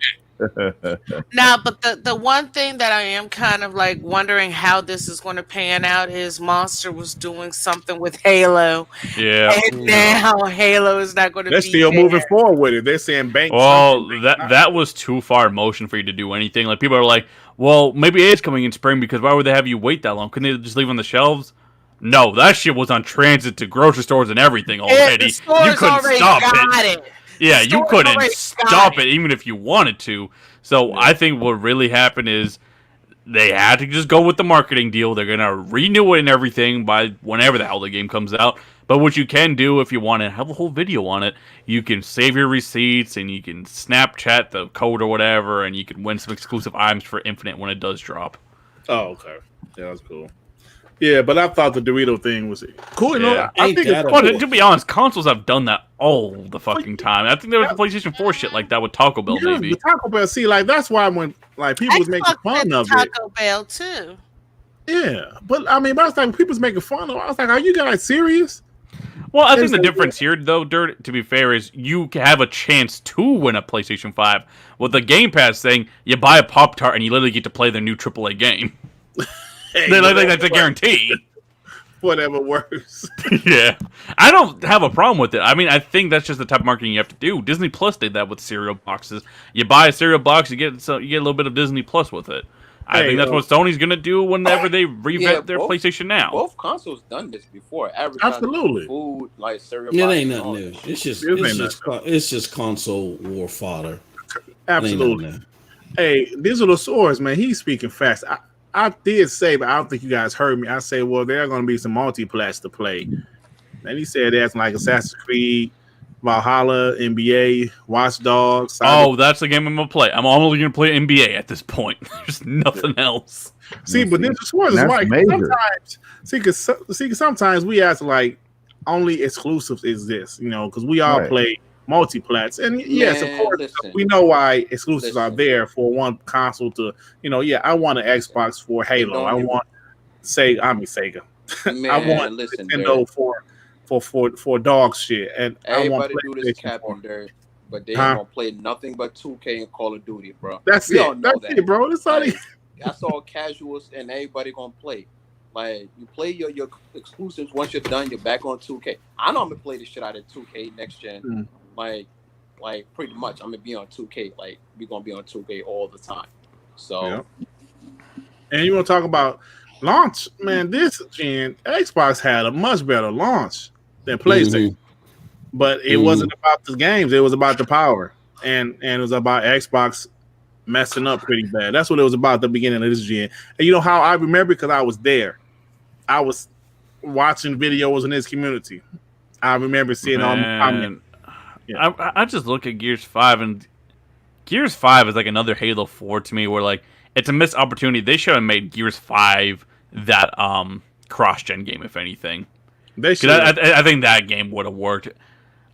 S3: Now, but the one thing that I am kind of like wondering how this is going to pan out is Monster was doing something with Halo.
S6: Yeah.
S3: And now Halo is not going to be
S1: They're still moving forward with it. They're saying bank.
S6: Well, that was too far in motion for you to do anything. Like, people are like, well, maybe it is coming in spring because why would they have you wait that long? Couldn't they just leave on the shelves? No, that shit was on transit to grocery stores and everything already. You couldn't stop it. Yeah, you couldn't stop it even if you wanted to. So I think what really happened is they had to just go with the marketing deal. They're going to renew it and everything by whenever the hell the game comes out. But what you can do if you want to have a whole video on it, you can save your receipts and you can Snapchat the code or whatever, and you can win some exclusive items for Infinite when it does drop.
S1: Oh, okay. Yeah, that's cool. Yeah, but I thought the Dorito thing was cool.
S6: Yeah.
S1: I think it's
S6: cool. To be honest, consoles have done that all the fucking time. I think there was the PlayStation 4 shit like that with Taco Bell, maybe.
S1: The Taco Bell, see, like that's why when people was making fun of it.
S3: Taco Bell too.
S1: Yeah, but I mean, I was like, people was making fun of it. I was like, are you guys serious?
S6: Well, I think the difference here, though, Dirt, to be fair, is you have a chance to win a PlayStation 5. With the Game Pass thing, you buy a Pop-Tart and you literally get to play their new AAA game. That's a guarantee.
S1: Whatever works.
S6: Yeah. I don't have a problem with it. I mean, I think that's just the type of marketing you have to do. Disney Plus did that with cereal boxes. You buy a cereal box, you get a little bit of Disney Plus with it. I think that's what Sony's going to do whenever they revamp their PlayStation Now.
S5: Both consoles done this before. Absolutely. Food, like cereal boxes.
S2: It ain't nothing new. It's just console war fodder.
S1: Absolutely. Hey, Digital Swords, man, he's speaking fast. I did say, but I don't think you guys heard me. I say, well, there are going to be some multiplats to play. And he said that's like Assassin's Creed, Valhalla, NBA, Watch Dogs.
S6: That's the game I'm going to play. I'm only going to play NBA at this point. There's nothing else.
S1: See, but Ninja Swords is like sometimes we ask like only exclusives exist, because we all play multiplats, and yes, of course, we know why exclusives are there for one console to, I want an Xbox for Halo. I want Sega. I want Nintendo for dog shit, and
S5: everybody do this cap on there, but they ain't gonna play nothing but 2K and Call of Duty, bro.
S1: That's it, bro.
S5: That's all casuals, and everybody gonna play. Like, you play your exclusives. Once you're done, you're back on 2K. I know I'm gonna play the shit out of 2K next gen. Like, Like pretty much, I'm gonna be on 2K. Like we're gonna be on 2K all the time. So,
S1: Yeah. And you want to talk about launch, man? This gen Xbox had a much better launch than PlayStation, but it wasn't about the games; it was about the power, and it was about Xbox messing up pretty bad. That's what it was about at the beginning of this gen. And you know how I remember, because I was there. I was watching videos in this community. I remember seeing all the comments.
S6: Yeah. I just look at Gears 5, and Gears 5 is like another Halo 4 to me, where like it's a missed opportunity. They should have made Gears 5 that cross-gen game, if anything.
S1: They should.
S6: I think that game would have worked.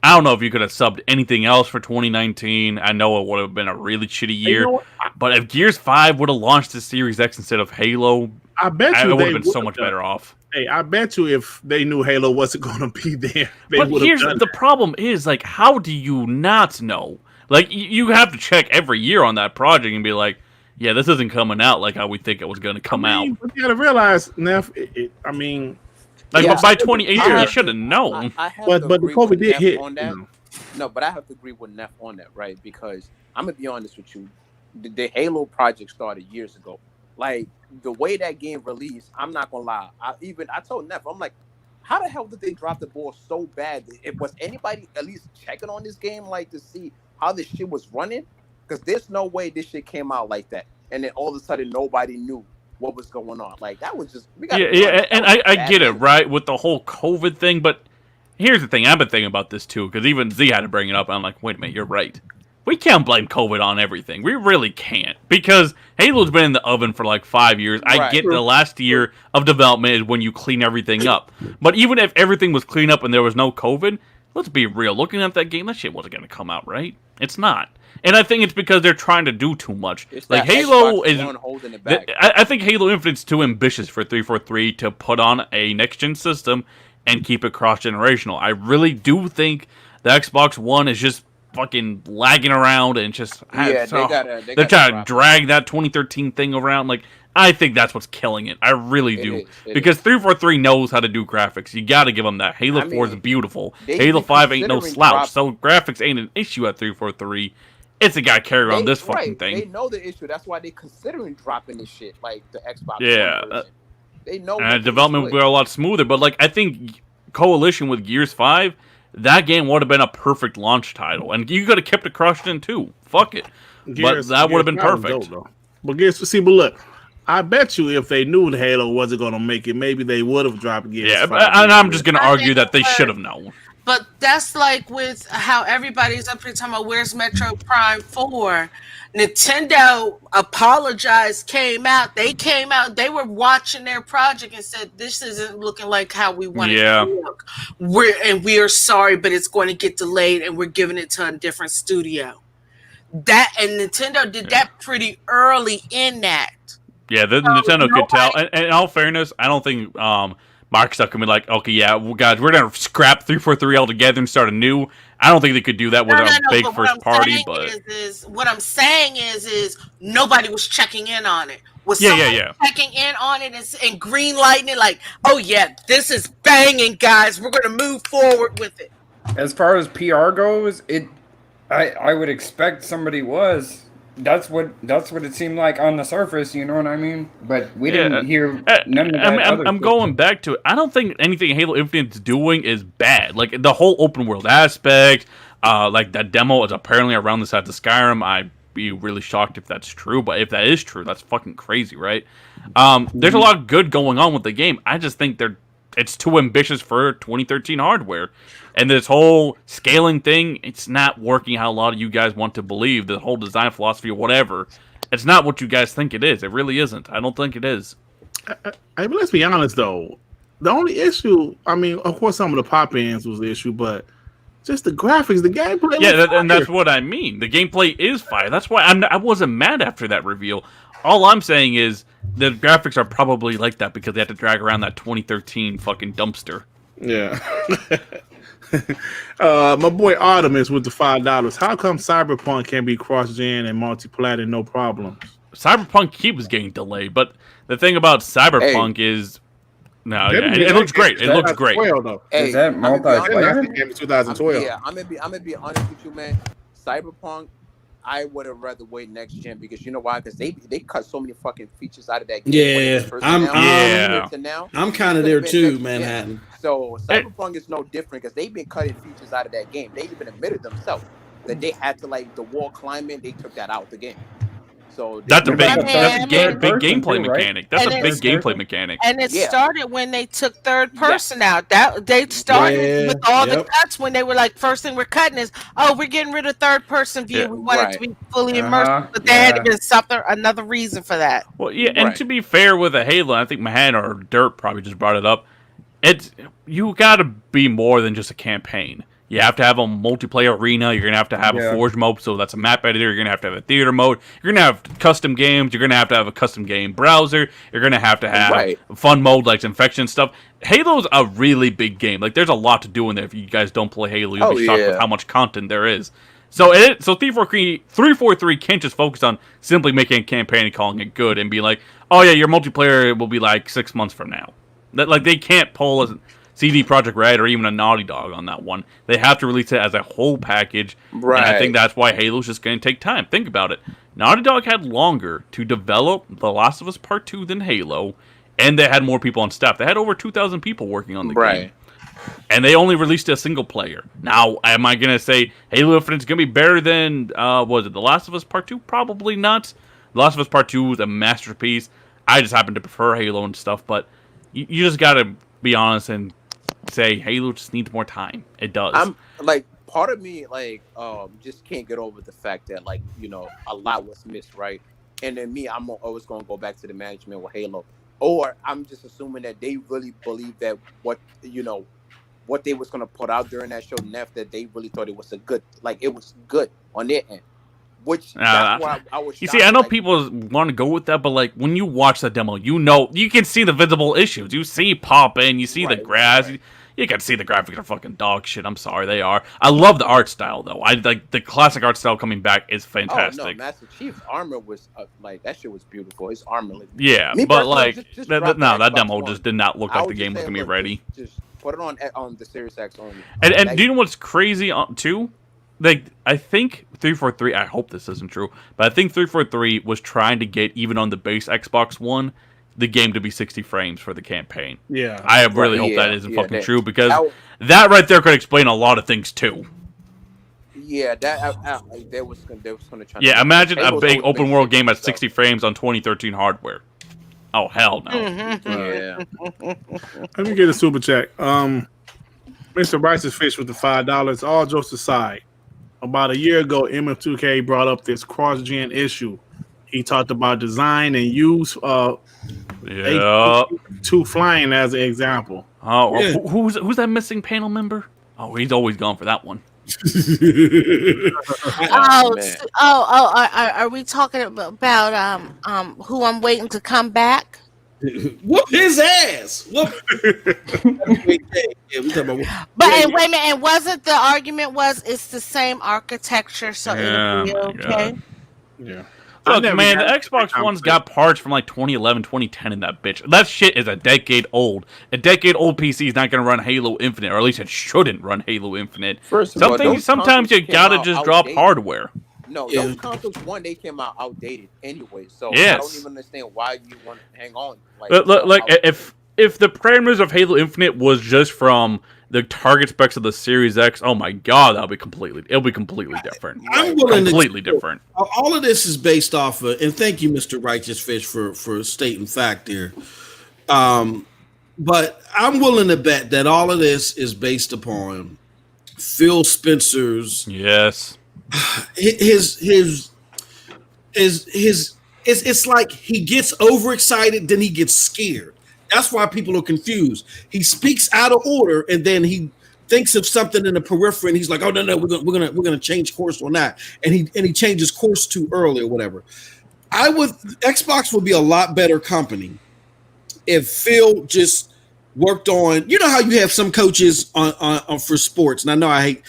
S6: I don't know if you could have subbed anything else for 2019. I know it would have been a really shitty year.
S1: You know
S6: but if Gears 5 would have launched the Series X instead of Halo,
S1: I bet you
S6: it would
S1: they
S6: have been so much better off.
S1: Hey, I bet you if they knew Halo wasn't going to be there, they
S6: but
S1: would
S6: here's
S1: have done
S6: the problem is, like, how do you not know? Like, you have to check every year on that project and be like, yeah, this isn't coming out like how we think it was going to come out.
S1: But you got to realize, Neff,
S6: like, but by 2018, you should have known.
S1: But the COVID did hit.
S5: On that. No, but I have to agree with Neff on that, right? Because I'm going to be honest with you. The Halo project started years ago. Like, the way that game released, I'm not going to lie. I told Neff, I'm like, how the hell did they drop the ball so bad? Was anybody at least checking on this game, like, to see how this shit was running? Because there's no way this shit came out like that. And then all of a sudden, nobody knew what was going on. Like, that was just...
S6: and I get it, right, with the whole COVID thing, but here's the thing. I've been thinking about this, too, because even Z had to bring it up. I'm like, wait a minute, you're right. We can't blame COVID on everything. We really can't. Because Halo's been in the oven for like 5 years. I get the last year of development is when you clean everything up. But even if everything was cleaned up and there was no COVID, let's be real. Looking at that game, that shit wasn't going to come out, right? It's not. And I think it's because they're trying to do too much. Like, Halo is... I think Halo Infinite's too ambitious for 343 to put on a next-gen system and keep it cross-generational. I really do think the Xbox One is just fucking lagging around and just they're trying to drag that 2013 thing around. Like, I think that's what's killing it. I really do. Because 343 knows how to do graphics. You got to give them that. Halo 4 is beautiful. Halo 5 ain't no slouch. So graphics ain't an issue at 343. It's a guy carry around this fucking thing.
S5: They know the issue. That's why they're considering dropping this shit, like the Xbox.
S6: Yeah.
S5: They know.
S6: And development would be a lot smoother. But like, I think Coalition with Gears 5, that game would have been a perfect launch title, and you could have kept it cross-gen too. Fuck it, but that would have been perfect.
S1: But look, I bet you if they knew the Halo wasn't going to make it, maybe they would have dropped Gears.
S6: Yeah, and I'm just going to argue that they should have known.
S3: But that's like with how everybody's up here talking about where's Metro Prime 4. Nintendo apologized, came out, they were watching their project and said, this isn't looking like how we want it to look. We are sorry, but it's going to get delayed and we're giving it to a different studio. That and Nintendo did that pretty early in that.
S6: Yeah, Nintendo could tell. And in all fairness, I don't think Microsoft can be like, okay, yeah, well, guys, we're going to scrap 343 altogether and start anew. I don't think they could do that with a big first party. But
S3: what I'm saying is nobody was checking in on it. Was checking in on it and green lighting it like, oh yeah, this is banging, guys. We're going to move forward with it.
S7: As far as PR goes, I would expect somebody was. That's what it seemed like on the surface, you know what I mean? But we didn't hear none of that.
S6: I'm going back to it. I don't think anything Halo Infinite's doing is bad. Like, the whole open world aspect, like that demo is apparently around the size of Skyrim. I'd be really shocked if that's true, but if that is true, that's fucking crazy, right? There's a lot of good going on with the game. I just think it's too ambitious for 2013 hardware. And this whole scaling thing, it's not working how a lot of you guys want to believe. The whole design philosophy or whatever, it's not what you guys think it is. It really isn't. I don't think it is.
S1: Let's be honest, though. The only issue, I mean, of course, some of the pop-ins was the issue, but just the graphics, the gameplay.
S6: Yeah, and that's what I mean. The gameplay is fire. That's why I wasn't mad after that reveal. All I'm saying is the graphics are probably like that because they had to drag around that 2013 fucking dumpster.
S1: Yeah. My boy Artemis with the $5. How come Cyberpunk can be cross-gen and multi-plat no problems?
S6: Cyberpunk keeps getting delayed, but the thing about Cyberpunk is, it looks great. It looks great.
S7: Is that multiplayer?
S1: Game 2012.
S5: Yeah, I'm gonna be honest with you, man. Cyberpunk, I would have rather wait next gen because you know why? Because they cut so many fucking features out of that game. When it was first announced to now.
S2: I'm kind of there too, Manhattan.
S5: So Cyberpunk is no different because they've been cutting features out of that game. They even admitted themselves that they had to like the wall climbing. They took that out the game. So
S6: that's a big
S7: gameplay
S6: mechanic. That's a big gameplay mechanic.
S3: And it started when they took third person out. That they started with all the cuts when they were like, first thing we're cutting is, oh, we're getting rid of third person view. We want it to be fully immersive, but there had to be another reason for that.
S6: Well, yeah, and to be fair with a Halo, I think Mahan or Dirt probably just brought it up. You got to be more than just a campaign. You have to have a multiplayer arena. You're going to have a Forge mode, so that's a map editor. You're going to have a theater mode. You're going to have custom games. You're going to have a custom game browser. You're going to have a fun mode like Infection stuff. Halo's a really big game. Like, there's a lot to do in there. If you guys don't play Halo, you'll be shocked with how much content there is. So 343 can't just focus on simply making a campaign and calling it good and be like, oh yeah, your multiplayer will be like 6 months from now. Like, they can't pull a CD Projekt Red or even a Naughty Dog on that one. They have to release it as a whole package. Right. And I think that's why Halo's just going to take time. Think about it. Naughty Dog had longer to develop The Last of Us Part 2 than Halo, and they had more people on staff. They had over 2,000 people working on the game. And they only released a single player. Now, am I going to say Halo Infinite's going to be better than, The Last of Us Part 2? Probably not. The Last of Us Part 2 was a masterpiece. I just happen to prefer Halo and stuff, but you just got to be honest and say Halo just needs more time. It does.
S5: I'm like, part of me just can't get over the fact that a lot was missed, right? And then me, I'm always going to go back to the management with Halo, or I'm just assuming that they really believe that what they was going to put out during that show, that they really thought it was it was good on their end. Which that's why I was.
S6: You see, I know people want to go with that, but when you watch the demo, you can see the visible issues. You see popping, you see the grass. You can see the graphics are fucking dog shit. I'm sorry, they are. I love the art style though. I like the classic art style coming back is fantastic.
S5: Oh no, Master Chief's armor was that shit was beautiful. His armor looked
S6: that demo just did not look like the game was gonna be ready.
S5: Just put it on the Series X only.
S6: And do you know what's crazy too? I think 343, I hope this isn't true, but I think 343 was trying to get, even on the base Xbox One, the game to be 60 frames for the campaign.
S1: Yeah.
S6: I really hope that isn't fucking true, because that right there could explain a lot of things too.
S5: Yeah, they was going to try.
S6: Yeah, imagine a big open world game at 60 frames on 2013 hardware. Oh, hell no.
S5: Yeah.
S1: Let me get a super chat. Mr. Rice's Fish with the $5. All jokes aside, about a year ago, MF2K brought up this cross-gen issue. He talked about design and use A2 flying as an example.
S6: Oh, yeah. Who's that missing panel member? Oh, he's always gone for that one.
S3: Are we talking about who I'm waiting to come back?
S2: Whoop his ass! Whoop.
S3: But wait a minute, and wasn't the argument it's the same architecture, so it'll be okay?
S1: God. Yeah.
S6: Look, man, the Xbox One's got parts from 2011, 2010 in that bitch. That shit is a decade old. A decade old PC is not going to run Halo Infinite, or at least it shouldn't run Halo Infinite. Sometimes you gotta just drop hardware.
S5: No, those consoles, they came out outdated anyway. So I don't even understand why you want to hang on.
S6: If the parameters of Halo Infinite was just from the target specs of the Series X, oh my god, it'll be completely different.
S2: I'm willing
S6: different.
S2: All of this is based off of, and thank you, Mr. Righteous Fish, for stating fact there. But I'm willing to bet that all of this is based upon Phil Spencer's it's like he gets overexcited, then he gets scared. That's why people are confused. He speaks out of order, and then he thinks of something in the periphery, and he's like, "Oh no, we're gonna change course on that," and he changes course too early or whatever. Xbox would be a lot better company if Phil just worked on, how you have some coaches on for sports, and I know I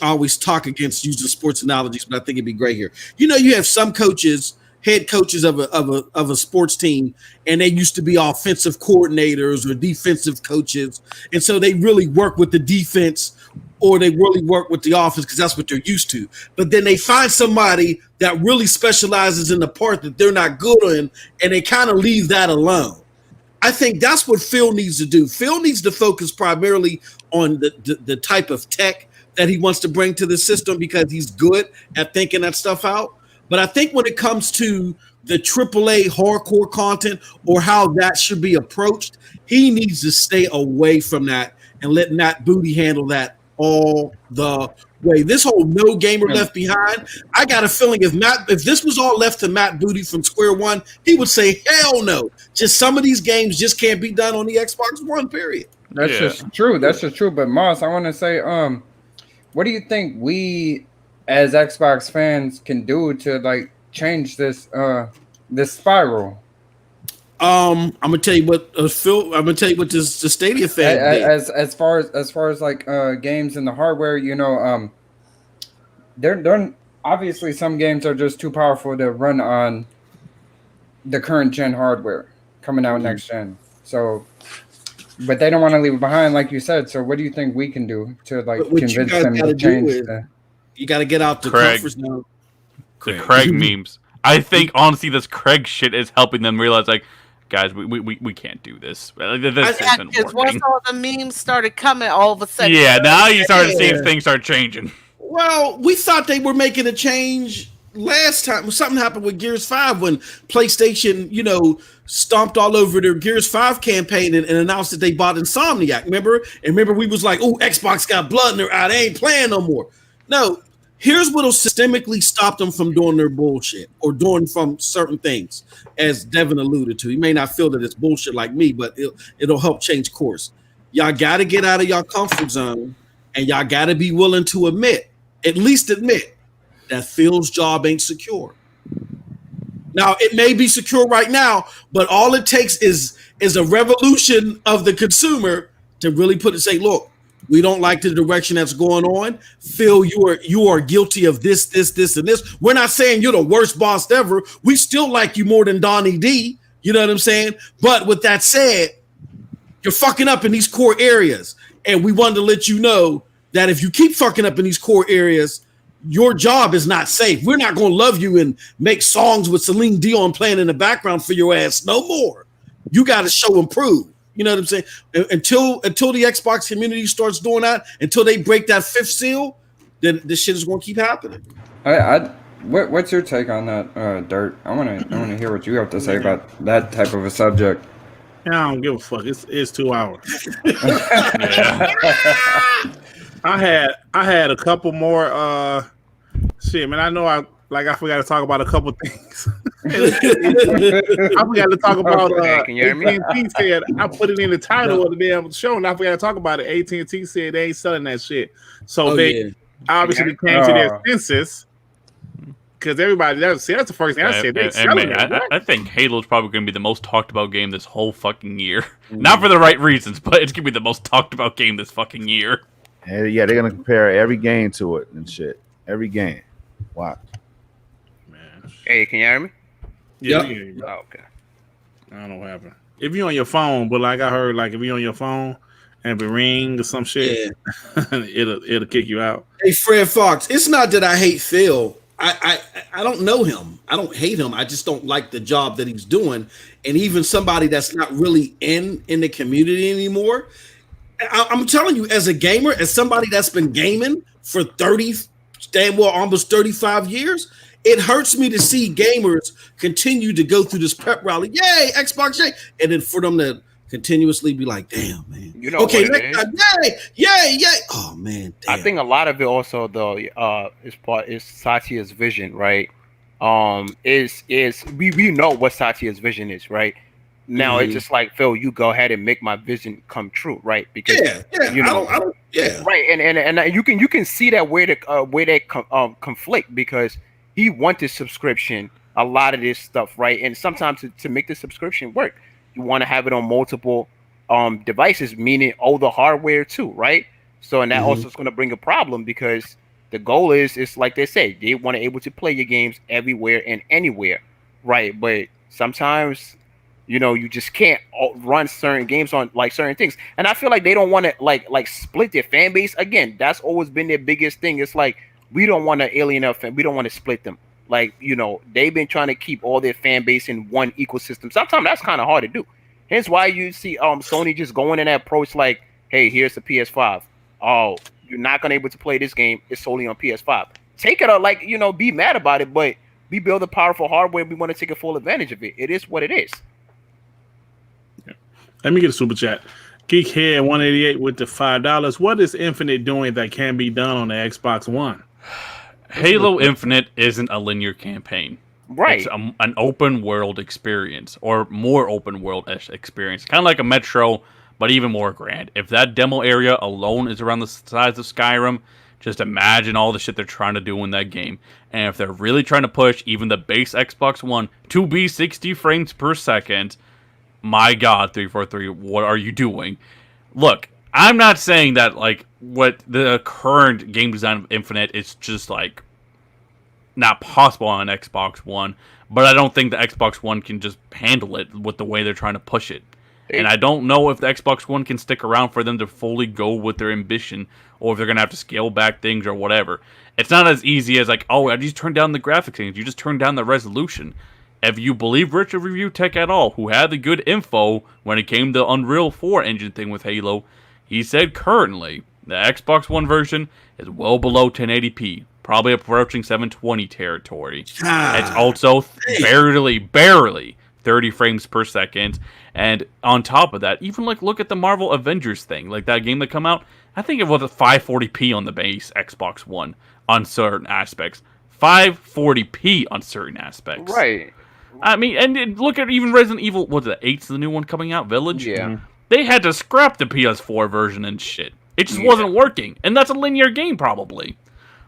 S2: always talk against using sports analogies, but I think it'd be great here. You have some coaches, head coaches of a sports team, and they used to be offensive coordinators or defensive coaches, and so they really work with the defense or they really work with the office because that's what they're used to. But then they find somebody that really specializes in the part that they're not good in, and they kind of leave that alone. I think that's what Phil needs to do. Phil needs to focus primarily on the type of tech that he wants to bring to the system because he's good at thinking that stuff out. But I think when it comes to the AAA hardcore content or how that should be approached, he needs to stay away from that and let Matt Booty handle that all the way. This whole no gamer left behind, I got a feeling if this was all left to Matt Booty from square one, he would say, hell no. Just some of these games just can't be done on the Xbox One, period.
S7: That's just true. That's just true. But Moss, I want to say, what do you think we as Xbox fans can do to like change this this spiral? I'm gonna tell you what Phil. I'm gonna tell you what the Stadia fan as far as like games and the hardware. You know, they're obviously some games are just too powerful to run on the current gen hardware coming out next gen. So, but they don't want to leave it behind, like you said. So, what do you think we can do to like convince them to change?
S2: You got to get out the comfort zone.
S6: The Craig memes. I think honestly, this Craig shit is helping them realize, like, guys, we can't do this. This isn't working.
S3: Once all the memes started coming, all of a sudden,
S6: now you started seeing things start changing.
S2: Well, we thought they were making a change last time. Something happened with Gears 5 when PlayStation, stomped all over their Gears 5 campaign and announced that they bought Insomniac. Remember, we was like, oh, Xbox got blood in their eye. They ain't playing no more. No, here's what'll systemically stop them from doing their bullshit or doing from certain things, as Devin alluded to. He may not feel that it's bullshit like me, but it'll help change course. Y'all got to get out of your comfort zone, and y'all got to be willing to at least admit, that Phil's job ain't secure. Now, it may be secure right now, but all it takes is a revolution of the consumer to really say, look, we don't like the direction that's going on. Phil, you are guilty of this, and this. We're not saying you're the worst boss ever. We still like you more than Donnie D. You know what I'm saying? But with that said, you're fucking up in these core areas. And we wanted to let you know that if you keep fucking up in these core areas, your job is not safe. We're not going to love you and make songs with Celine Dion playing in the background for your ass no more. You got to show and prove. You know what I'm saying? Until the Xbox community starts doing that, until they break that fifth seal, then this shit is going to keep happening.
S7: What's your take on that, Dirt? I want to hear what you have to say about that type of a subject.
S1: I don't give a fuck. It's 2 hours. I had a couple more shit, man. I know I forgot to talk about a couple things. I forgot to talk about AT&T said, I put it in the title of the damn show, and I forgot to talk about it. AT&T said they ain't selling that shit. So they obviously came to their senses. Because everybody, that's the first thing I said.
S6: I think Halo's probably going to be the most talked about game this whole fucking year. Not for the right reasons, but it's going to be the most talked about game this fucking year.
S4: Yeah, they're going to compare every game to it and shit. Every game. Watch.
S8: Man. Hey, can you hear me?
S1: Yeah.
S8: Yep. Oh, okay.
S1: I don't know what happened. If you're on your phone, but like I heard, like if you're on your phone and if it ring or some shit, it'll kick you out.
S2: Hey, Fred Fox, it's not that I hate Phil. I don't know him. I don't hate him. I just don't like the job that he's doing. And even somebody that's not really in the community anymore. I'm telling you, as a gamer, as somebody that's been gaming for almost 35 years, it hurts me to see gamers continue to go through this pep rally. Yay, Xbox, yay. And then for them to continuously be like, damn, man.
S8: You know
S2: okay,
S8: next
S2: time, yay. Oh, man, damn.
S8: I think a lot of it also, though, is Satya's vision, right? Is we know what Satya's vision is, right? Now it's just like, Phil, you go ahead and make my vision come true, right? Because you know, I don't right, and you can see that where they conflict, because he wanted subscription, a lot of this stuff, right? And sometimes to make the subscription work, you want to have it on multiple devices, meaning older hardware too, right? So, and that also is going to bring a problem, because the goal is like they say, they want to able to play your games everywhere and anywhere, right? But sometimes You just can't run certain games on like certain things. And I feel like they don't want to like split their fan base. Again, that's always been their biggest thing. It's like we don't want to alienate fan. We don't want to split them. Like, they've been trying to keep all their fan base in one ecosystem. Sometimes that's kind of hard to do. Hence why you see Sony just going in that approach like, hey, here's the PS5. Oh, you're not gonna able to play this game. It's solely on PS5. Take it out, like, be mad about it, but we build a powerful hardware. We want to take a full advantage of it. It is what it is.
S1: Yeah. Let me get a super chat. Geekhead 188 with the $5. What is Infinite doing that can be done on the Xbox One?
S6: Halo Infinite isn't a linear campaign.
S8: Right.
S6: It's an open world experience, or more open world experience. Kind of like a Metro, but even more grand. If that demo area alone is around the size of Skyrim, just imagine all the shit they're trying to do in that game. And if they're really trying to push even the base Xbox One to be 60 frames per second, my God, 343, what are you doing? Look, I'm not saying that, like, what the current game design of Infinite is just, like, not possible on an Xbox One, but I don't think the Xbox One can just handle it with the way they're trying to push it. And I don't know if the Xbox One can stick around for them to fully go with their ambition, or if they're going to have to scale back things or whatever. It's not as easy as like, oh, I just turned down the graphics things. You just turned down the resolution. If you believe Richard Review Tech at all, who had the good info when it came to Unreal 4 engine thing with Halo, he said currently the Xbox One version is well below 1080p, probably approaching 720 territory. It's also barely 30 frames per second. And on top of that, even like look at the Marvel Avengers thing, like that game that come out, I think it was a 540p on the base Xbox One on certain aspects. 540p on certain aspects.
S8: Right.
S6: I mean, and look at even Resident Evil, what's it, 8's the new one coming out, Village?
S8: Yeah.
S6: They had to scrap the PS4 version and shit. It just wasn't working. And that's a linear game, probably.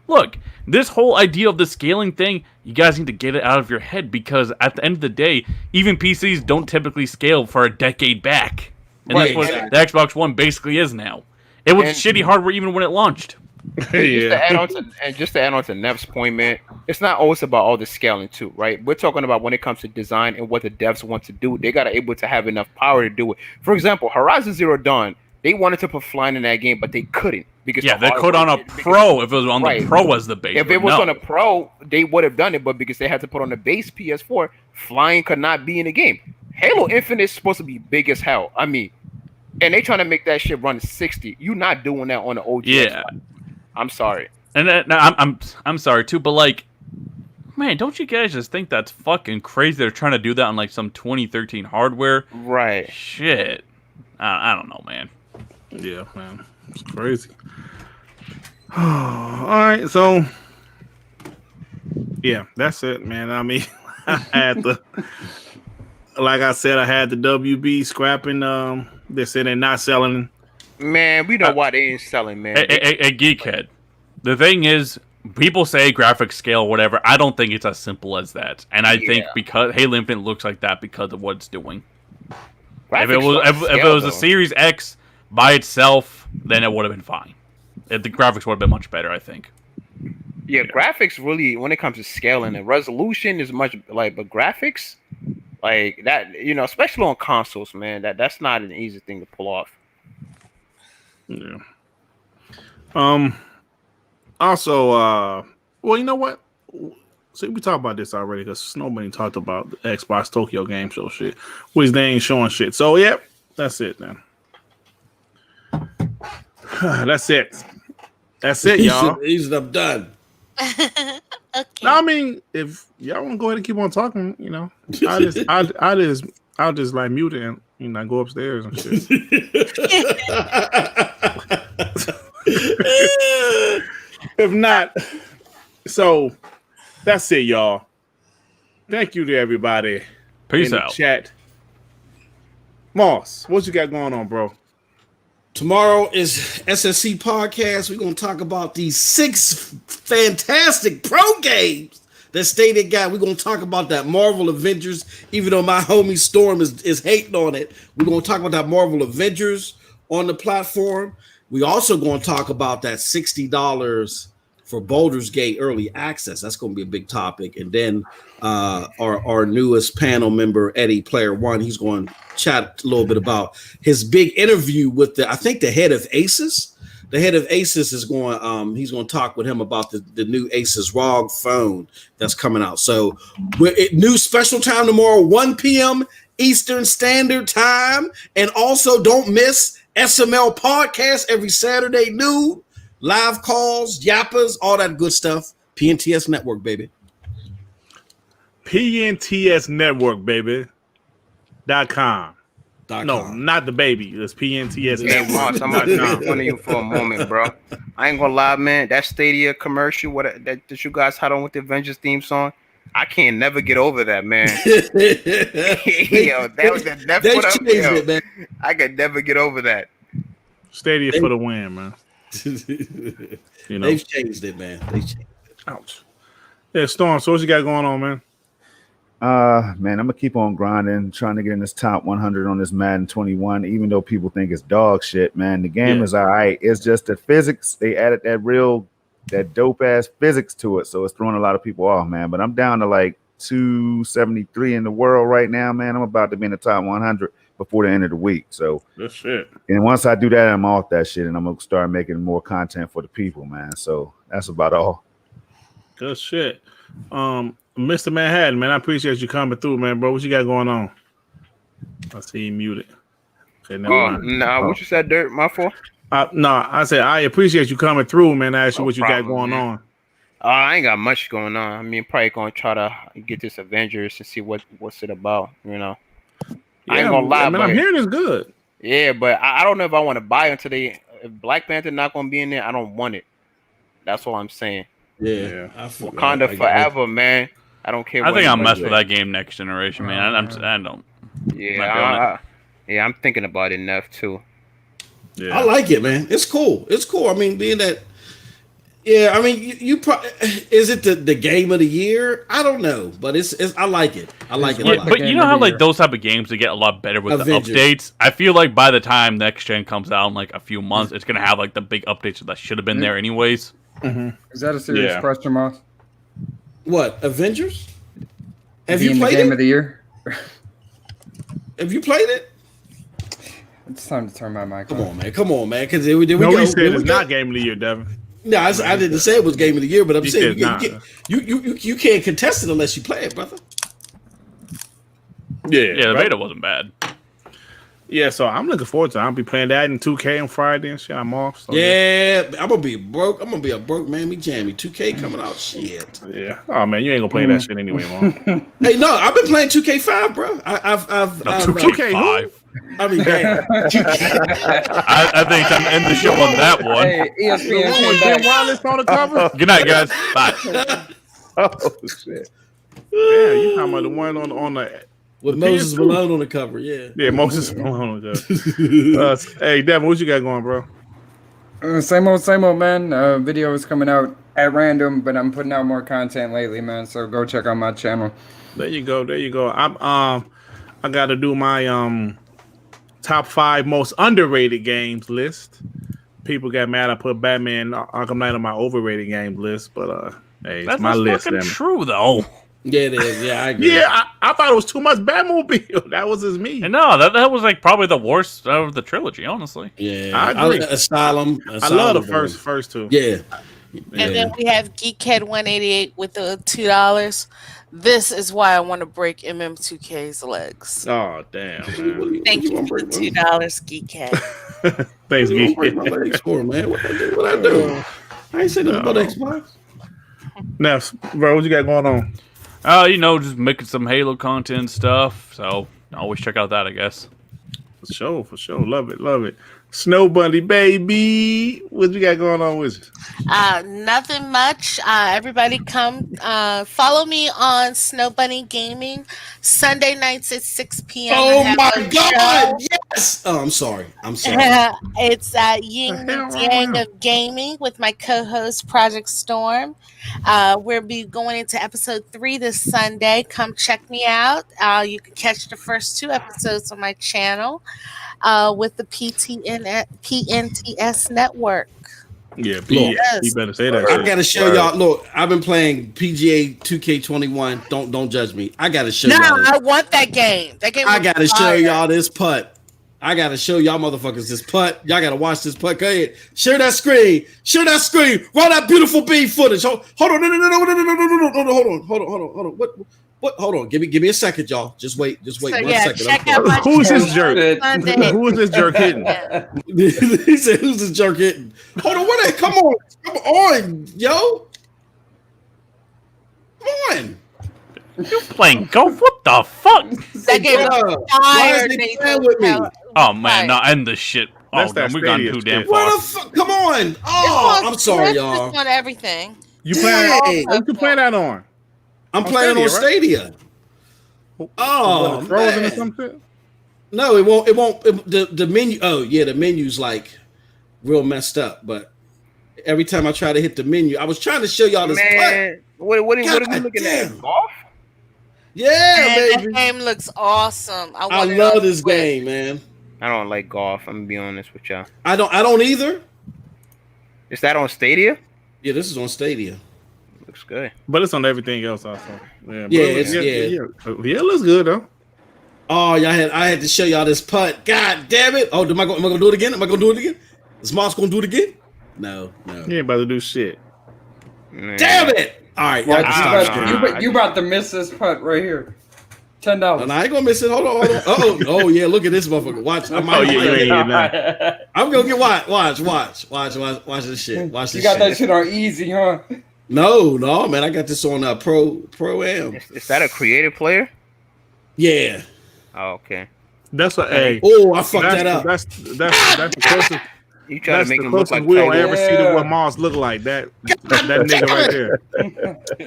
S6: Look, this whole idea of the scaling thing, you guys need to get it out of your head, because at the end of the day, even PCs don't typically scale for a decade back. And that's what the Xbox One basically is now. It was shitty hardware even when it launched.
S8: Just to add on to Nev's point, man, it's not always about all the scaling too, right? We're talking about when it comes to design and what the devs want to do. They got to able to have enough power to do it. For example, Horizon Zero Dawn, they wanted to put flying in that game, but they couldn't. Because
S6: they could on a Pro if it was on the Pro as the base.
S8: If it was on a Pro, they would have done it, but because they had to put on the base PS4, flying could not be in the game. Halo Infinite is supposed to be big as hell. I mean, and they trying to make that shit run 60. You're not doing that on the OG.
S6: Yeah.
S8: I'm sorry.
S6: And I'm sorry too, but like, man, don't you guys just think that's fucking crazy? They're trying to do that on like some 2013 hardware.
S8: Right.
S6: Shit. I don't know, man.
S1: Yeah, man. It's crazy. All right, so yeah, that's it, man. I mean, I had the, like I said, I had the WB scrapping. They said they're not selling.
S8: Man, we know why they ain't selling, man.
S6: A Geekhead. The thing is, people say graphics scale, whatever. I don't think it's as simple as that. And I think because Halo Infinite looks like that because of what it's doing. If it was a Series X by itself, then it would have been fine. The graphics would have been much better, I think.
S8: Yeah, graphics really, when it comes to scaling and resolution, is much like, but graphics, like that, especially on consoles, man, that's not an easy thing to pull off.
S1: Yeah. Also, well, you know what? See, we talked about this already because nobody talked about the Xbox Tokyo Game Show shit, which they ain't showing shit. So, yep, that's it then. That's it. That's it, y'all.
S2: He's done.
S3: Okay.
S1: No, I mean, if y'all want to go ahead and keep on talking, I'll just like mute it and go upstairs and shit. If not, so that's it, y'all. Thank you to everybody.
S6: Peace
S1: in
S6: out.
S1: The chat. Moss, what you got going on, bro?
S2: Tomorrow is SSC podcast. We're gonna talk about these 6 fantastic pro games that Stadia got. We're gonna talk about that Marvel Avengers, even though my homie Storm is hating on it. We're gonna talk about that Marvel Avengers on the platform. We also gonna talk about that $60 for Baldur's Gate early access. That's going to be a big topic. And then our newest panel member, Eddie Player One, he's going to chat a little bit about his big interview with the head of Asus. The head of Asus is going. He's going to talk with him about the new Asus ROG phone that's coming out. So, new special time tomorrow, 1 p.m. Eastern Standard Time, and also don't miss SML podcast every Saturday noon. Live calls, yappas, all that good stuff. PNTS Network, baby.
S1: PNTS Network, baby. .com. No,
S2: .com.
S1: not the baby. It's PNTS
S8: Hey, Moss, I'm gonna
S1: Network.
S8: make fun of you for a moment, bro. I ain't gonna lie, man. That Stadia commercial, that you guys had on with the Avengers theme song, I can't never get over that, man. Yo, that's what I'm
S2: it, man.
S8: I could never get over that.
S1: Stadia for the win, man. You know,
S2: They've changed it, man. They changed it.
S1: Ouch. Yeah, Storm. So what you got going on, man?
S4: Man, I'm gonna keep on grinding, trying to get in this top 100 on this Madden 21. Even though people think it's dog shit, man, the game is all right. It's just the physics. They added that dope ass physics to it, so it's throwing a lot of people off, man. But I'm down to like 273 in the world right now, man. I'm about to be in the top 100 before the end of the week. So
S1: Good shit.
S4: and once I do that, I'm off that shit, and I'm gonna start making more content for the people, man. So that's about all.
S1: Good shit. Mr. Manhattan, man, I appreciate you coming through, man, bro. What you got going on? I see you muted. Okay, never mind.
S8: Nah, what you said, Dirt? My fault.
S1: No, I said I appreciate you coming through, man. I asked you
S8: No
S1: what you got
S8: problem,
S1: going
S8: man.
S1: on.
S8: I ain't got much going on. I mean, probably gonna try to get this Avengers and see what's it about. You know, I ain't gonna lie,
S1: man.
S8: but
S1: I'm hearing it's good.
S8: yeah, but I don't know if I want to buy it today. If Black Panther not gonna be in there, I don't want it. That's all I'm saying.
S2: Yeah.
S8: Wakanda forever, man. I don't care.
S6: I think I'll mess
S8: anybody
S6: with that game next generation, man. I don't.
S8: Yeah, I'm thinking about it enough too.
S1: Yeah.
S2: I like it, man. It's cool. It's cool. I mean, being that, yeah. I mean, you probably is it the game of the year? I don't know, but it's I like it. I like it. a
S6: Yeah,
S2: lot.
S6: but you know how like those type of games they get a lot better with
S2: Avengers.
S6: the updates. I feel like by the time next gen comes out in like a few months, it's gonna have like the big updates that should have been there anyways.
S7: Is that a serious question, Moss?
S2: What Avengers? Have
S7: Being
S2: you
S7: the
S2: played
S7: game
S2: it?
S7: of the year?
S2: Have you played it?
S7: It's time to turn my mic
S2: Come
S7: on.
S2: on, man. Come on, man. Because there we
S1: No,
S2: go.
S1: he said
S2: There we
S1: it's
S2: go.
S1: not game of the year, Devin.
S2: No, I didn't say it was game of the year, but I'm
S1: He
S2: saying
S1: said
S2: you can't contest it unless you play it, brother.
S1: Yeah,
S6: Yeah, the
S1: right?
S6: beta wasn't bad.
S1: Yeah, so I'm looking forward to it. I'll be playing that in 2K on Friday and shit. I'm off. So
S2: Yeah, I'm gonna be broke. I'm gonna be a broke mammy jammy. 2K coming out, shit.
S1: yeah. Oh man, you ain't gonna play that shit anyway, man.
S2: Hey, no, I've been playing 2K5, bro. I've
S6: 2K5.
S2: I mean, damn.
S6: I think I'm end the show on that one.
S7: Hey, ESPN
S1: Oh,
S7: came
S1: Ben
S7: back.
S1: Wallace on the cover.
S6: Good night, guys. Bye.
S4: Oh shit.
S1: Yeah, you talking about the one on the
S2: With
S1: The
S2: Moses
S1: PS2.
S2: Malone on the cover, yeah.
S1: yeah Moses Malone. Hey, Devin, what you got going, bro?
S7: Same old, man. Videos coming out at random, but I'm putting out more content lately, man. So go check out my channel.
S1: There you go. I got to do my top 5 most underrated games list. People got mad I put Batman Arkham Knight on my overrated game list, but hey, it's
S6: That's
S1: my list.
S6: fucking
S1: damn it.
S6: true though.
S2: Yeah, it is. Yeah, I agree.
S1: Yeah, I thought it was too much Batmobile. That was just me.
S6: And no, that was like probably the worst of the trilogy, honestly.
S2: Yeah.
S1: I agree.
S2: Asylum.
S1: I love the first two.
S2: Yeah.
S3: And then we have Geekhead 188 with the $2. This is why I want to break MM2K's legs.
S1: Oh damn, man.
S3: Thank you for the $2, Geekhead.
S1: Thanks,
S2: You
S1: Geek.
S2: break my legs for, man. What I do? I ain't saying nothing about Xbox.
S1: Now, bro, what you got going on?
S6: Just making some Halo content stuff. So always check out that, I guess.
S1: For sure. Love it. Snow Bunny, baby. What you got going on with you?
S3: Nothing much. Everybody come follow me on Snow Bunny Gaming Sunday nights at 6 p.m.
S2: Oh
S3: I have
S2: my
S3: a
S2: God!
S3: show.
S2: Yes. Oh, I'm sorry.
S3: It's Ying
S1: The hell
S3: Yang
S1: wrong?
S3: of Gaming with my co-host Project Storm. We'll be going into episode 3 this Sunday. Come check me out. You can catch the first 2 episodes on my channel with the PNTS network.
S1: Yeah,
S2: Look,
S1: you better say that.
S2: I
S1: Shit.
S2: gotta show y'all. Look, I've been playing PGA 2K21. Don't judge me. I gotta show
S3: No,
S2: y'all. This.
S3: I want that game. That game.
S2: I
S3: was
S2: gotta show
S3: fire.
S2: y'all this putt. I gotta show y'all motherfuckers this putt. Y'all gotta watch this putt. Go ahead. Share that screen. Share that screen. Roll that beautiful beam footage. Hold on. No. Hold on. What? Hold on. Give me a second, y'all. Just wait.
S3: So,
S2: 1
S3: yeah,
S2: second.
S3: check out my
S1: Who's this jerk?
S3: Sunday.
S1: Who is this jerk hitting?
S2: He said, "Who's this jerk hitting?" Hold on. What? Come on, yo. Come on.
S6: You playing golf? What the fuck?
S3: That game was
S2: Why
S3: fire.
S2: is he
S3: Nathan.
S2: playing with me?
S6: Oh man, now end this shit.
S1: That's
S6: Oh,
S1: that
S6: damn, we gone
S1: stadium
S6: too damn
S1: shit.
S6: far.
S2: What the fuck? Come on.
S3: It's
S2: Oh,
S3: on
S2: I'm sorry,
S3: Swift,
S2: y'all.
S3: It's on everything.
S1: You playing?
S2: Hey.
S1: What you playing that on?
S2: I'm
S1: On
S2: playing on
S1: Stadia,
S2: Stadia. Oh,
S1: What, frozen or
S2: man.
S1: something?
S2: No, it won't. The menu. Oh, yeah, the menu's like real messed up. But every time I try to hit the menu, I was trying to show y'all this putt.
S8: Man, what are we
S2: God
S8: looking
S2: damn.
S8: at? Golf?
S2: Yeah,
S3: Man,
S2: baby.
S3: that game looks awesome.
S2: I
S3: want it
S2: love
S3: on
S2: this
S3: Swift.
S2: game, man.
S8: I don't like golf. I'm gonna be honest with y'all.
S2: I don't either.
S8: Is that on Stadia?
S2: Yeah, this is on Stadia.
S8: Looks good.
S1: But it's on everything else also. Yeah,
S2: Yeah,
S1: it
S2: it's-
S1: it looks good though.
S2: Oh, I had to show y'all this putt. God damn it! Oh, am I gonna do it again? Am I gonna do it again? Is Moss gonna do it again? No.
S1: He ain't about to do shit.
S8: Man.
S2: Damn it! All right, y'all
S7: Watch,
S2: can
S8: Ah,
S2: stop
S8: nah.
S2: streaming.
S7: you about to miss this putt right here. $10.
S2: And I ain't gonna miss it. Hold on. Oh yeah, look at this motherfucker. Watch.
S1: Oh yeah, you ain't getting that.
S2: I'm gonna get watch this shit. Watch this
S7: You got
S2: shit.
S7: that shit on easy, huh?
S2: No, man. I got this on Pro Am.
S8: Is that a creative player?
S2: Yeah.
S8: Oh, okay.
S1: That's what. Hey,
S2: Oh, I fucked that up.
S1: That's the closest.
S8: You try to
S1: That's
S8: make
S1: the
S8: him look
S1: closest
S8: like
S1: we'll
S8: Tiger
S1: ever see to
S7: Yeah.
S1: what Moss look like. That nigga right there.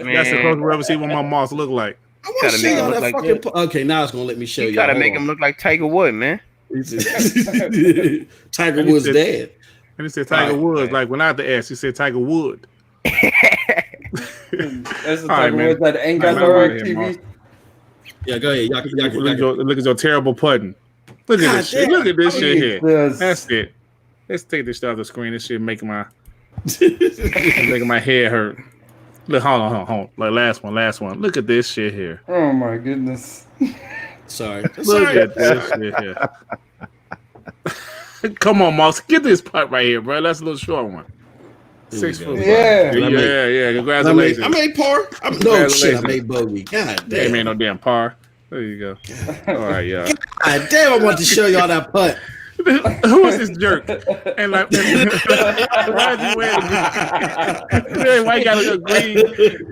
S8: Man.
S1: That's the closest we'll ever see what my Moss look like.
S2: I want
S8: Gotta
S2: to
S8: make
S2: show
S8: him
S2: y'all
S8: look
S2: that
S8: like
S2: fucking. Okay, now it's gonna let me show
S8: You
S2: y'all.
S8: gotta
S2: Hold
S8: make
S2: on.
S8: him look like Tiger Wood, man.
S2: Tiger
S1: And he
S2: Woods
S1: said-
S2: dead.
S1: And he said Tiger
S2: Right,
S1: Woods, like without the S, he said Tiger Wood.
S7: That's the
S1: All right,
S7: type of
S1: man.
S7: word that ain't got
S1: All
S7: no
S1: right,
S7: TV.
S1: Moss.
S2: Yeah, go ahead.
S1: Look at your terrible putting. Look at
S2: God
S1: this shit.
S2: damn.
S1: Look at this shit here.
S7: Jesus.
S1: That's it. Let's take this shit off the screen. This shit making my head hurt. Look, hold on. Like last one. Look at this shit here.
S7: Oh my goodness.
S2: Sorry.
S1: Look at this shit here. Come on, Moss. Get this putt right here, bro. That's a little short one.
S2: Here
S1: 6
S2: we go.
S1: foot.
S7: Yeah.
S1: Yeah. Congratulations.
S2: I made par. No shit. I made bogey. God
S1: They ain't made
S2: damn.
S1: no damn par. There you go. All right, yeah.
S2: God damn. I want to show y'all that putt.
S1: Who is this jerk? And like, why is he wearing? Why you got a green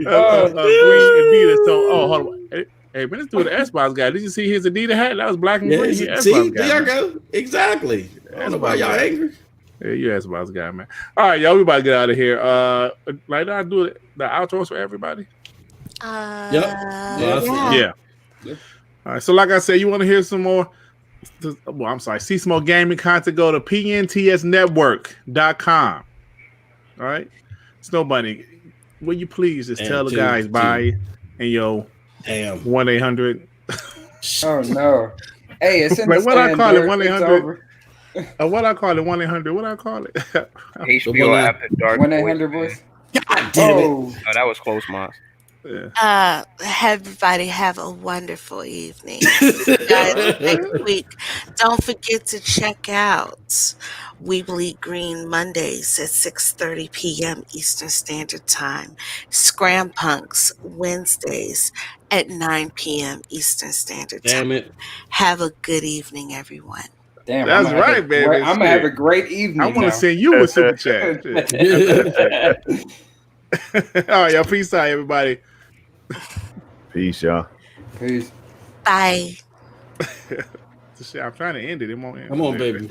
S1: Adidas? So, hold on. Hey, man, let's do the Xbox guy. Did you see his Adidas hat? That was black and
S2: Yeah,
S1: green.
S2: see,
S1: He Xbox
S2: there
S1: guy,
S2: you
S1: man.
S2: go. Exactly. I don't know why y'all angry.
S1: Yeah, you Xbox guy, man. All right, y'all, we about to get out of here. Like, I do the outros for everybody. Yeah. All right. So, like I said, you want to hear some more? Well, I'm sorry. See some more gaming content? Go to pntsnetwork.com. All right. Snow Bunny, will you please just tell the guys bye and yo
S2: Damn.
S1: 1-800.
S7: Oh no. Hey, it's in
S1: Like,
S7: the
S1: what I
S7: stand,
S1: call it,
S7: Derek.
S1: 1-800.
S7: It's over.
S1: What I call it? 1-800. What I call it?
S8: HBO After Dark.
S7: 1-800 voice.
S2: God damn it.
S7: Oh,
S8: Oh, that was close, Moss.
S1: Yeah.
S3: Everybody have a wonderful evening. Guys, next week, don't forget to check out We Bleed Green Mondays at 6:30 p.m. Eastern Standard Time. Scrampunks Wednesdays at 9 p.m. Eastern Standard Time.
S2: Damn it.
S3: Have a good evening, everyone.
S7: damn.
S1: That's
S7: I'm gonna have
S1: right,
S7: a
S1: baby.
S7: great- I'm gonna have a
S1: Shit.
S7: great evening.
S1: I want
S7: now.
S1: to send you a super chat. All right, y'all. Peace out, everybody.
S4: Peace, y'all.
S7: Peace.
S3: Bye.
S1: Shit, I'm trying to end it. It won't end.
S2: Come on, baby.